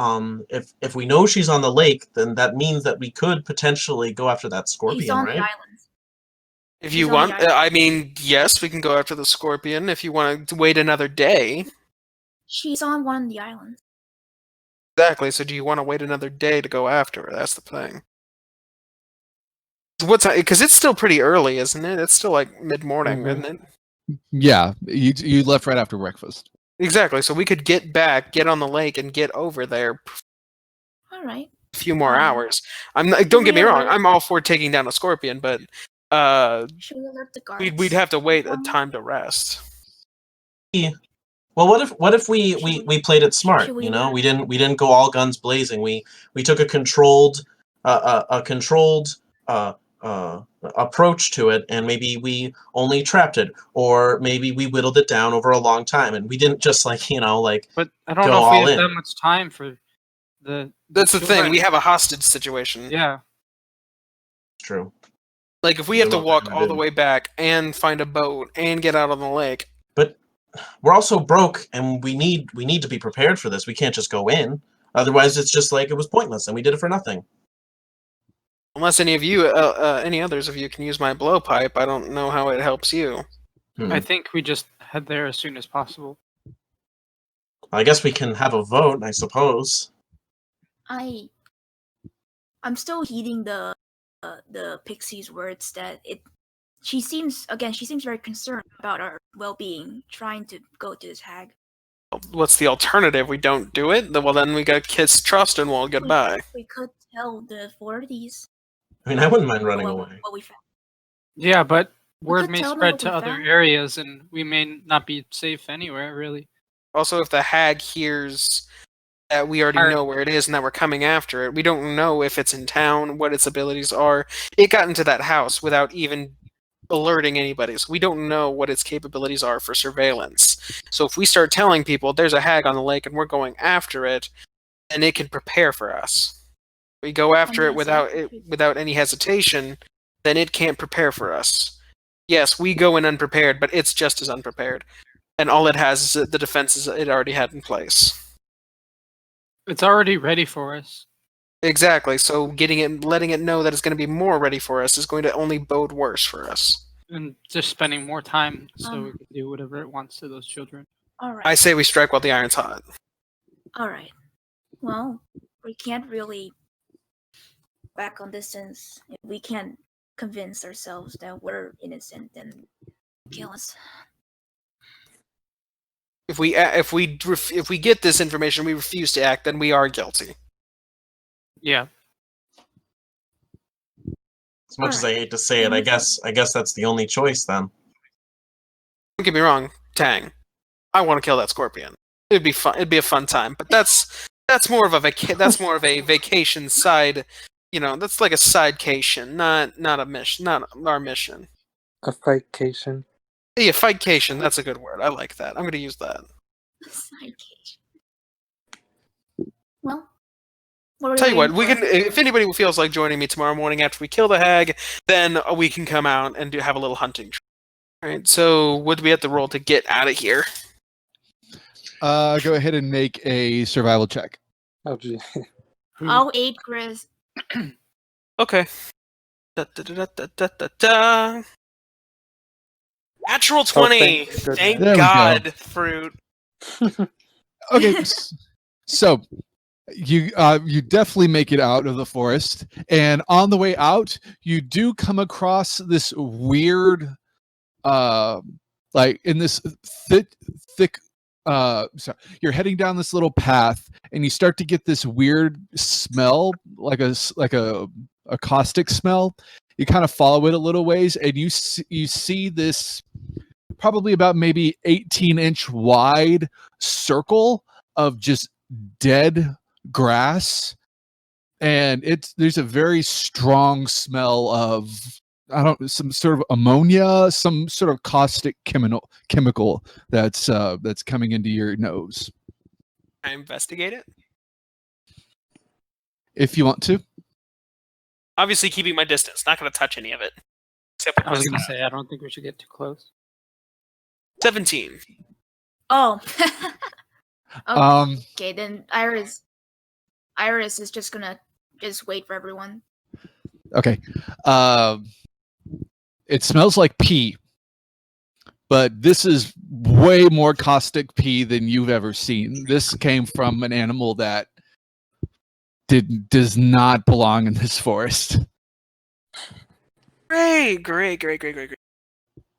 if we know she's on the lake, then that means that we could potentially go after that She's scorpion, on right? the island. If She's you on the want, island. I mean, yes, we can go after the scorpion if you want to wait another day. She's on one of the islands. Exactly, so do you want to wait another day to go after her? That's the thing. Because it's still pretty early, isn't it? It's still like mid-morning, Mhm. isn't it? Yeah, you left right after breakfast. Exactly, so we could get back, get on the lake, and get over there All right. a few more Um, hours. I'm not, don't get me we wrong, alert- I'm all for taking down a scorpion, but Should we alert the guards? we'd have to wait a Um, time to rest. Well, what if we played it smart? should we We didn't go all guns blazing. We took a controlled approach to it, and maybe we only trapped it, or maybe we whittled it down over a long time, and we didn't just But I don't go know if we all have in. that much time for the. That's the thing, children. we have a hostage situation. Yeah. True. Like, if we have to Well, walk I all the didn't. way back and find a boat and get out on the lake, But we're also broke, and we need to be prepared for this. We can't just go in. Otherwise, it's just like it was pointless, and we did it for nothing. unless any of you, any others of you can use my blowpipe, I don't know how it helps you. Hmm. I think we just head there as soon as possible. I guess we can have a vote, I suppose. I'm still heeding the pixie's words that she seems very concerned about our well-being, trying to go to this hag. What's the alternative? We don't do it? Well, then we got kiss trust and we'll goodbye. We could tell the authorities I mean, I wouldn't mind running what, away. what we found. Yeah, but word could may tell them spread what to we other found. areas, and we may not be safe anywhere, really. Also, if the hag hears that we already know where it is and that we're coming after it, we don't know if it's in town, what its abilities are. It got into that house without even alerting anybody, so we don't know what its capabilities are for surveillance. So if we start telling people there's a hag on the lake and we're going after it, then it can prepare for us. We go after it without any hesitation, then it can't prepare for us. Yes, we go in unprepared, but it's just as unprepared. And all it has is the defenses it already had in place. It's already ready for us. Exactly, so letting it know that it's going to be more ready for us is going to only bode worse for us. And just spending more time so we Um, can do whatever it wants to those children. All right. I say we strike while the iron's hot. All right. Well, we can't really back on distance. If we can't convince ourselves that we're innocent, then kill us. If we get this information, we refuse to act, then we are guilty. Yeah. As much as I hate to say it, I guess that's the only choice then. Don't get me wrong, Tang. I want to kill that scorpion. It'd be fun. It'd be a fun time. But that's more of a vacation side. That's like a sidecation, not a mission, not our mission. A fightcation. Yeah, fightcation. That's a good word. I like that. I'm going to use that. Sidecation. Well, what are we Tell you what, waiting we for? can. If anybody feels like joining me tomorrow morning after we kill the hag, then we can come out and have a little hunting trip. All right. So, what do we have to roll to get out of here? Go ahead and make a survival check. Oh, gee. I'll aid Grizz. Okay. Da, da, da, da, da, da, da. Natural 20. thank goodness. Thank There we go. God, fruit. Okay, so you definitely make it out of the forest, and on the way out, you do come across this weird, like in this thick. So you're heading down this little path, and you start to get this weird smell, like a caustic smell. You kind of follow it a little ways, and you see this probably about maybe 18-inch wide circle of just dead grass, and there's a very strong smell of some sort of ammonia, some sort of caustic chemical that's coming into your nose. I investigate it. If you want to. Obviously, keeping my distance. Not going to touch any of it. Except I was going to say, I don't think we should get too close. 17. Oh. Um, Okay, then Iris is just gonna just wait for everyone. Okay. It smells like pee, but this is way more caustic pee than you've ever seen. This came from an animal that does not belong in this forest. Great. Can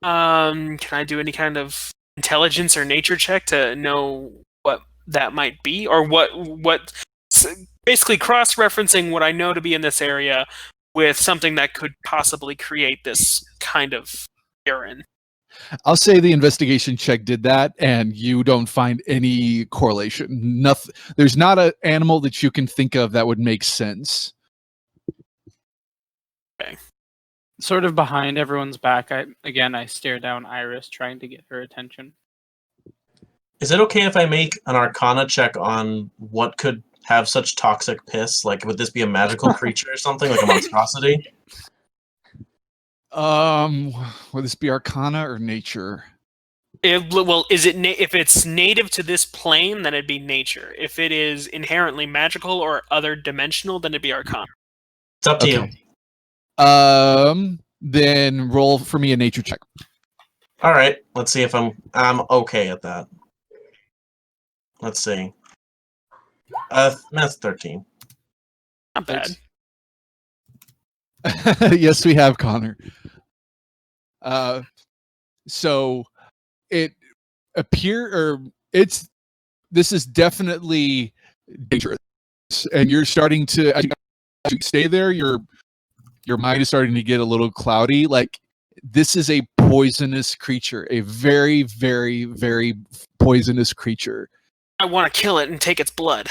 I do any kind of intelligence or nature check to know what that might be, or what? Basically, cross-referencing what I know to be in this area with something that could possibly create this kind of urine. I'll say the investigation check did that, and you don't find any correlation. Nothing. There's not an animal that you can think of that would make sense. Okay. Sort of behind everyone's back, I stare down Iris, trying to get her attention. Is it okay if I make an Arcana check on what could have such toxic piss? Like, would this be a magical creature or something, like a monstrosity? Would this be Arcana or Nature? Is it if it's native to this plane, then it'd be nature. If it is inherently magical or other dimensional, then it'd be Arcana. It's up to you. Then roll for me a nature check. All right, let's see if I'm okay at that. Let's see. That's 13. Not bad. Yes, we have Connor. So it this is definitely dangerous, and you're starting to, as you stay there, your mind is starting to get a little cloudy. Like, this is a poisonous creature, a very, very, very poisonous creature. I want to kill it and take its blood,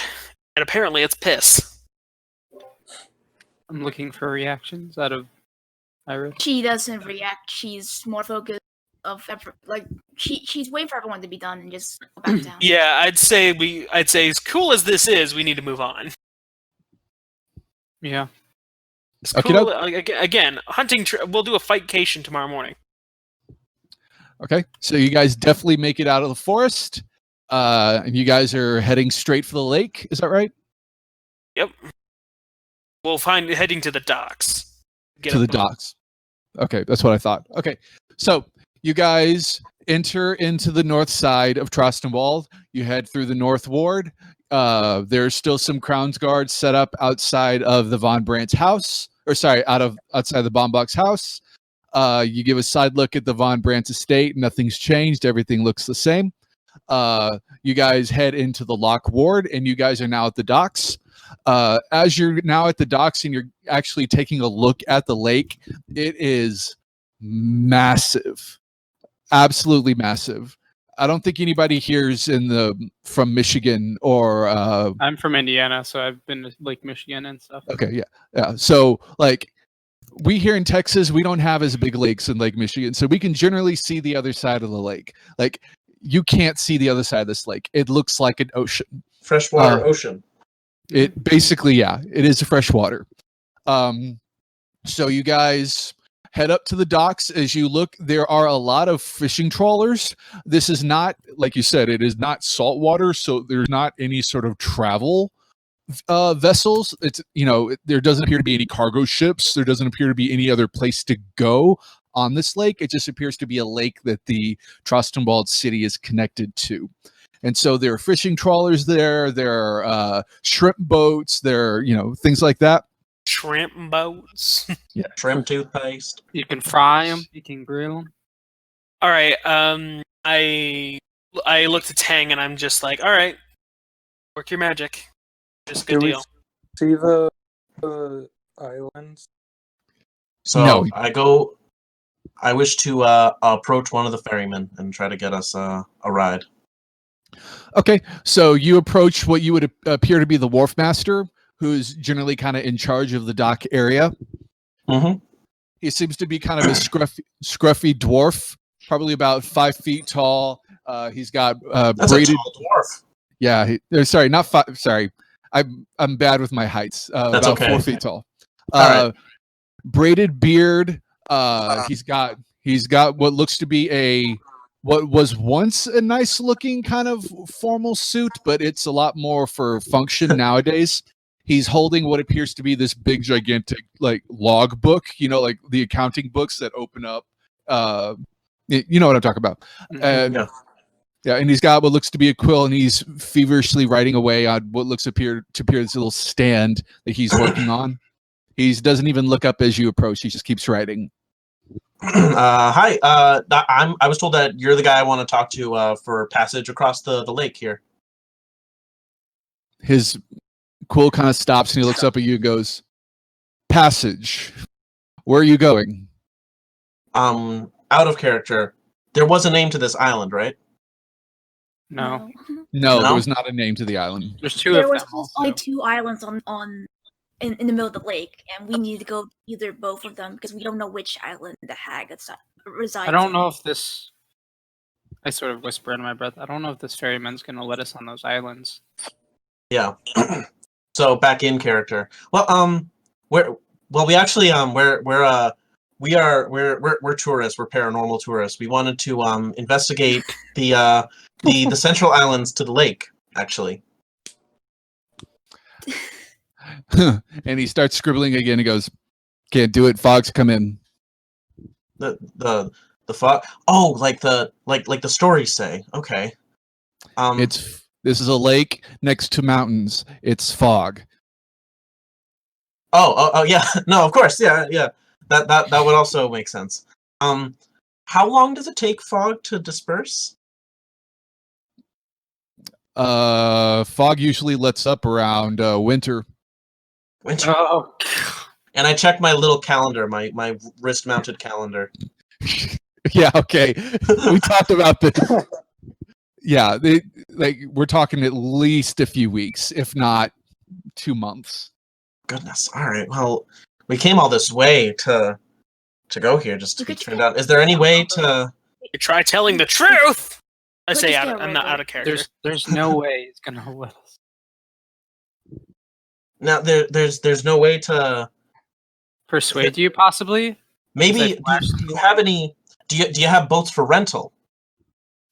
and apparently it's piss. I'm looking for reactions out of Iris. She doesn't react. She's more focused of effort. Like she's waiting for everyone to be done and just go back down. Yeah, I'd say as cool as this is, we need to move on. Yeah. It's Okay, cool. Again, hunting. We'll do a fightcation tomorrow morning. Okay, so you guys definitely make it out of the forest, and you guys are heading straight for the lake. Is that right? Yep. We'll heading to the docks. To the docks. Okay, that's what I thought. Okay, so you guys enter into the north side of Trostenwald. You head through the North Ward. There's still some Crown's Guards set up outside of the Von Brandt's house, outside the Bombach's house. You give a side look at the Von Brandt's estate. Nothing's changed. Everything looks the same. You guys head into the Lock Ward, and you guys are now at the docks. As you're now at the docks and you're actually taking a look at the lake, it is massive, absolutely massive. I don't think anybody here is from Michigan or. I'm from Indiana, so I've been to Lake Michigan and stuff. Okay, yeah. So, like, we here in Texas, we don't have as big lakes in Lake Michigan, so we can generally see the other side of the lake. Like, you can't see the other side of this lake. It looks like an ocean. Freshwater ocean. It basically, yeah, it is a freshwater. So you guys head up to the docks. As you look, there are a lot of fishing trawlers. This is not, like you said, it is not saltwater, so there's not any sort of travel vessels. It's there doesn't appear to be any cargo ships. There doesn't appear to be any other place to go on this lake. It just appears to be a lake that the Trostenwald city is connected to. And so there are fishing trawlers there. There are shrimp boats. There are things like that. Shrimp boats. Yeah, Shrimp toothpaste. You can fry them. You can grill them. All right. I looked at Tang and I'm just like, all right, work your magic. Just a good Do we deal. see the islands? So No. I wish to approach one of the ferrymen and try to get us a ride. Okay, so you approach what you would appear to be the wharf master, who's generally kind of in charge of the dock area. Mm-hmm. He seems to be kind of a scruffy dwarf, probably about 5 feet tall. He's got That's braided. a tall dwarf. Yeah, sorry, not 5. Sorry, I'm bad with my heights. That's about okay. 4 feet tall. All right. Braided beard. He's got what looks to be what was once a nice looking kind of formal suit, but it's a lot more for function nowadays. He's holding what appears to be this big, gigantic, like log book, like the accounting books that open up. You know what I'm talking about. And yeah, and he's got what looks to be a quill, and he's feverishly writing away on what looks to appear this little stand that he's working on. He doesn't even look up as you approach. He just keeps writing. Hi. I was told that you're the guy I want to talk to for passage across the lake here. His quill kind of stops, and he looks up at you and goes, "Passage. Where are you going?" Out of character. There was a name to this island, right? No. No, No? there was not a name to the island. There's two There of was them. Also. only 2 islands in the middle of the lake, and we need to go either both of them because we don't know which island the hag resides. I don't on. know if this. I sort of whisper under my breath. I don't know if this ferryman's going to let us on those islands. Yeah. So back in character. Well, we actually we're tourists. We're paranormal tourists. We wanted to investigate the central islands to the lake. Actually. And he starts scribbling again. He goes, "Can't do it. Fogs come in." The fog. Oh, like the stories say. Okay. This is a lake next to mountains. It's fog. Oh, yeah. No, of course. Yeah. That would also make sense. How long does it take fog to disperse? Fog usually lets up around winter. Winter. Oh. And I check my little calendar, my wrist-mounted calendar. Yeah, okay. We talked about this. Yeah, we're talking at least a few weeks, if not 2 months. Goodness. All right. Well, we came all this way to go here just to be turned out. Is there any way to? You try telling the truth. I Let's say just I'm go not right out of character. There's no way it's going to let us. Now there's no way to Persuade you, possibly? maybe Is that do you have any? Do you have boats for rental?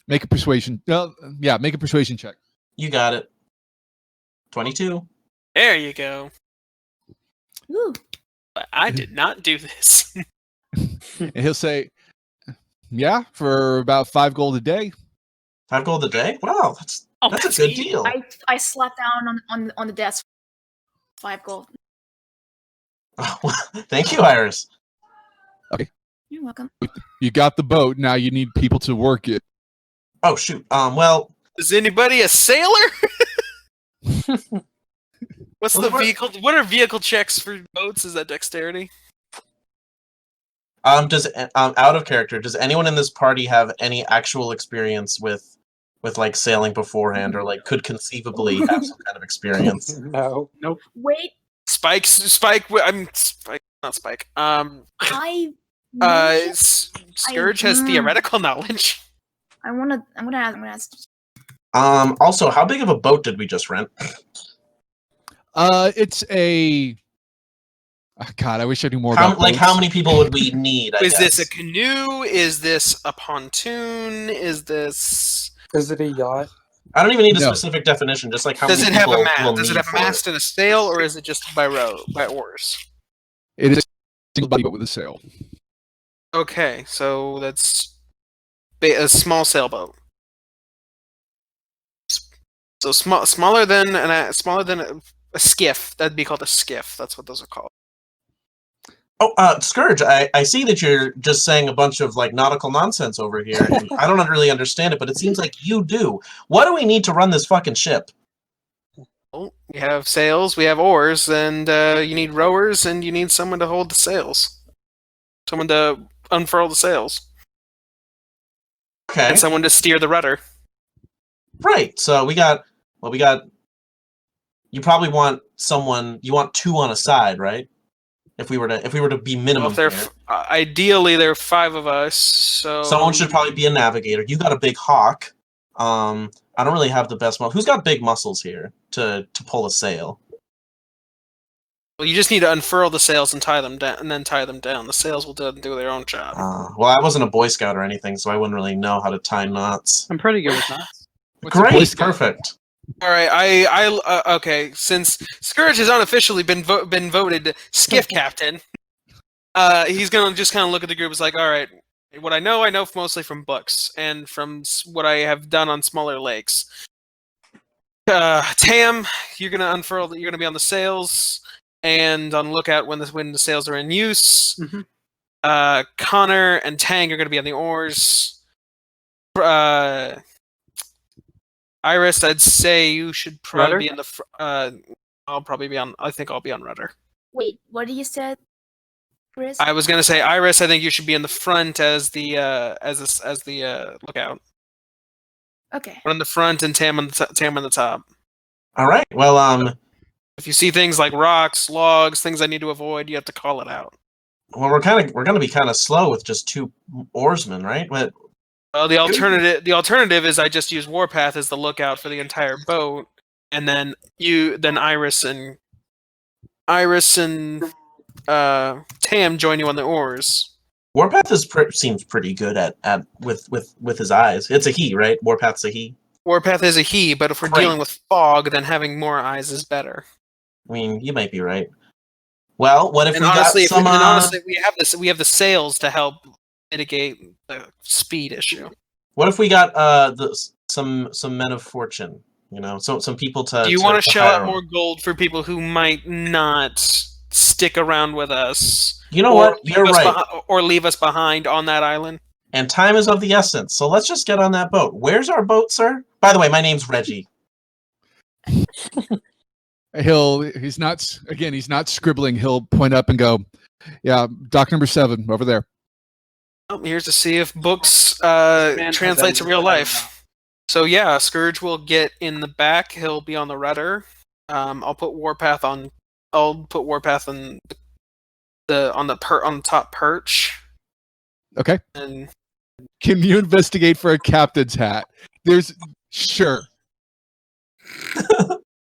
Make a persuasion. Make a persuasion check. You got it. 22. There you go. Ooh. But I did not do this. And he'll say, "Yeah, for about 5 gold a day." 5 gold a day? Wow, that's a good easy. deal. I slap down on the desk. 5 gold. Thank you, Iris. You're welcome. You got the boat. Now you need people to work it. Oh shoot. Well, Is anybody a sailor? What's Well, the we're- vehicle? What are vehicle checks for boats? Is that dexterity? does out of character, does anyone in this party have any actual experience with like sailing beforehand, or like could conceivably have some kind of experience? No. Wait, Spike. I'm Spike, not Spike. I mentioned- Scourge has theoretical knowledge. I'm gonna ask. Also, how big of a boat did we just rent? It's a. Oh, God, I wish I knew more How about. boats. many people would we need? Is this a canoe? Is this a pontoon? Is this? Is it a yacht? I don't even need a No. specific definition. Just like how Does many it have people a mast? will Does it need have a for it. mast and a sail, or is it just by oars? It is a single body boat with a sail. Okay, so that's a small sailboat. So smaller than a skiff. That'd be called a skiff. That's what those are called. Oh, Scourge, I see that you're just saying a bunch of like nautical nonsense over here, and I don't really understand it, but it seems like you do. What do we need to run this fucking ship? Well, we have sails, we have oars, and you need rowers, and you need someone to hold the sails. Someone to unfurl the sails. Okay, And someone to steer the rudder. right. So we got. You probably want someone. You want two on a side, right? If we were to be minimum Well, here. ideally, there are 5 of us, so Someone should probably be a navigator. You got a big hawk. I don't really have the best muscle. Who's got big muscles here to pull a sail? Well, you just need to unfurl the sails and tie them down, and then tie them down. The sails will do their own job. Well, I wasn't a Boy Scout or anything, so I wouldn't really know how to tie knots. I'm pretty good with knots. What's a Boy Great, Scout? perfect. All right, okay. Since Scourge has unofficially been voted skiff captain, he's gonna just kind of look at the group. It's like, all right, what I know mostly from books and from what I have done on smaller lakes. Tam, you're gonna unfurl. You're gonna be on the sails and on lookout when the sails are in use. Mhm. Connor and Tang are gonna be on the oars. Iris, I'd say you should probably Rudder? be in the. I'll probably be on. I think I'll be on rudder. Wait, what did you say, Chris? I was gonna say, Iris, I think you should be in the front as the lookout. Okay. One in the front and Tam on the top. All right. Well, If you see things like rocks, logs, things I need to avoid, you have to call it out. we're gonna be kind of slow with just 2 oarsmen, right? But The alternative is I just use Warpath as the lookout for the entire boat, and then Iris and Tam join you on the oars. Warpath seems pretty good at with his eyes. It's a he, right? Warpath's a he. Warpath is a he, but if we're Great. dealing with fog, then having more eyes is better. I mean, you might be right. Well, what if And we honestly, got some? honestly, we have the sails to help mitigate the speed issue. What if we got some men of fortune? You know, some people to. Do you want to shell hire out on? more gold for people who might not stick around with us? You know or what? leave You're us right. or leave us behind on that island? And time is of the essence. So let's just get on that boat. Where's our boat, sir? By the way, my name's Reggie. He's not scribbling. He'll point up and go, "Yeah, dock number 7 over there." Oh, here's to see if books Man translate has to that real now. life. So yeah, Scourge will get in the back. He'll be on the rudder. I'll put Warpath on the top perch. Okay. And Can you investigate for a captain's hat? Sure.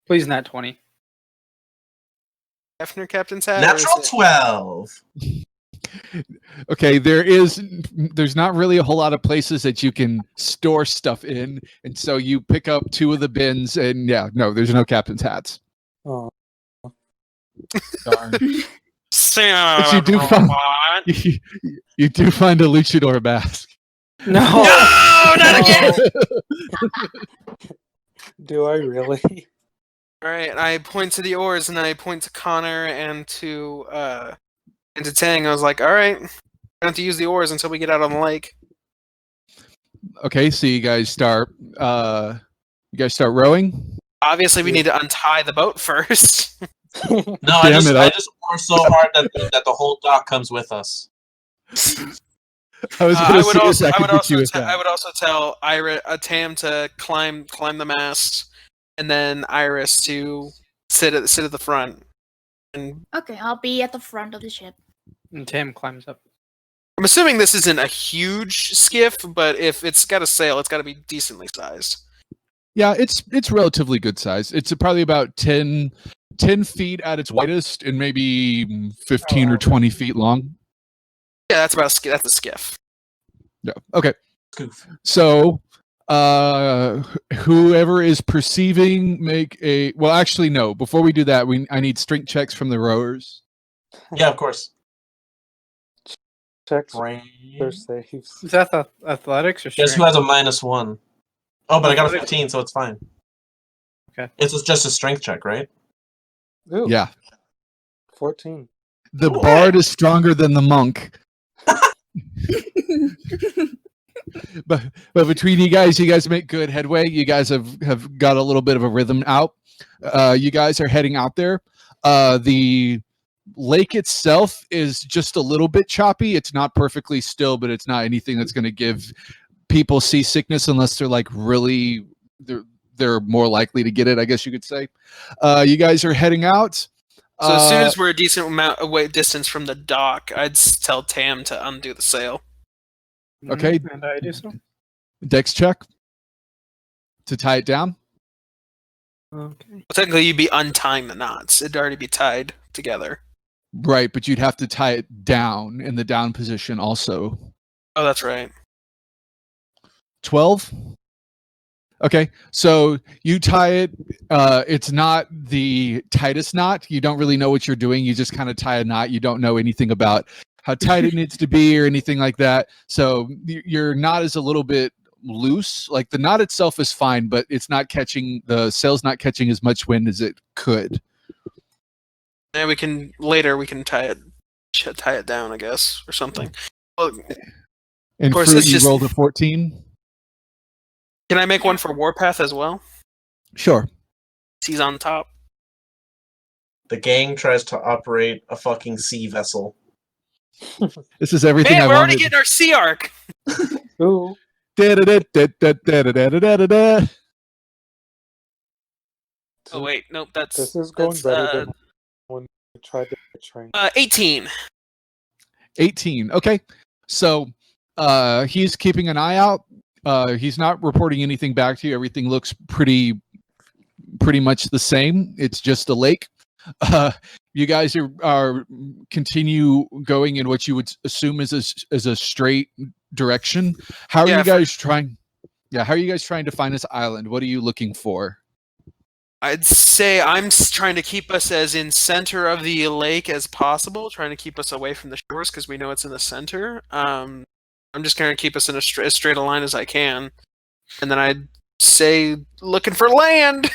Please, not 20. Hefner captain's hat. or is Natural it- 12. Okay, there's not really a whole lot of places that you can store stuff in, and so you pick up 2 of the bins, and there's no captain's hats. Oh, Darn. But you Sam. do find you do find a luchador mask. No! No, not again! do I really? All right, I point to the oars and I point to Connor and to Tang. I was like, all right, we don't have to use the oars until we get out on the lake. Okay, so you guys start rowing. Obviously, we need to untie the boat first. No, I Damn it, I- just oar so hard that the whole dock comes with us. I was I going to would see if also, I I could would get also, you with te- I that. would also tell Tam to climb the mast, and then Iris to sit at the front. And Okay, I'll be at the front of the ship. And Tim climbs up. I'm assuming this isn't a huge skiff, but if it's got a sail, it's got to be decently sized. Yeah, it's relatively good size. It's probably about 10 feet at its widest and maybe 15 or 20 feet long. Yeah, that's a skiff. Yeah. Okay. Goof. So Whoever is perceiving, make a. Well, actually, no. Before we do that, I need strength checks from the rowers. Yeah, of course. Checks Brain. their saves. Is that athletics or Guess strength? who has a -1? Oh, but I got a Athletics. 15, so it's fine. Okay. It's just a strength check, right? Ooh, Yeah. 14. The Ooh. bard is stronger than the monk. but between you guys make good headway. You guys have got a little bit of a rhythm out. You guys are heading out there. The lake itself is just a little bit choppy. It's not perfectly still, but it's not anything that's going to give people seasickness unless they're like really they're more likely to get it, I guess you could say. You guys are heading out. So as soon as we're a decent amount away distance from the dock, I'd tell Tam to undo the sail. Okay. And I do so. Dex check to tie it down. Okay. Well, technically, you'd be untying the knots. It'd already be tied together. Right, but you'd have to tie it down in the down position also. Oh, that's right. 12. Okay, so you tie it. It's not the tightest knot. You don't really know what you're doing. You just kind of tie a knot. You don't know anything about how tight it needs to be or anything like that. So your knot is a little bit loose. Like the knot itself is fine, but it's not catching, the sail's not catching as much wind as it could. And we can tie it down, I guess, or something. Well, And course, Fruit, it's you just- rolled a 14. can I make one for Warpath as well? Sure. He's on top. The gang tries to operate a fucking sea vessel. This is everything Man, I we're already wanted. getting our sea arc. Ooh, Da-da-da-da-da-da-da-da-da. Oh wait, nope. That's this is going that's, better than when we tried to train. 18. 18. Okay. So he's keeping an eye out. He's not reporting anything back to you. Everything looks pretty much the same. It's just a lake. You guys are continue going in what you would assume is a straight direction. How are Yeah, you guys trying? Yeah, how are you guys trying to find this island? What are you looking for? I'd say I'm trying to keep us as in center of the lake as possible, trying to keep us away from the shores because we know it's in the center. I'm just going to keep us in as straight a line as I can, and then I'd say looking for land.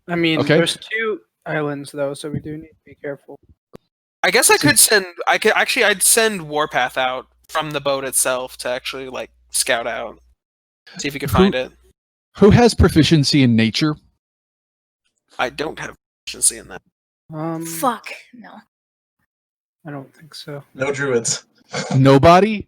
I mean, Okay. there's 2 islands though, so we do need to be careful. I guess I'd send Warpath out from the boat itself to actually like scout out, see if he could find it. Who has proficiency in nature? I don't have proficiency in that. Fuck. No. I don't think so. No druids. Nobody.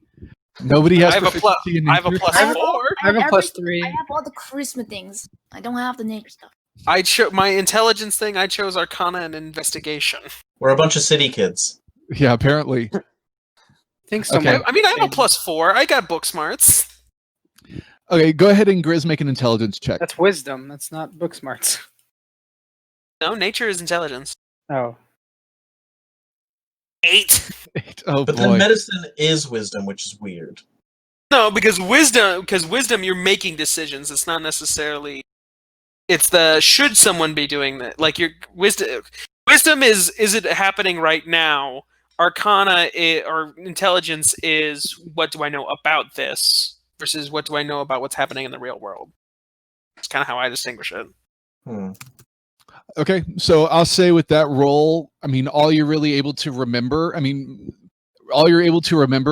Nobody has I have a plus. proficiency in I have a nature? plus I have 4. I have a plus everything. 3. I have all the charisma things. I don't have the nature stuff. I my intelligence thing. I chose Arcana and Investigation. We're a bunch of city kids. Yeah, apparently. I think Okay. someone. I mean, I have a plus 4. I got book smarts. Okay, go ahead and Grizz make an intelligence check. That's wisdom. That's not book smarts. No, nature is intelligence. Oh. 8. Oh But boy. then medicine is wisdom, which is weird. No, because wisdom, you're making decisions. It's not necessarily. It's the should someone be doing that? Like your wisdom. Wisdom is it happening right now? Arcana or intelligence is what do I know about this versus what do I know about what's happening in the real world. That's kind of how I distinguish it. Okay, so I'll say with that roll, I mean, all you're really able to remember,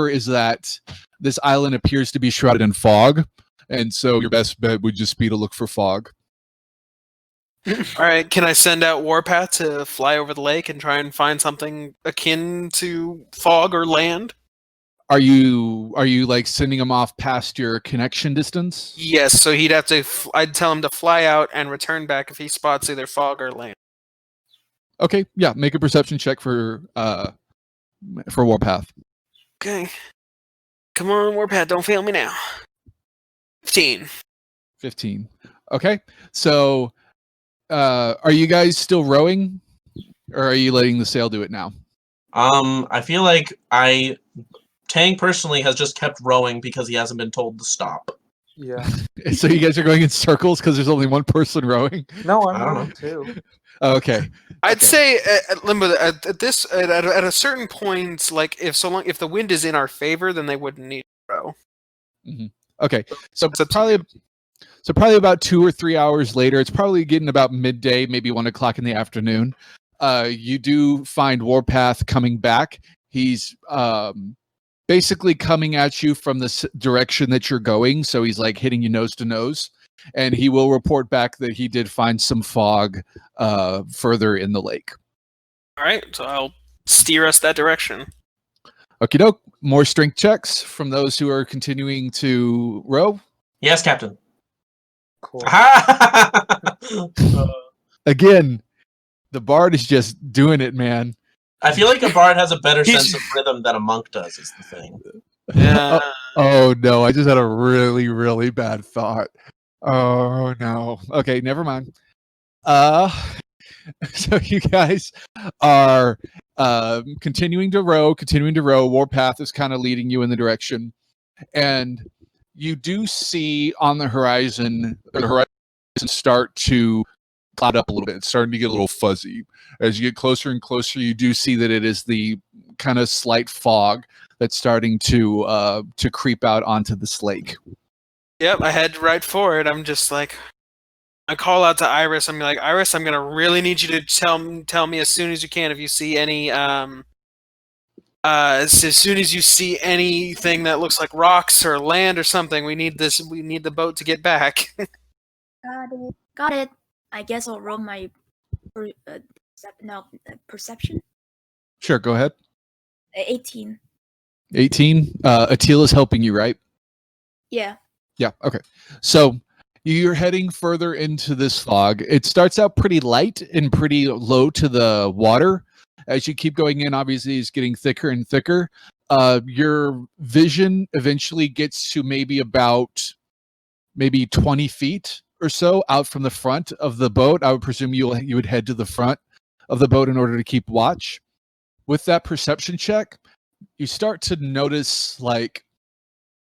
is that this island appears to be shrouded in fog, and so your best bet would just be to look for fog. All right, can I send out Warpath to fly over the lake and try and find something akin to fog or land? Are you like sending him off past your connection distance? Yes, so he'd have to. I'd tell him to fly out and return back if he spots either fog or land. Okay, yeah, make a perception check for Warpath. Okay, come on, Warpath, don't fail me now. 15. 15. Okay, so are you guys still rowing, or are you letting the sail do it now? I feel like Tang personally has just kept rowing because he hasn't been told to stop. Yeah. So you guys are going in circles because there's only one person rowing. No, I I'm don't going know. too. Okay. I'd Okay. say at Limbo at a certain point, like if the wind is in our favor, then they wouldn't need to row. Okay. So It's up to you. probably about 2 or 3 hours later, it's probably getting about midday, maybe 1 o'clock in the afternoon. You do find Warpath coming back. He's basically coming at you from the direction that you're going. So he's like hitting you nose to nose. And he will report back that he did find some fog further in the lake. All right, so I'll steer us that direction. Okie doke. More strength checks from those who are continuing to row. Yes, Captain. Cool. Again, the bard is just doing it, man. I feel like a bard has a better He's- sense of rhythm than a monk does, is the thing. Yeah. Oh no, I just had a really, really bad thought. Oh no. Okay, never mind. So you guys are continuing to row. Warpath is kind of leading you in the direction. And you do see on the horizon start to cloud up a little bit. It's starting to get a little fuzzy. As you get closer and closer, you do see that it is the kind of slight fog that's starting to creep out onto this lake. Yep, I head right for it. I'm just like, I call out to Iris. I'm like, Iris, I'm gonna really need you to tell me as soon as you can if you see any as soon as you see anything that looks like rocks or land or something. We need the boat to get back. Got it. I guess I'll roll my perception. Sure, go ahead. 18. 18. Atila's helping you, right? Yeah. Yeah, okay. So you're heading further into this fog. It starts out pretty light and pretty low to the water. As you keep going in, obviously it's getting thicker and thicker. Your vision eventually gets to maybe 20 feet or so out from the front of the boat. I would presume you would head to the front of the boat in order to keep watch. With that perception check, you start to notice, like,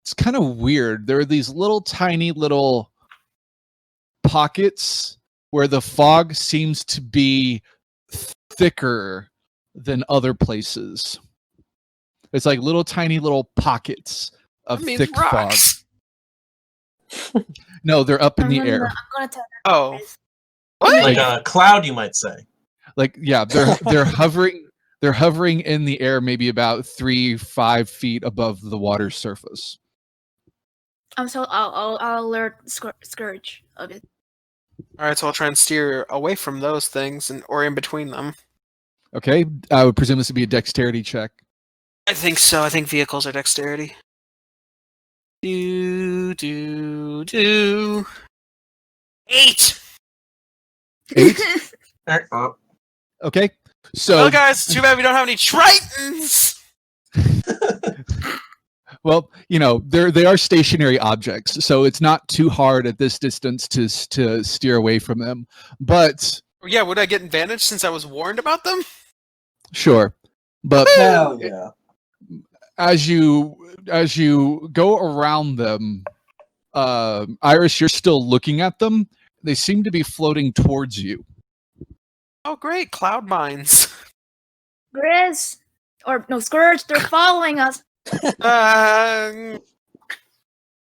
it's kind of weird. There are these tiny little pockets where the fog seems to be thicker than other places. It's like tiny little pockets of thick rocks. fog. No, they're up in the air. I'm gonna tell Oh, what? Like a cloud, you might say. Like, yeah, they're hovering. They're hovering in the air, maybe about 3-5 feet above the water's surface. So I'll alert Scourge of it. All right, so I'll try and steer away from those things or in between them. Okay, I would presume this would be a dexterity check. I think so. I think vehicles are dexterity. Do. 8. 8. Okay, so Well, guys, too bad we don't have any tritons. well, they are stationary objects, so it's not too hard at this distance to steer away from them. But Yeah, would I get advantage since I was warned about them? sure, but Hell yeah. as you go around them, Iris, you're still looking at them. They seem to be floating towards you. Oh, great, cloud mines. Grizz! Or, no, Scourge, they're following us. I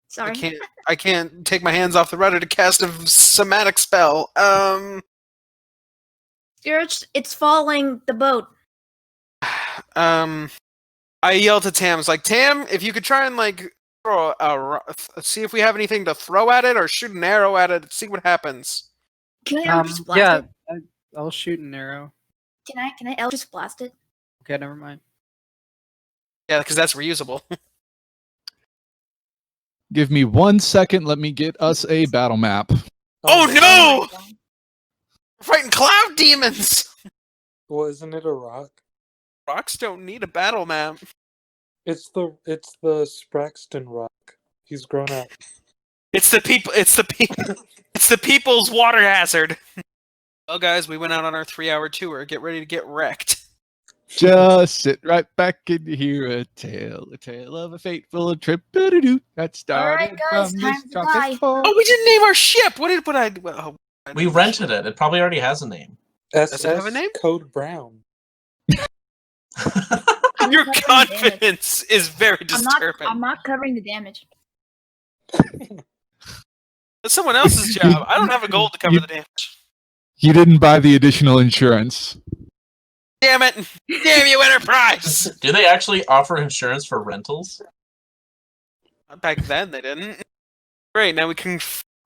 Sorry. can't take my hands off the rudder to cast a somatic spell. Scourge, it's following the boat. I yell to Tam, like, Tam, if you could try and throw see if we have anything to throw at it or shoot an arrow at it, see what happens. Can I Eldritch blast Yeah, it? I'll shoot an arrow. Can I Eldritch blast it? Okay, never mind. Yeah, because that's reusable. Give me 1 second. Let me get us a battle map. Oh, no! my God. We're fighting cloud demons. Well, isn't it a rock? Rocks don't need a battle map. It's the Spraxton rock. He's grown up. It's the people. It's the people's water hazard. Well, guys, we went out on our 3-hour tour. Get ready to get wrecked. Just sit right back and hear a tale of a fateful trip that started guys, from time this to chocolate die. pole. Oh, we didn't name our ship. What did I? We rented it. It probably already has a name. Does it have a name? Code Brown. I'm Your covering the damage. confidence is very disturbing. I'm not covering the damage. That's someone else's job. I don't have a goal to cover the damage. You didn't buy the additional insurance. Damn it! Damn you, Enterprise! Do they actually offer insurance for rentals? Back then, they didn't. Great, now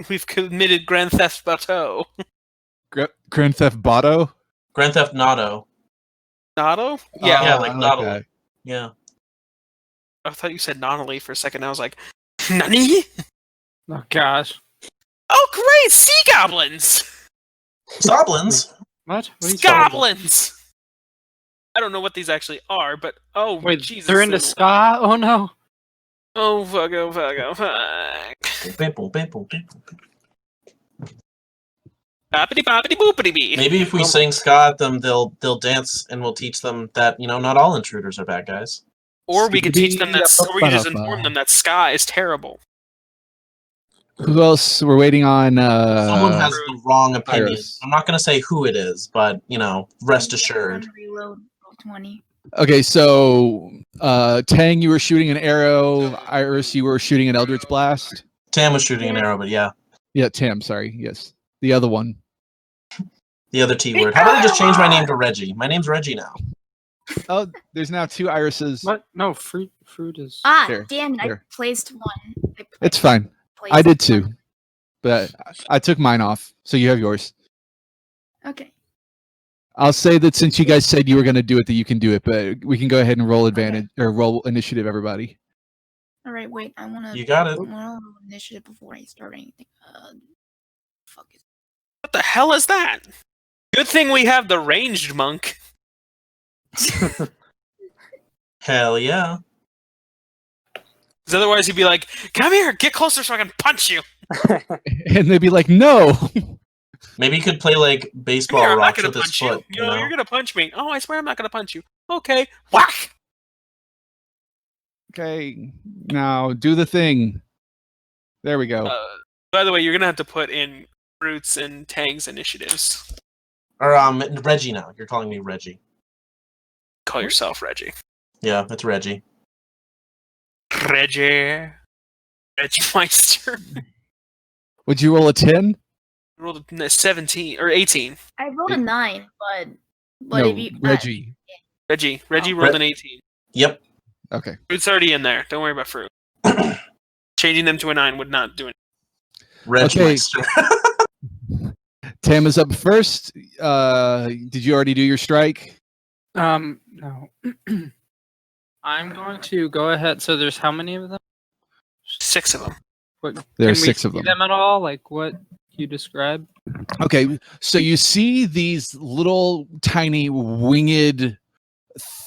we've committed Grand Theft Auto. Grand Theft Auto? Grand Theft Auto. Auto? Yeah. Yeah, like I Nautilus. that. Yeah. I thought you said Nautilus for a second. I was like, Nani? Oh gosh. Oh, great! Sea goblins! Soblins. What? What are you talking about? Goblins! I don't know what these actually are, but oh, Wait, Jesus. they're into ska? Oh no. Oh, fuck, oh, fuck, oh, fuck. Boppity boppity boopity bee. Maybe if we sing ska at them, they'll dance, and we'll teach them that not all intruders are bad guys. Or we could teach them that, or we could just inform them that ska is terrible. Who else? We're waiting on. Someone has the wrong opinion. Iris. I'm not going to say who it is, but rest assured. Reload 20. Okay, so Tang, you were shooting an arrow. Iris, you were shooting an Eldritch Blast. Tam was shooting an arrow, but yeah, Yeah, Tam. Sorry. Yes, the other one. the other T word. How about I just change my name to Reggie? My name's Reggie now. Oh, there's now 2 Irises. What? No, fruit is. Ah, There, damn it! there. I placed one. It's fine. Placed I did too, one. but I took mine off, so you have yours. Okay. I'll say that since you guys said you were going to do it, that you can do it, but we can go ahead and roll advantage or roll initiative, everybody. All right. Wait. I want to. You got it. Roll initiative before I start anything. Fuck it. What the hell is that? Good thing we have the ranged monk. Hell yeah. Because otherwise he'd be like, come here, get closer so I can punch you. And they'd be like, "No." Maybe he could play like Come baseball here, I'm not rocks gonna with his punch you. foot. No, you're gonna punch me. Oh, I swear I'm not gonna punch you. Okay. Whack! Okay, now do the thing. There we go. By the way, you're gonna have to put in Fruits and Tang's initiatives. Or Reggie now. You're calling me Reggie. Call yourself Reggie. Yeah, it's Reggie. Reggie Meister. Would you roll a 10? Rolled a 17 or 18. I rolled a 9, but No, if you Reggie. Reggie Oh. rolled an 18. Yep. Okay. Fruit's already in there. Don't worry about Fruit. Changing them to a 9 would not do it. Reggie Okay. Meister. Tam is up first. Did you already do your strike? No. I'm going to go ahead. So there's how many of them? 6 of them. What, There are can we 6 of see them. them at all? Like what you described? Okay, so you see these little tiny winged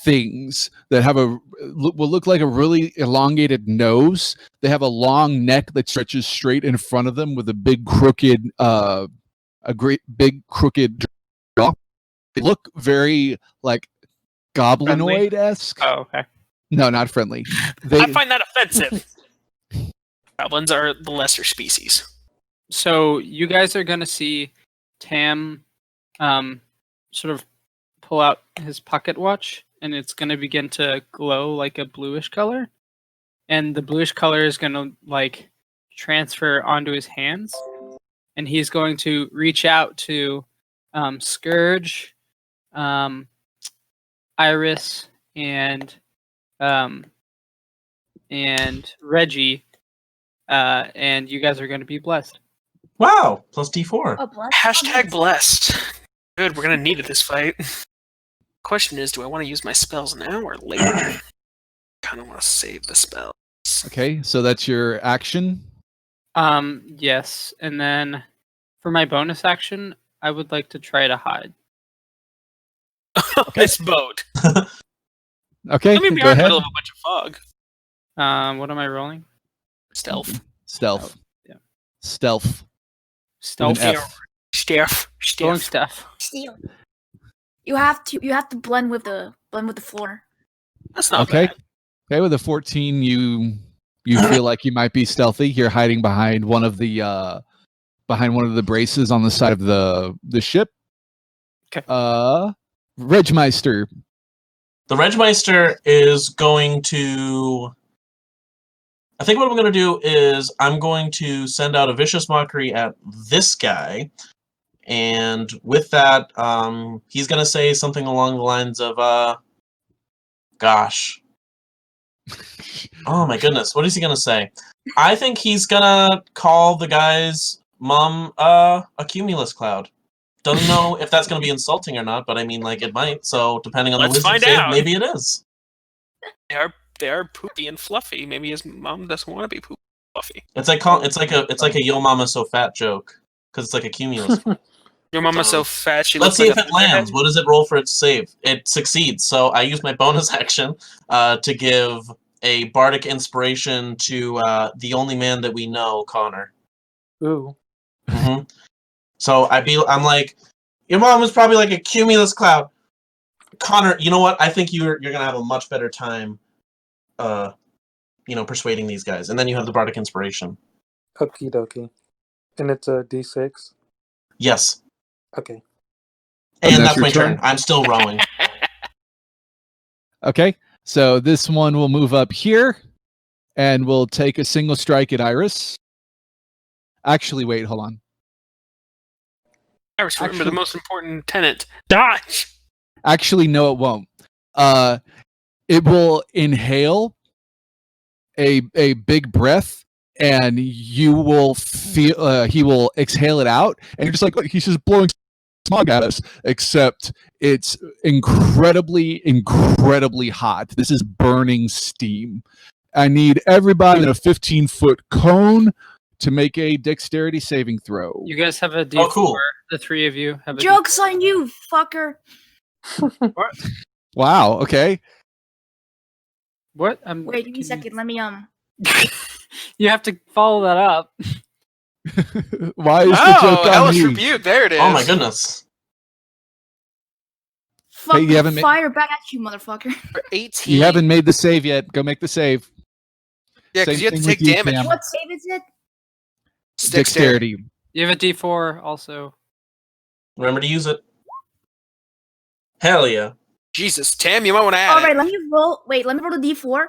things that have will look like a really elongated nose. They have a long neck that stretches straight in front of them with a big crooked jaw. They look very like goblinoid-esque. Oh, okay. No, not friendly. I find that offensive. Goblins are the lesser species. So you guys are gonna see Tam sort of pull out his pocket watch, and it's gonna begin to glow like a bluish color. And the bluish color is gonna like transfer onto his hands. And he's going to reach out to Scourge, Iris, and Reggie, and you guys are going to be blessed. Wow, plus D4. Oh, bless. Hashtag blessed. Good, we're gonna need it this fight. Question is, do I want to use my spells now or later? Kind of want to save the spells. Okay, so that's your action. Yes, and then for my bonus action, I would like to try to hide. This boat. Okay, Let me be go in the ahead. middle of a bunch of fog. What am I rolling? Stealth. Stealth. Yeah. Stealth. Stealth. With an F. Stealth. Rolling Stealth. stuff. Steal. You have to blend with the blend with the floor. That's not Okay. bad. Okay, with a 14, you feel like you might be stealthy. You're hiding behind one of the braces on the side of the ship. Okay. Regmeister. The Regmeister is going to. I think what I'm going to do is I'm going to send out a vicious mockery at this guy, and with that, he's going to say something along the lines of, "Gosh, oh my goodness, what is he going to say?" I think he's going to call the guy's mom a cumulus cloud. Doesn't know if that's going to be insulting or not, but I mean, like, it might. So depending on Let's the wisdom find save, out. maybe it is. They are poopy and fluffy. Maybe his mom doesn't want to be poopy and fluffy. It's like a yo mama so fat joke because it's like a cumulus. Your mama's so fat she Let's looks see like if a it lands. What does it roll for its save? It succeeds. So I use my bonus action to give a bardic inspiration to the only man that we know, Connor. Ooh. hmm So I'm like, your mom was probably like a cumulus cloud. Connor, you know what? I think you're gonna have a much better time, persuading these guys. And then you have the bardic inspiration. Okie dokie. And it's a D6? Yes. Okay. And that's your my turn. turn? I'm still rowing. Okay, so this one will move up here, and we'll take a single strike at Iris. Actually, wait, hold on. Iris, remember the Actually- most important tenant. Dodge! Actually, no, it won't. It will inhale a big breath, and you will feel he will exhale it out, and you're just like, he's just blowing smog at us. Except it's incredibly hot. This is burning steam. I need everybody in a 15-foot cone to make a dexterity saving throw. You guys have a D4. Oh, cool. The three of you have a Joke's on you, fucker. Wow. Okay. What? Wait, give me a second. Let me You have to follow that up. Why is the Oh, joke on hellish me? rebuke. There it is. Oh my goodness. fucking you haven't ma- fire back at you, motherfucker. For 18. You haven't made the save yet. Go make the save. Yeah, because Same you have to thing take with you, damage. Cam. What save is it? Dexterity. You have a D4 also. Remember to use it. Hell yeah. Jesus, Tam, you might want to add All right, it. let me roll. Wait, let me roll the D4.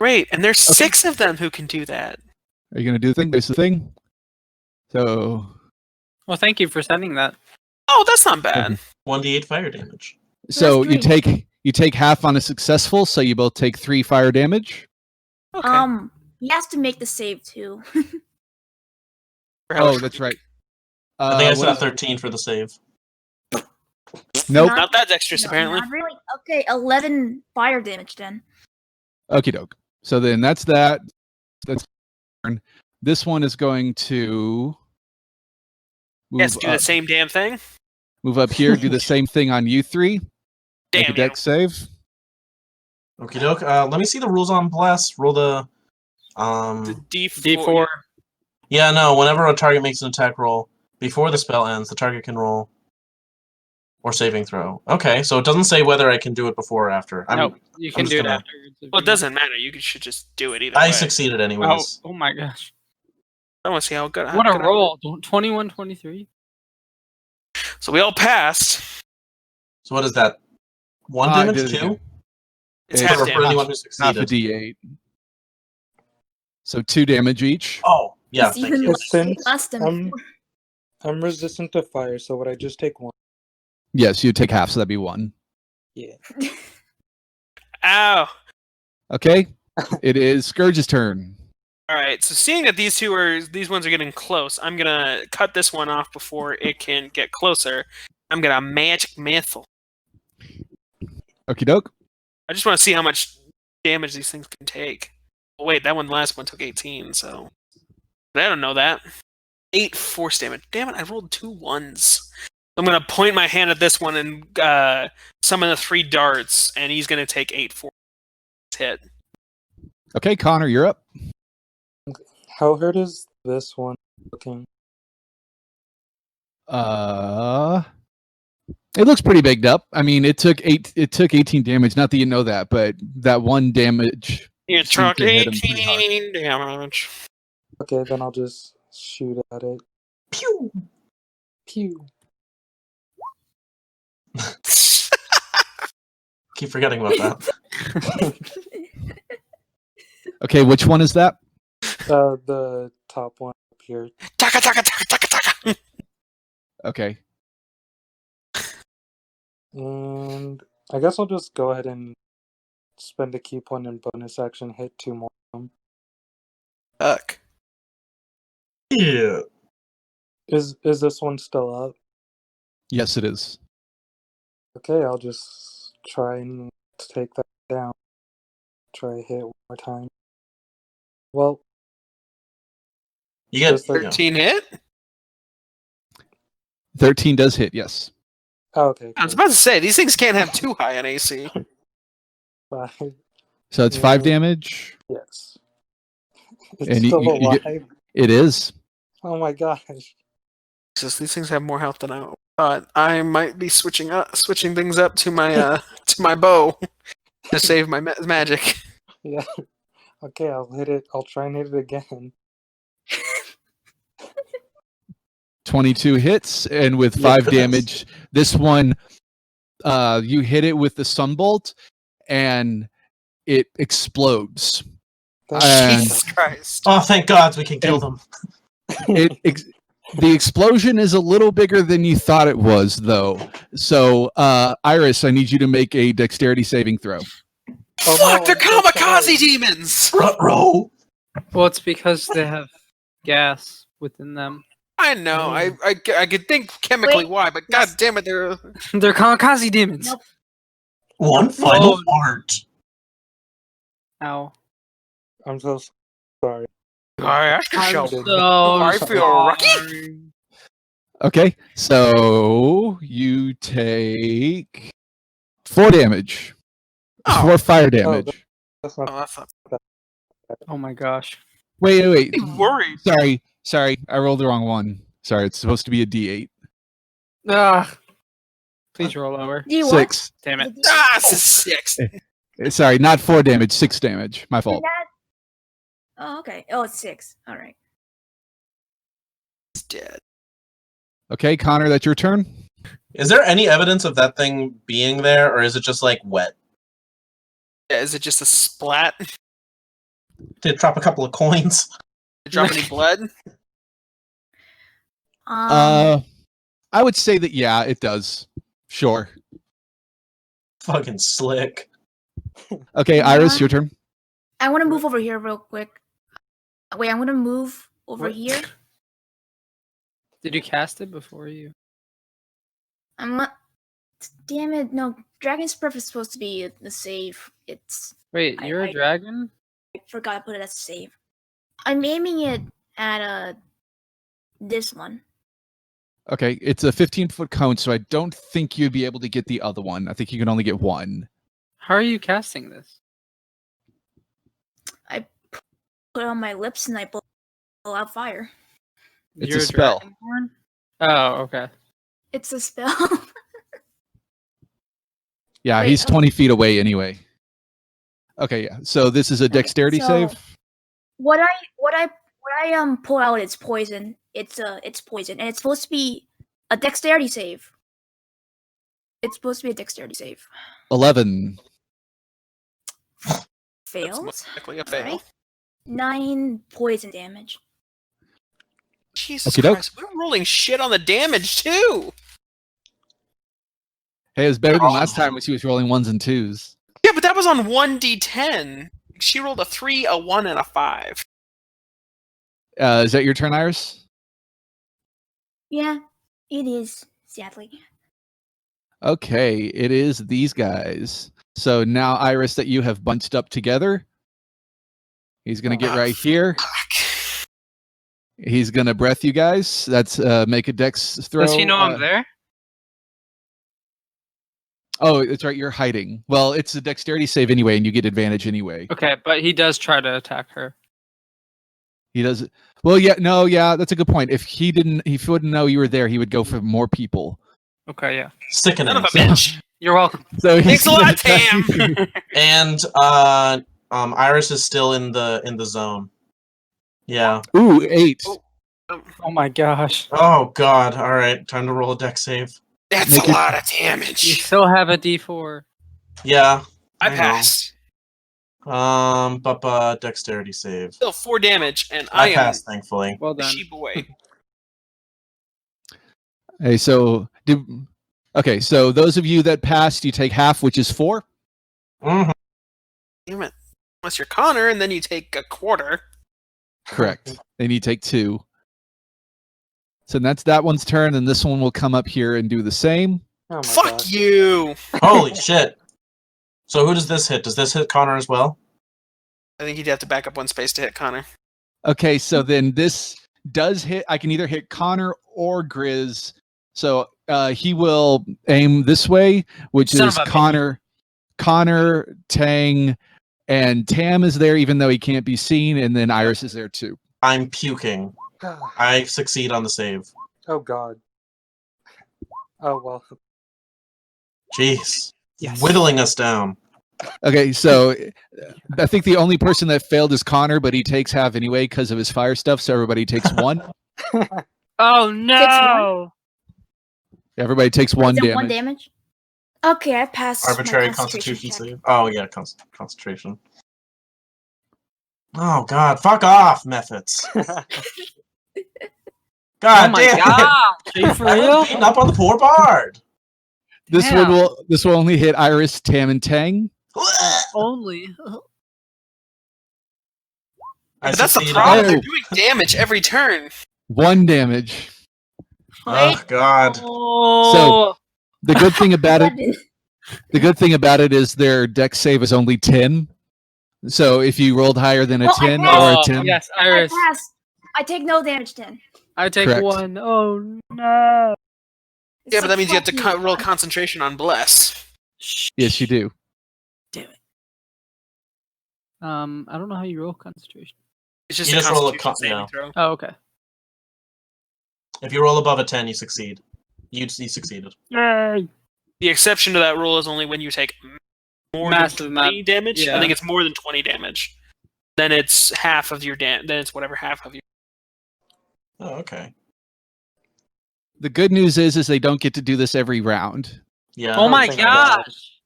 Great, and there's Okay. 6 of them who can do that. Are you gonna do the thing? There's the thing. So Well, thank you for sending that. Oh, that's not bad. 1d8 fire damage. so That's you take half on a successful, so you both take 3 fire damage. Okay. He has to make the save too. For hellish That's rebuke. right. I think I what set is- 13 for the save. Nope. Not- Not that dexterous, No, apparently. not really. Okay, 11 fire damage then. Okie doke. So then that's that. That's this one is going to move Yes, do up, the same damn thing. move up here. Do the same thing on you three. Make a Damn you. dex save. Okie doke. Let me see the rules on Bless. Roll the. The D4. D4. Yeah, no. Whenever a target makes an attack roll before the spell ends, the target can roll or saving throw. Okay, so it doesn't say whether I can do it before or after. No, you can just do it gonna- afterwards. if Well, you it doesn't matter. You should just do it either I way. succeeded want. anyways. Oh my gosh. I want to see how good. What how a good I- roll. 21, 23. So we all passed. So what is that? 1 I damage? did it 2? again. It's It's half For damage. anyone who Half a succeeded. d8. So 2 damage each. Oh, yeah, It's thank even you. more Since less than before. I'm resistant to fire, so would I just take one? Yes, you take half, so that'd be 1. Yeah. Ow. Okay. It is Scourge's turn. All right. So seeing that these ones are getting close, I'm gonna cut this one off before it can get closer. I'm gonna magic missile. Okie doke. I just want to see how much damage these things can take. Oh, wait, that last one took 18, so I don't know that. 8 force damage. Damn it! I rolled 2 1s. I'm gonna point my hand at this one and summon the 3 darts, and he's gonna take 8 force hit. Okay, Connor, you're up. How hurt is this one looking? It looks pretty bigged up. I mean, it took 18 damage. Not that you know that, but that one damage. You seemed took to hit him pretty hard. 18 damage. Okay, then I'll just shoot at it. Pew! Pew. Keep forgetting about that. Okay, which one is that? The top one up here. Taka taka taka taka taka. Okay. And I guess I'll just go ahead and spend a key point and bonus action hit 2 more of them. Fuck. Yeah. Is this one still up? Yes, it is. Okay, I'll just try and take that down. Try to hit it one more time. Well, You get Just like- 13 hit? 13 does hit. Yes. oh, okay. I was Cool. about to say, these things can't have too high an AC. 5. So it's 5 Yeah. damage. Yes. It's And you- still you alive. get- It is. Oh my gosh. Jesus, these things have more health than I thought. I might be switching things up to my to my bow to save my magic. Yeah. Okay, I'll hit it. I'll try and hit it again. 22 hits, and with 5 Yes. damage, this one, you hit it with the sunbolt, and it explodes. Thank And- you. Jesus Christ. Oh, thank God we can kill them. The explosion is a little bigger than you thought it was, though. So, Iris, I need you to make a dexterity saving throw. Oh, Fuck, no, they're I'm so kamikaze sorry. demons! Ruh-roh. Well, it's because they have gas within them. I know, I could think chemically Wait, why, but god damn it, they're... They're kamikaze demons. Nope. One final Oh. fart. Ow. I'm so sorry. I asked I'm yourself. so I feel rocky. sorry. Okay, so you take 4 damage. Oh. 4 fire damage. That's not Oh, that's not... Oh my gosh. Wait. I'm worried. Sorry. I rolled the wrong one. Sorry, it's supposed to be a D8. Ah. Please roll lower. Do you 6. Damn it. Ah, it's a 6. Sorry, not 4 damage, 6 damage. My fault. Oh, okay. Oh, it's 6. All right. It's dead. Okay, Connor, that's your turn. Is there any evidence of that thing being there, or is it just like wet? Yeah, is it just a splat? Did Did it drop a couple of coins? it drop any blood? I would say that yeah, it does. Sure. Fucking slick. Okay, Iris, your turn. I want to move over here real quick. Wait, I'm gonna move over What? here. Did you cast it before you? I'm not. Damn it! No, Dragon's Breath is supposed to be the save. It's. Wait, you're I- a dragon? I forgot to put it as a save. I'm aiming it at this one. Okay, it's a 15-foot cone, so I don't think you'd be able to get the other one. I think you can only get one. How are you casting this? Put it on my lips and I blow out fire. It's You're a spell. dragonborn? Oh, okay. It's a spell. Yeah, Wait, he's 20 feet away anyway. Okay, yeah. So this is a dexterity so- save. what I pull out is poison. It's poison, and it's supposed to be a dexterity save. It's supposed to be a dexterity save. 11. That's Fails. most likely a fail. Alright. 9 poison damage. Jesus Okey-doke. Christ, we're rolling shit on the damage too! Hey, it's better than last time when she was rolling 1s and 2s. Yeah, but that was on 1d10. She rolled a 3, a 1, and a 5. Is that your turn, Iris? Yeah, it is. Sadly. Okay, it is these guys. So now, Iris, that you have bunched up together, he's going to get right here. Fuck. He's going to breath you guys. That's make a dex throw. Does he know I'm there? Oh, it's right. You're hiding. Well, it's a dexterity save anyway, and you get advantage anyway. Okay, but he does try to attack her. He does. Well, yeah, no, yeah, that's a good point. If he wouldn't know you were there, he would go for more people. Okay, yeah. Sickening. Son of a bitch. You're welcome. So Thanks he's a lot, gonna attack Tam. you. And Iris is still in the zone. Yeah. Ooh, 8. Oh my gosh. Oh god. All right. Time to roll a deck save. That's Make a it- lot of You damage. still have a D4. Yeah. I know. passed. But dexterity save. Still 4 damage, and I I am passed, thankfully. Well a done. sheep away. Hey, so so those of you that passed, you take half, which is 4. Mhm. Damn it. Unless you're Connor, and then you take a quarter. Correct. And you take 2. So that's that one's turn, and this one will come up here and do the same. Oh my Fuck god. you! Holy shit. So who does this hit? Does this hit Connor as well? I think you'd have to back up 1 space to hit Connor. Okay, so then this does hit. I can either hit Connor or Grizz. So he will aim this way, which Son is of a bitch. Connor, Tang, and Tam is there, even though he can't be seen, and then Iris is there too. I'm puking. I succeed on the save. Oh god. Oh well. Jeez. Yes. Whittling us down. Okay, so I think the only person that failed is Connor, but he takes half anyway because of his fire stuff. So everybody takes 1. Oh no! Everybody takes 1 Is it damage. 1 damage? Okay, I passed. my Arbitrary constitution check. save. Oh yeah, concentration. Oh god, fuck off, methods. God Oh my damn it. god! Are you for I was real? beating up on the poor bard. This Damn. will only hit Iris, Tam, and Tang. Only. I But that's the succeed problem. on- They're doing damage every turn. 1 damage. Oh god. Oh. The good thing about it, Seven. the good thing about it is their deck save is only 10. So if you rolled higher than a Well, I 10 or passed. a 10, Yes, I Iris. passed. I take no damage then. I take Correct. 1. Oh no. Yeah, but that means you have to fuck roll concentration on bless. yes, you do. Damn it. I don't know how you roll concentration. It's just You a just roll a constitution con- saving throw. Oh, okay. If you roll above a 10, you succeed. You succeeded. Yay! The exception to that rule is only when you take more Massive than 20 damage. yeah. I think it's more than 20 damage. Then it's half of your then it's whatever half of your. Oh, okay. The good news is they don't get to do this every round. Yeah. Oh my think I gosh!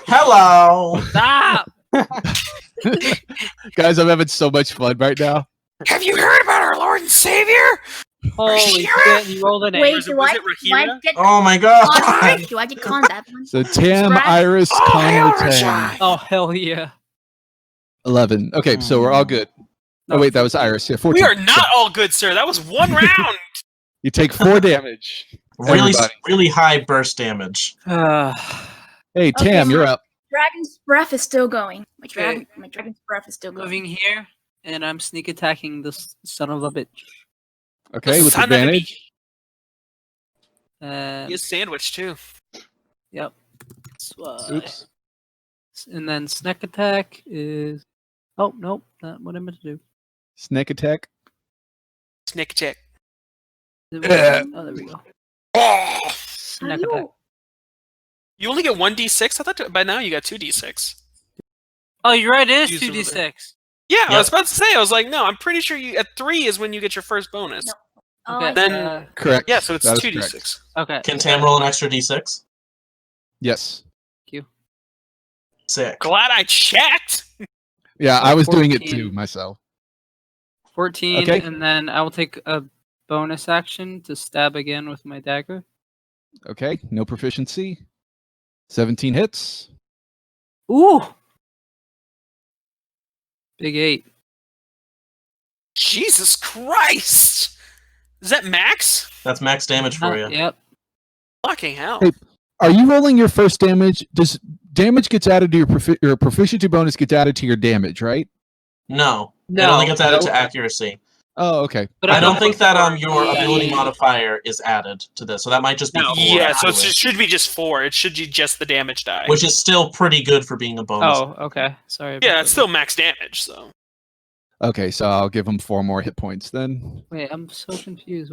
Hello. Stop! Guys, I'm having so much fun right now. Have you heard about our Lord and Savior? Holy Rahira? shit! You rolled an 8. Wait, Was it- do was I, it do I Rahira? get Oh my god. con? Do I get con that one? So Tam, Right? Iris, Oh, Connor, hail Tang. Rashai! Oh hell yeah! 11. Okay, so we're all good. Oh wait, that was Iris. Yeah, 14. We are not all good, sir. That was 1 round. You take 4 damage. Really, Everybody. really high burst damage. Hey, Okay, Tam, you're my- up. Dragon's breath is still going. My Okay. dragon's breath is still going. Moving here, and I'm sneak attacking this son of a bitch. Okay, with Son of a advantage. Uh, He is sandwich too. Yep. So, Oops. and then snack attack is. Oh nope, not what I meant to do. Snake attack. Snick check. Oh, there we go. Oh, Snack you- attack. you only get 1d6. I thought by now you got 2d6. Oh, you're right. It is Use two them over there. d6. Yeah, I Yep. was about to say. I was like, no, I'm pretty sure you at 3 is when you get your first bonus. No. Oh, Okay, I then- see. Correct. Yeah, so it's That is 2d6. correct. Okay. Can Tam roll an extra d6? Yes. Sick. Glad I checked. Yeah, So I was doing it 14. too myself. 14, Okay. and then I will take a bonus action to stab again with my dagger. Okay, no proficiency. 17 hits. Ooh! Big 8. Jesus Christ! Is that max? That's max damage for you. Yep. Fucking hell. Hey, Are you rolling your first damage? Does damage gets added to your proficiency bonus gets added to your damage, right? No. It No. only gets added No. to accuracy. Oh, okay. But I don't can think put that more your ability D8. modifier is added to this, so that might just be No. 4. Yeah, so actually, it should be just 4. It should be just the damage die. which is still pretty good for being a bonus. Oh, okay. Sorry. about yeah, that. it's still max damage, so. Okay, so I'll give him 4 more hit points then. Wait, I'm so confused.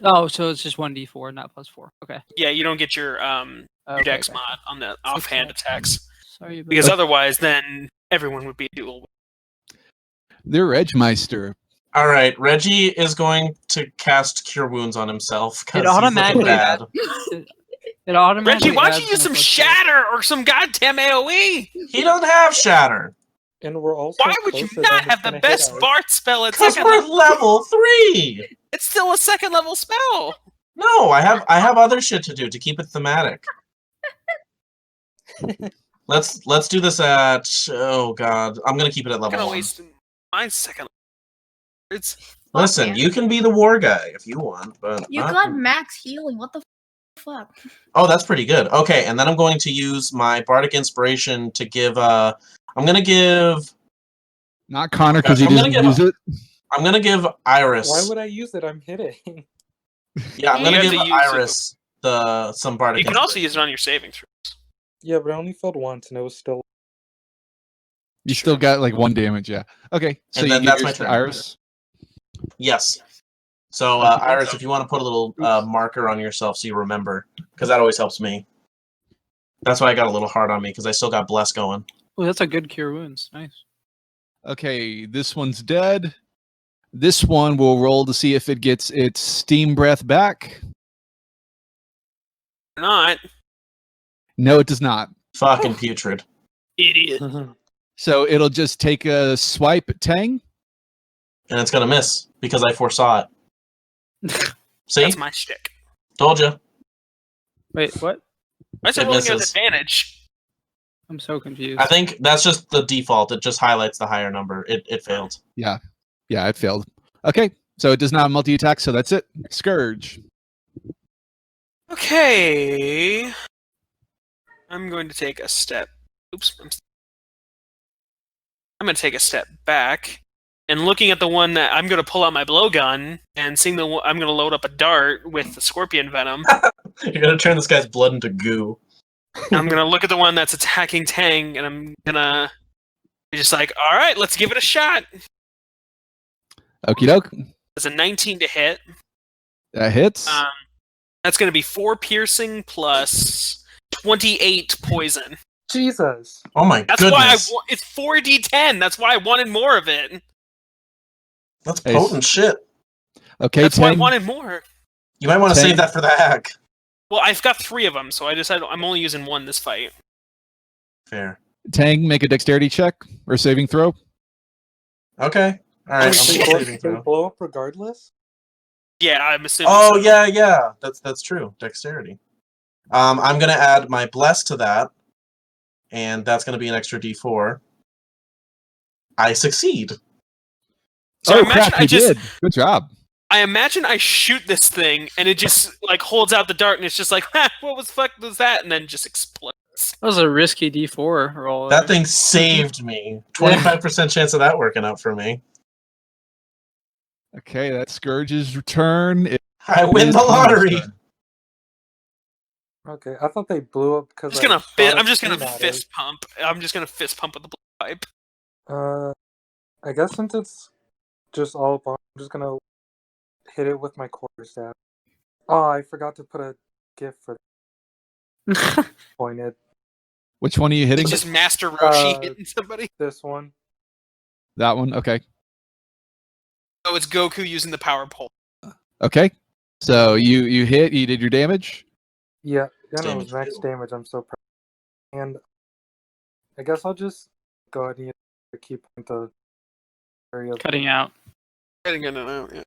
Oh, so it's just 1d4, not +4. Okay. Yeah, you don't get your Okay, dex gotcha. mod on the offhand attacks. Sorry about Because that. otherwise, then everyone would be dual. They're Edgemeister. All right, Reggie is going to cast Cure Wounds on himself It because he's looking automatically bad. It automatically Reggie, why don't adds you use my some +4. shatter or some goddamn AoE? He doesn't have Shatter And we're also Why would you closer not than it's have the gonna hit best us. Bart spell at because second we're level? level 3. It's still a second level spell. No, I have other shit to do to keep it thematic. Let's do this at god. I'm gonna keep it at I'm level gonna 1. waste my second. It's Listen, man. you can be the war guy if you want, but You not- got max healing. What the fuck? Oh, that's pretty good. Okay, and then I'm going to use my bardic inspiration to give I'm gonna give Not Connor because he I'm gonna didn't give use it. I'm gonna give Iris. Why would I use it? I'm hitting. Yeah, I'm You gonna have give to use it. Iris some bardic You can also inspiration. use it on your saving throws. Yeah, but I only failed once, and it was still. You still got like 1 damage, yeah. Okay, so And you then give that's my yours to turn. Iris. Yes. So Iris, if you want to put a little marker on yourself so you remember, because that always helps me. That's why I got a little hard on me because I still got bless going. Oh, that's a good Cure Wounds. Nice. Okay, this one's dead. This one will roll to see if it gets its steam breath back. Or not. No, it does not. Fucking putrid. Idiot. So it'll just take a swipe at Tang. And it's gonna miss because I foresaw it. See? That's my shtick. Told you. Wait, what? Why is it It rolling with misses. advantage? I'm so confused. I think that's just the default. It just highlights the higher number. It failed. Yeah, it failed. Okay, so it does not multi-attack, so that's it. Scourge. Okay. I'm going to take a step. Oops. I'm going to take a step back. And looking at the one that I'm going to pull out my blowgun and seeing the one, I'm going to load up a dart with the scorpion venom. You're gonna turn this guy's blood into goo. I'm going to look at the one that's attacking Tang, and I'm going to be just like, all right, let's give it a shot. Okie doke. It's a 19 to hit. That hits. That's going to be 4 piercing plus 28 poison. Jesus. Oh my That's goodness. why it's 4d10. That's why I wanted more of it. That's Hey, potent shit. Okay, That's why I Tang. wanted more. You might want to Tang. save that for the hack. Well, I've got 3 of them, so I decided I'm only using 1 this fight. Fair. Tang, make a dexterity check or saving throw. Okay. Alright, I'm They gonna blow- saving they throw. blow up regardless. Yeah, I'm assuming. Oh so. yeah. That's true. Dexterity. I'm gonna add my bless to that, and that's gonna be an extra D4. I succeed. So I imagine crap, you did. Good job. I imagine I shoot this thing, and it just like holds out the dart, and it's just like, ha, what was fuck was that? And then just explodes. That was a risky D4 roll. That thing saved me. 25% chance of that working out for me. Okay, that's Scourge's return. It I win is the Connor's lottery. turn. Okay, I thought they blew up because I'm just gonna fist pump. I'm just gonna fist pump with the blue pipe. I guess since it's just all up, I'm just gonna hit it with my quarterstaff. Oh, I forgot to put a gift for pointed. Which one are you hitting? It's just Master Roshi Uh, hitting somebody. This one. That one. Okay. Oh, it's Goku using the power pole. Okay. So you hit. You did your damage. Yeah, and it Damage was max too. damage. I'm so proud. And I guess I'll just go ahead and use the key point to area. Cutting out. Getting in and out. Yeah.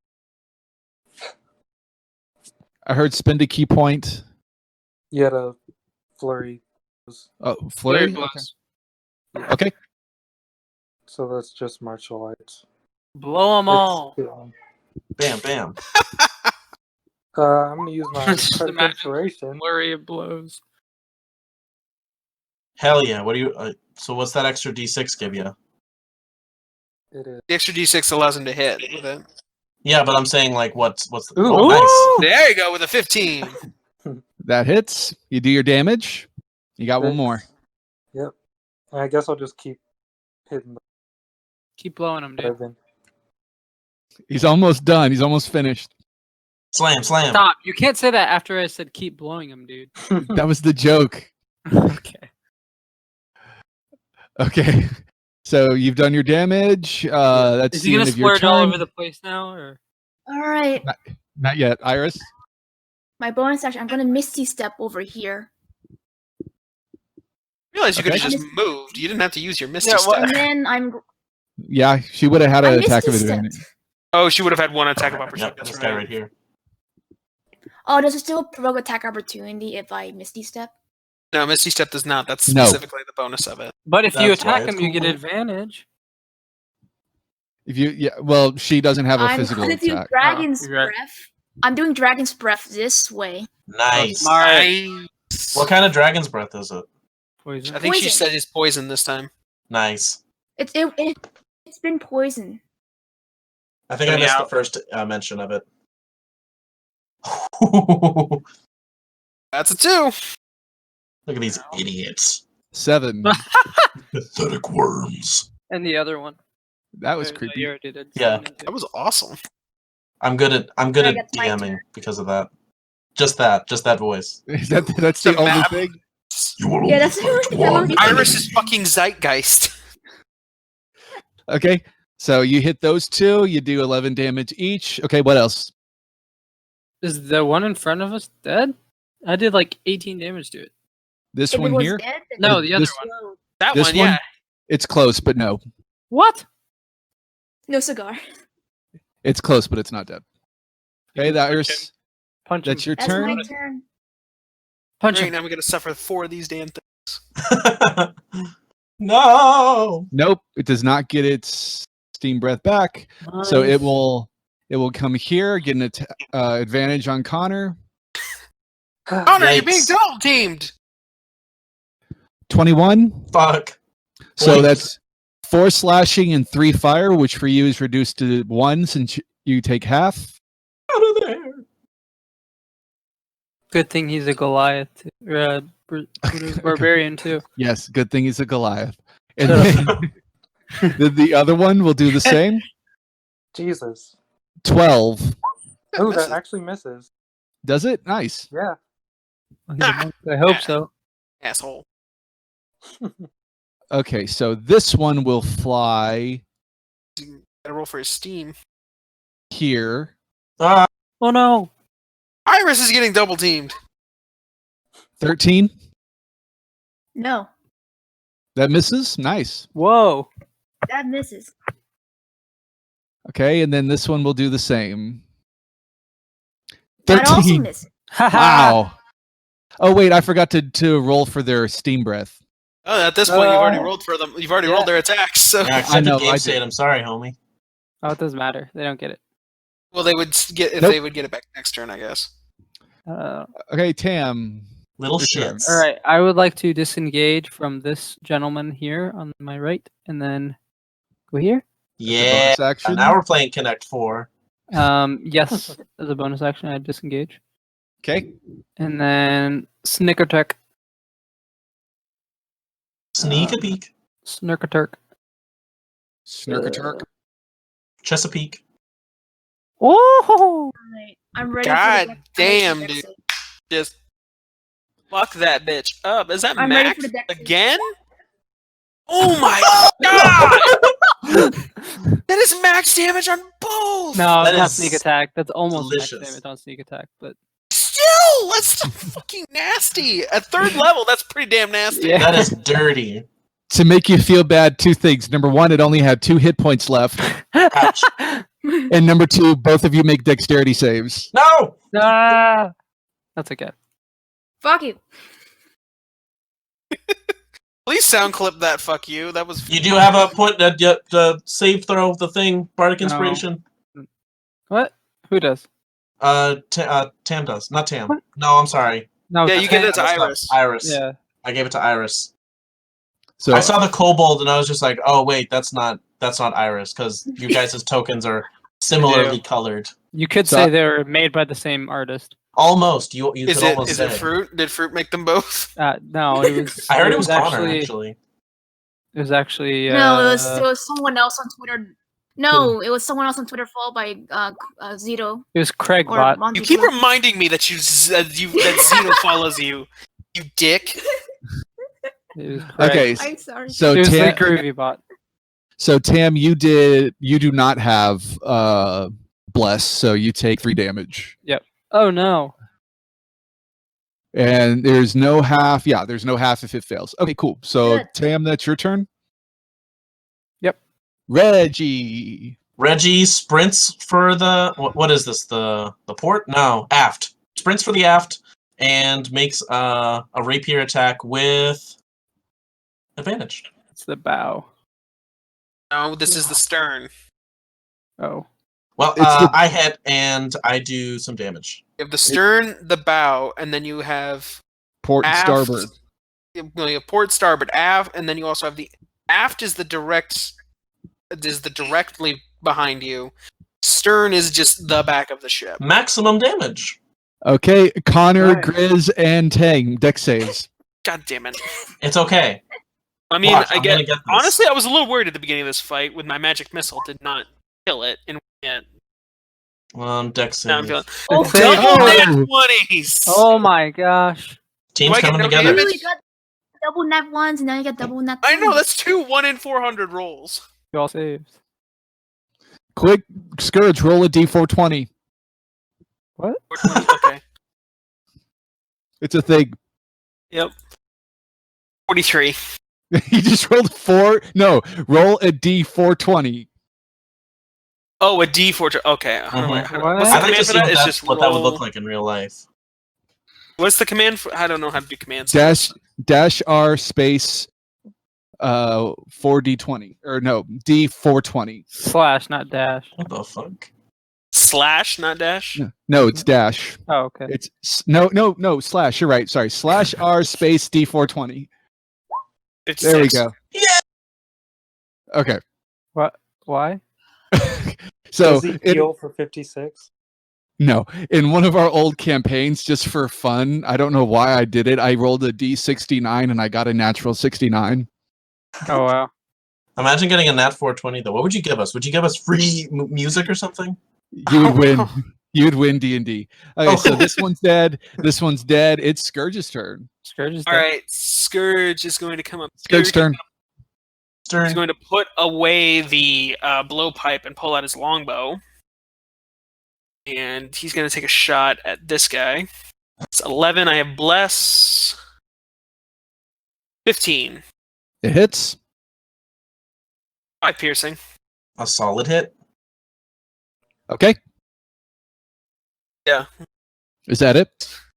I heard spend a key point. You had a flurry. Oh, flurry. blows. Okay. So that's just martial arts. Blow them all. Bam, bam. I'm gonna use my Just credit imagine inspiration. Flurry of blows. Hell yeah. What do you? So what's that extra D6 give you? It is. The extra D6 allows him to hit with it. Yeah, but I'm saying like what's the? Ooh. Oh, nice. There you go with a 15. That hits. You do your damage. You got one more. Yep. I guess I'll just keep hitting the Keep blowing them, dude. button. He's almost done. He's almost finished. Slam. Stop! You can't say that after I said keep blowing him, dude. That was the joke. Okay. Okay. So you've done your damage. That's Is the he gonna end of your splurge all turn. over the place now, or? All right. Not yet. Iris? My bonus action. I'm gonna Misty Step over here, Realize you could have Okay. just moved. You didn't have to use your Misty Yeah, Step. and then I'm. Yeah, she would have had I an attack of Misty advantage. Stepped. Oh, she would have had one attack of opportunity. Yep, That's this right. guy right here. Oh, does it still provoke attack opportunity if I Misty Step? No, Misty Step does not. That's No. specifically the bonus of it. But if you That's why attack it's him, you get cool. advantage. Well, she doesn't have a I'm physical gonna do attack. Dragon's you're right. Breath. I'm doing Dragon's Breath this way. Nice. Smart. Nice. What kind of dragon's breath is it? Poison. I think she Poison. said it's poison this time. Nice. It's been poison. I think I missed Yeah. the first mention of it. That's a 2. Look at these idiots. 7. Pathetic worms. And the other one. That was Or, creepy. you already did Yeah. seven, That was awesome. I'm good at I DMing guess my turn. because of that. Just that voice. That's The the only map. thing. Yeah, that's the only thing I've already done. Iris is fucking zeitgeist. Okay. So you hit those 2, you do 11 damage each. Okay, what else? Is the one in front of us dead? I did like 18 damage to it. This If it one was here? dead, then No, the other This- one. That This one, one? yeah. It's close, but no. What? no cigar. It's close, but it's not dead. Okay, that Punch Iris, him. Punch that's him. your That's turn. my turn. Punch Great, him. now we're gonna suffer 4 of these damn things. No. Nope, it does not get its steam breath back. So Nice. it will come here, get an advantage on Connor. Connor, you're being Yikes. double teamed. 21. Fuck. So Points. that's 4 slashing and 3 fire, which for you is reduced to 1 since you take half. Out of there. Good thing he's a Goliath. Or a barbarian too. Yes, good thing he's a Goliath. And then the other one will do the same. Jesus. 12. Oh, misses. that actually misses. Does it? Nice. Yeah. I hope so. Asshole. Okay, so this one will fly Gotta roll for his steam. here. Ah, Oh no. Iris is getting double teamed. 13. No, That misses. Nice. Whoa. that misses. Okay, and then this one will do the same. That also 13. misses. Wow. Oh wait, I forgot to roll for their steam breath. Oh, at this point, you've already rolled for them. You've already Yeah. rolled their attacks. So, yeah, accepted know, game I state. did. I'm sorry, homie. Oh, it doesn't matter. They don't get it. well, they would get if Nope. they would get it back next turn, I guess. Okay, Tam. Little Your turn. shits. All right. I would like to disengage from this gentleman here on my right, and then go here. Yeah. Bonus action. Now we're playing Connect 4. Yes, as a bonus action, I disengage, Okay. and then Snicker Turk. Sneak a peek. Snurker Turk. Snurkaturk. Chesapeake. Oh! Alright, I'm ready. God for the deck damn, save. dude. Just fuck that bitch up. Is that I'm ready max for the deck save. again? Oh my god! That is max damage on both. No, That not is sneak attack. That's almost max delicious. damage on sneak attack, but Still, that's still fucking nasty. At 3rd level, that's pretty damn nasty. Yeah. That is dirty. To make you feel bad, 2 things. Number 1, it only had 2 hit points left. Ouch. And number 2, both of you make dexterity saves. No! Ah! That's okay. Fuck you. Please sound clip that. Fuck you. That was. You do have a point the save throw the thing, Bardic No. Inspiration. What? Who does? Tam does. Not Tam. No, I'm sorry. No. Yeah, it's you get it Tam. to Iris. Iris. Yeah. I gave it to Iris. So I saw the kobold and I was just like, oh wait, that's not Iris, because you guys' tokens are similarly colored. You could So say I- they're made by the same artist. Almost. You Is could it almost is say. it fruit? Did fruit make them both? No, it was. I heard it was Connor actually. actually. It was actually. No, it was someone else on Twitter No, it was someone else on Twitter, followed by Zito It was Craig or bot. Monty You keep Blue. reminding me that that Zeno follows you. You dick. It was Craig. Okay, I'm sorry. so It was the Tam, Groovy bot. so Tam, you do not have bless, so you take 3 damage. Oh no. And there's no half. Yeah, there's no half if it fails. Okay, cool. So Good. Tam, that's your turn. Yep. Reggie. Reggie sprints for the what is this? The port? No, aft. Sprints for the aft and makes a rapier attack with advantage. It's the bow. No, this is the stern. Oh. Well, It's the- I hit and I do some damage. You have the stern, the bow, and then you have Port and aft. starboard. You have port, starboard, aft, and then you also have the aft is the directly behind you. Stern is just the back of the ship. Maximum damage. Okay, Connor, Nice. Grizz, and Tang. Deck saves. God damn it! It's okay. I mean, Watch, I I'm gonna get get this. honestly, I was a little worried at the beginning of this fight when my magic missile did not kill it, and yet Deck now I'm save. feeling Oh, double nat oh. 20s. Oh my gosh. Team's Do I get coming no together. damage? You got double nat ones, and now you got double nat. I know 20s. that's 2 1 in 400 rolls. You all saved. Quick, Scourge, roll a d420. What? 420, okay. It's a thing. Yep. 43. You just rolled 4. No, roll a d420. Oh, a D4. Okay. How do I- how do- What? What's I'd the like to command for see that? what, It's that, just what that would roll- look like in real life. What's the command for? I don't know how to do commands. Dash R space 4d20 or no d420. Slash, not dash. What the fuck? Slash, not dash. No, it's dash. Oh, okay. It's no slash. You're right. Sorry, slash R space d420. 56. There we go. Yeah. Okay, What? Why? so Does he heal for 56? no, in one of our old campaigns, just for fun, I don't know why I did it. I rolled a d69 and I got a natural 69. Oh wow. Imagine getting a nat 420 though. What would you give us? Would you give us free music or something? You would win. You would win D&D. Okay, Oh. so this one's dead. This one's dead. It's Scourge's turn. Scourge is All dead. right. Scourge is going to come up. Scourge's turn. Stern. He's going to put away the blowpipe and pull out his longbow. And he's going to take a shot at this guy. It's 11. I have bless. 15. It hits. 5 piercing. A solid hit. Okay. Yeah. Is that it?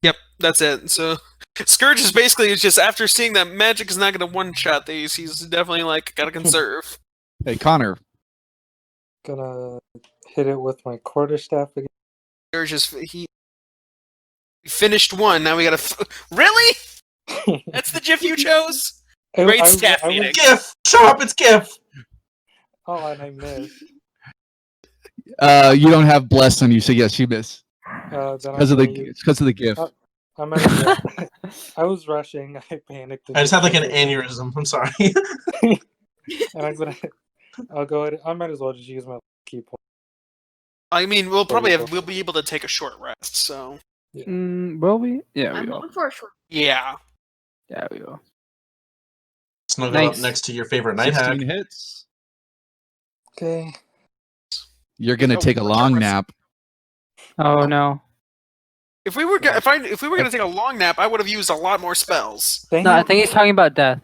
Yep, that's it. So Scourge is basically just after seeing that magic is not going to one-shot these, he's definitely like, gotta conserve. Hey, Connor. Gonna hit it with my quarterstaff again. Scourge is he finished one. Now we gotta really. That's the GIF you chose. Great staff meeting. GIF! Shut up, it's GIF! Oh, and I missed. You don't have bless on you, so yes, you miss Then because of the gift. I'm at I was rushing. I panicked. I just had like an aneurysm. I'm sorry. And I'll go ahead. I might as well just use my key point. I mean, we'll be able to take a short rest. So Will we? Yeah, we I'm will. hoping for a short. yeah, Yeah, we will. Snuggle Nice. up next to your favorite night hack. 16 hits. Okay. You're gonna take a long nap. Oh no. if we were gonna take a long nap, I would have used a lot more spells. No, I think he's talking about death.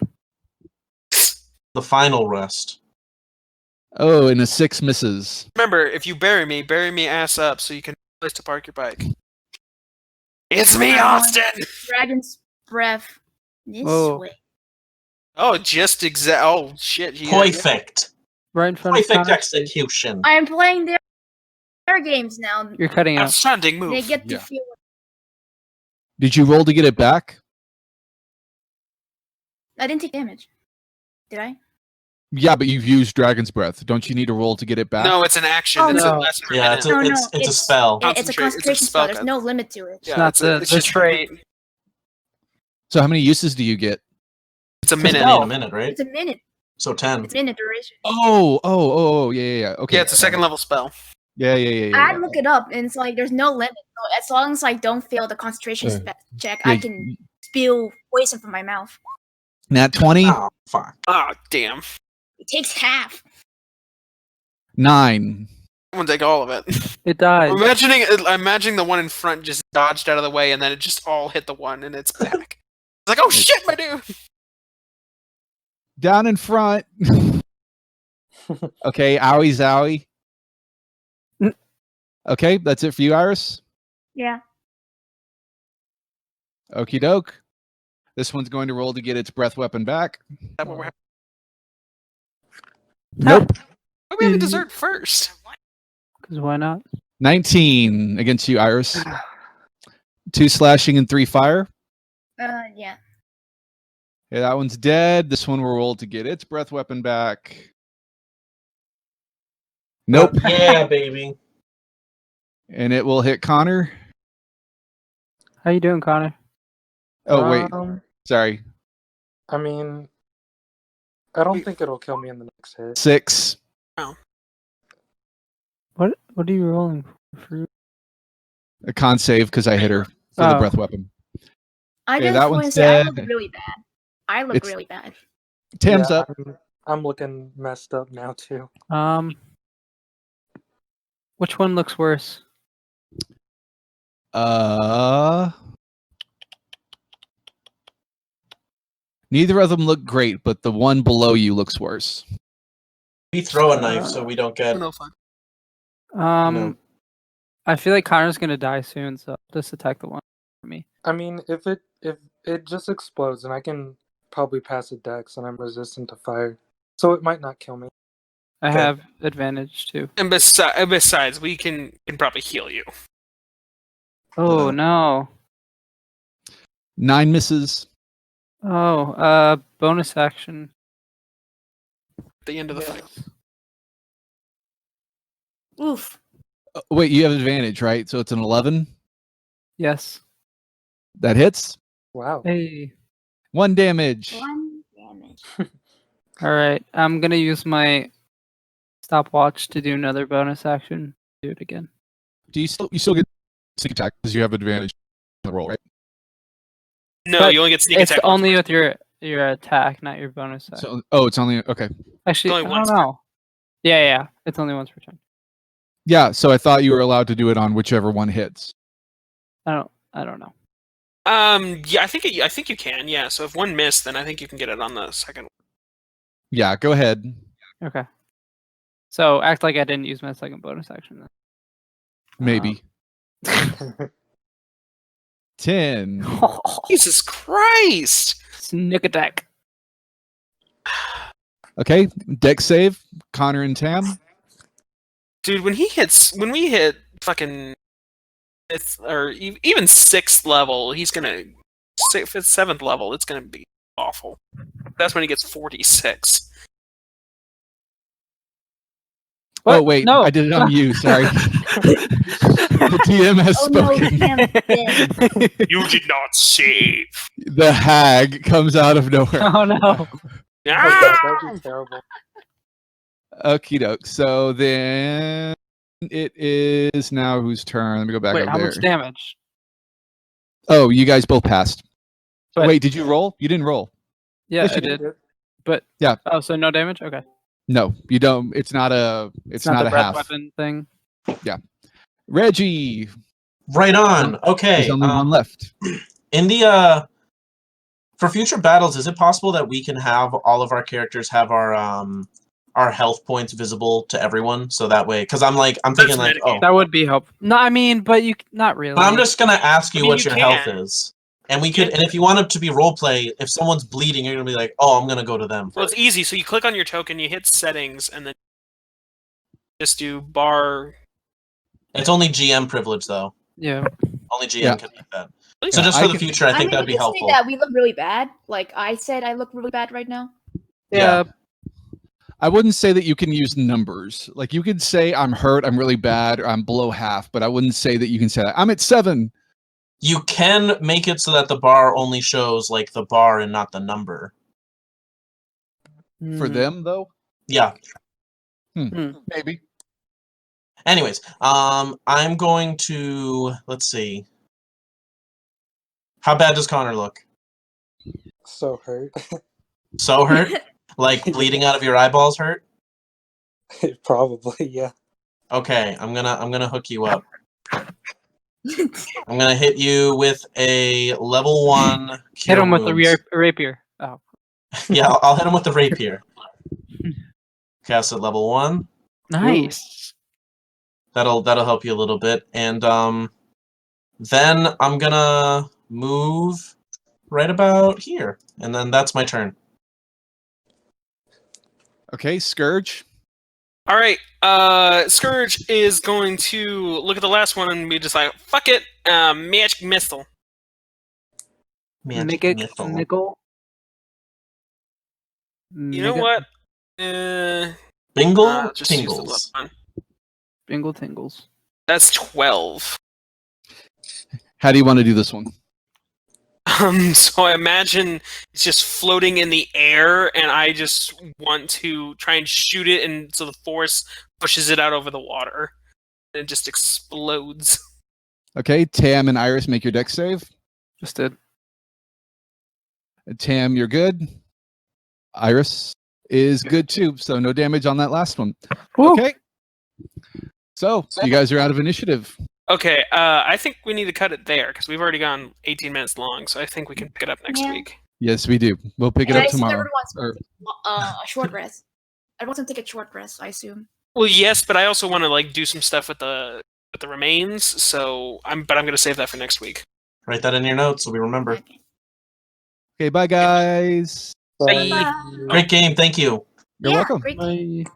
The final rest. Oh, and a 6 misses. Remember, if you bury me ass up, so you can have a place to park your bike. It's me, Austin. Dragon's breath. This Whoa. way. Oh, just exact. Oh shit. Perfect. Right in front of Perfect Connor. execution. I am playing their games now. You're cutting out. Outstanding move. They get to Yeah. feel. Did you roll to get it back? I didn't take damage. Did I? Yeah, but you've used Dragon's Breath. Don't you need a roll to get it back? No, it's an action. Oh, it's no. a last Yeah, it's minute. a, No, it's, no, it's a it's- spell. It's a Concentrate, it's a concentration spell spell. There's no limit to it. Yeah, not it's the just trait. So how many uses do you get? It's a minute. In a minute, right? It's a minute. So 10. It's minute duration. Yeah. Okay. Yeah, it's a second level spell. Yeah. I'd look it up, and it's like there's no limit. So as long as I don't fail the concentration check, I can spew poison from my mouth. Nat 20. Oh, fuck. Ah, damn. It takes half. 9. I'm gonna take all of it. It died. Imagining the one in front just dodged out of the way, and then it just all hit the one, and it's back. It's like, oh shit, my dude. Down in front. Okay, owie zowie. Okay, that's it for you, Iris. Yeah. Okie doke. This one's going to roll to get its breath weapon back. Is that what we're having? Nope. Why are we having dessert first? Because why not? 19 against you, Iris. 2 slashing and 3 fire. Yeah. Yeah, that one's dead. This one will roll to get its breath weapon back. Nope. Yeah, baby. And it will hit Connor. How you doing, Connor? Oh, wait. Sorry. I mean, I don't think it'll kill me in the next hit. 6. What are you rolling for? A con save because I hit her for the breath weapon. I Okay, just that want one's to say I dead. look really bad. I look It's- really bad. Tam's Yeah, up. I'm looking messed up now too. Which one looks worse? Neither of them look great, but the one below you looks worse. We throw a knife so we don't get. No fun. No. I feel like Connor's gonna die soon, so just attack the one for me. I mean, if it just explodes, and I can probably pass a dex, and I'm resistant to fire, so it might not kill me. I Okay. have advantage too. And besides, we can probably heal you. Oh no. 9 misses. Oh, bonus action. At the end of the fight. Oof. Wait, you have advantage, right? So it's an 11. Yes. That hits. Wow. Hey. 1 damage. 1 damage. All right. I'm gonna use my stopwatch to do another bonus action. Do it again. Do you still get sneak attack because you have advantage on the roll, right? No, But you only get sneak It's attack. only with your attack, not your bonus action. So it's only okay. Actually, only I once don't know. Yeah. It's only once per turn. Yeah, so I thought you were allowed to do it on whichever one hits. I don't know. Yeah, I think you can. Yeah, so if one missed, then I think you can get it on the second one. Yeah, go ahead. Okay. So act like I didn't use my second bonus action then. Maybe. 10. Jesus Christ! Sneak attack. Okay, deck save. Connor and Tam. Dude, when we hit fucking even 6th level, he's gonna 7th level. It's gonna be awful. That's when he gets 46. Oh wait, No. I did it on you. Sorry. The DM has Oh no, spoken. Tam's dead. You did not save. The hag comes out of nowhere. Oh no. That'd be terrible. Okie doke. So then it is now whose turn? Let me go back Wait, up how there. much damage? Oh, you guys both passed. But- Wait, did you roll? You didn't roll. Yeah, Yes, I you did. did. But Yeah. Oh, so no damage? Okay. No, you don't. It's not a. It's not the a breath half. weapon thing. Reggie. Right on. Okay. There's only one left. In the for future battles, is it possible that we can have all of our characters have our health points visible to everyone, so that way? Because I'm thinking like, oh, That would be helpful. No, I mean, but you not really. but I'm just gonna ask you I mean, what you your can. health is, and we could, and if you want it to be role play, if someone's bleeding, you're gonna be like, oh, I'm gonna go to them. Well, it's easy. So you click on your token, you hit settings, and then just do bar. It's only GM privilege though. Yeah. Only GM Yeah. can make that. Yeah, So just I for the can- future, I think mean, that'd we be can say helpful. that we look really bad. Like I said, I look really bad right now. Yeah. I wouldn't say that you can use numbers. Like you could say I'm hurt, I'm really bad, or I'm below half, but I wouldn't say that you can say that. I'm at 7. You can make it so that the bar only shows like the bar and not the number. For them, though? Yeah. Maybe. Anyways, I'm going to, let's see. How bad does Connor look? So hurt. So hurt? Like bleeding out of your eyeballs hurt? Probably, yeah. Okay, I'm gonna hook you up. I'm gonna hit you with a level 1 cure Hit him with the wounds. rapier. Oh. Yeah, I'll hit him with the rapier. Cast at level 1. Nice. That'll help you a little bit. And then I'm gonna move right about here. And then that's my turn. Okay, Scourge. All right. Scourge is going to look at the last one and be just like, "Fuck it, magic missile." Magic missile. Nickel. You know what? Bingle just use the tingles. left one. Bingle tingles. That's 12. How do you want to do this one? So I imagine it's just floating in the air, and I just want to try and shoot it, and so the force pushes it out over the water, and it just explodes. Okay, Tam and Iris, make your dex save. Just did. Tam, you're good. Iris is good too, so no damage on that last one. Woo. Okay. So you guys are out of initiative. Okay, I think we need to cut it there because we've already gone 18 minutes long, so I think we can pick it up next week. Yes, we do. We'll pick it And up I assume tomorrow. everyone's a short rest. Everyone's gonna take a short rest, I assume. Well, yes, but I also want to do some stuff with the remains. So I'm going to save that for next week. Write that in your notes so we remember. Okay. Okay, bye guys. Bye. Bye. Great game, thank you. You're Yeah, welcome. great game. Bye.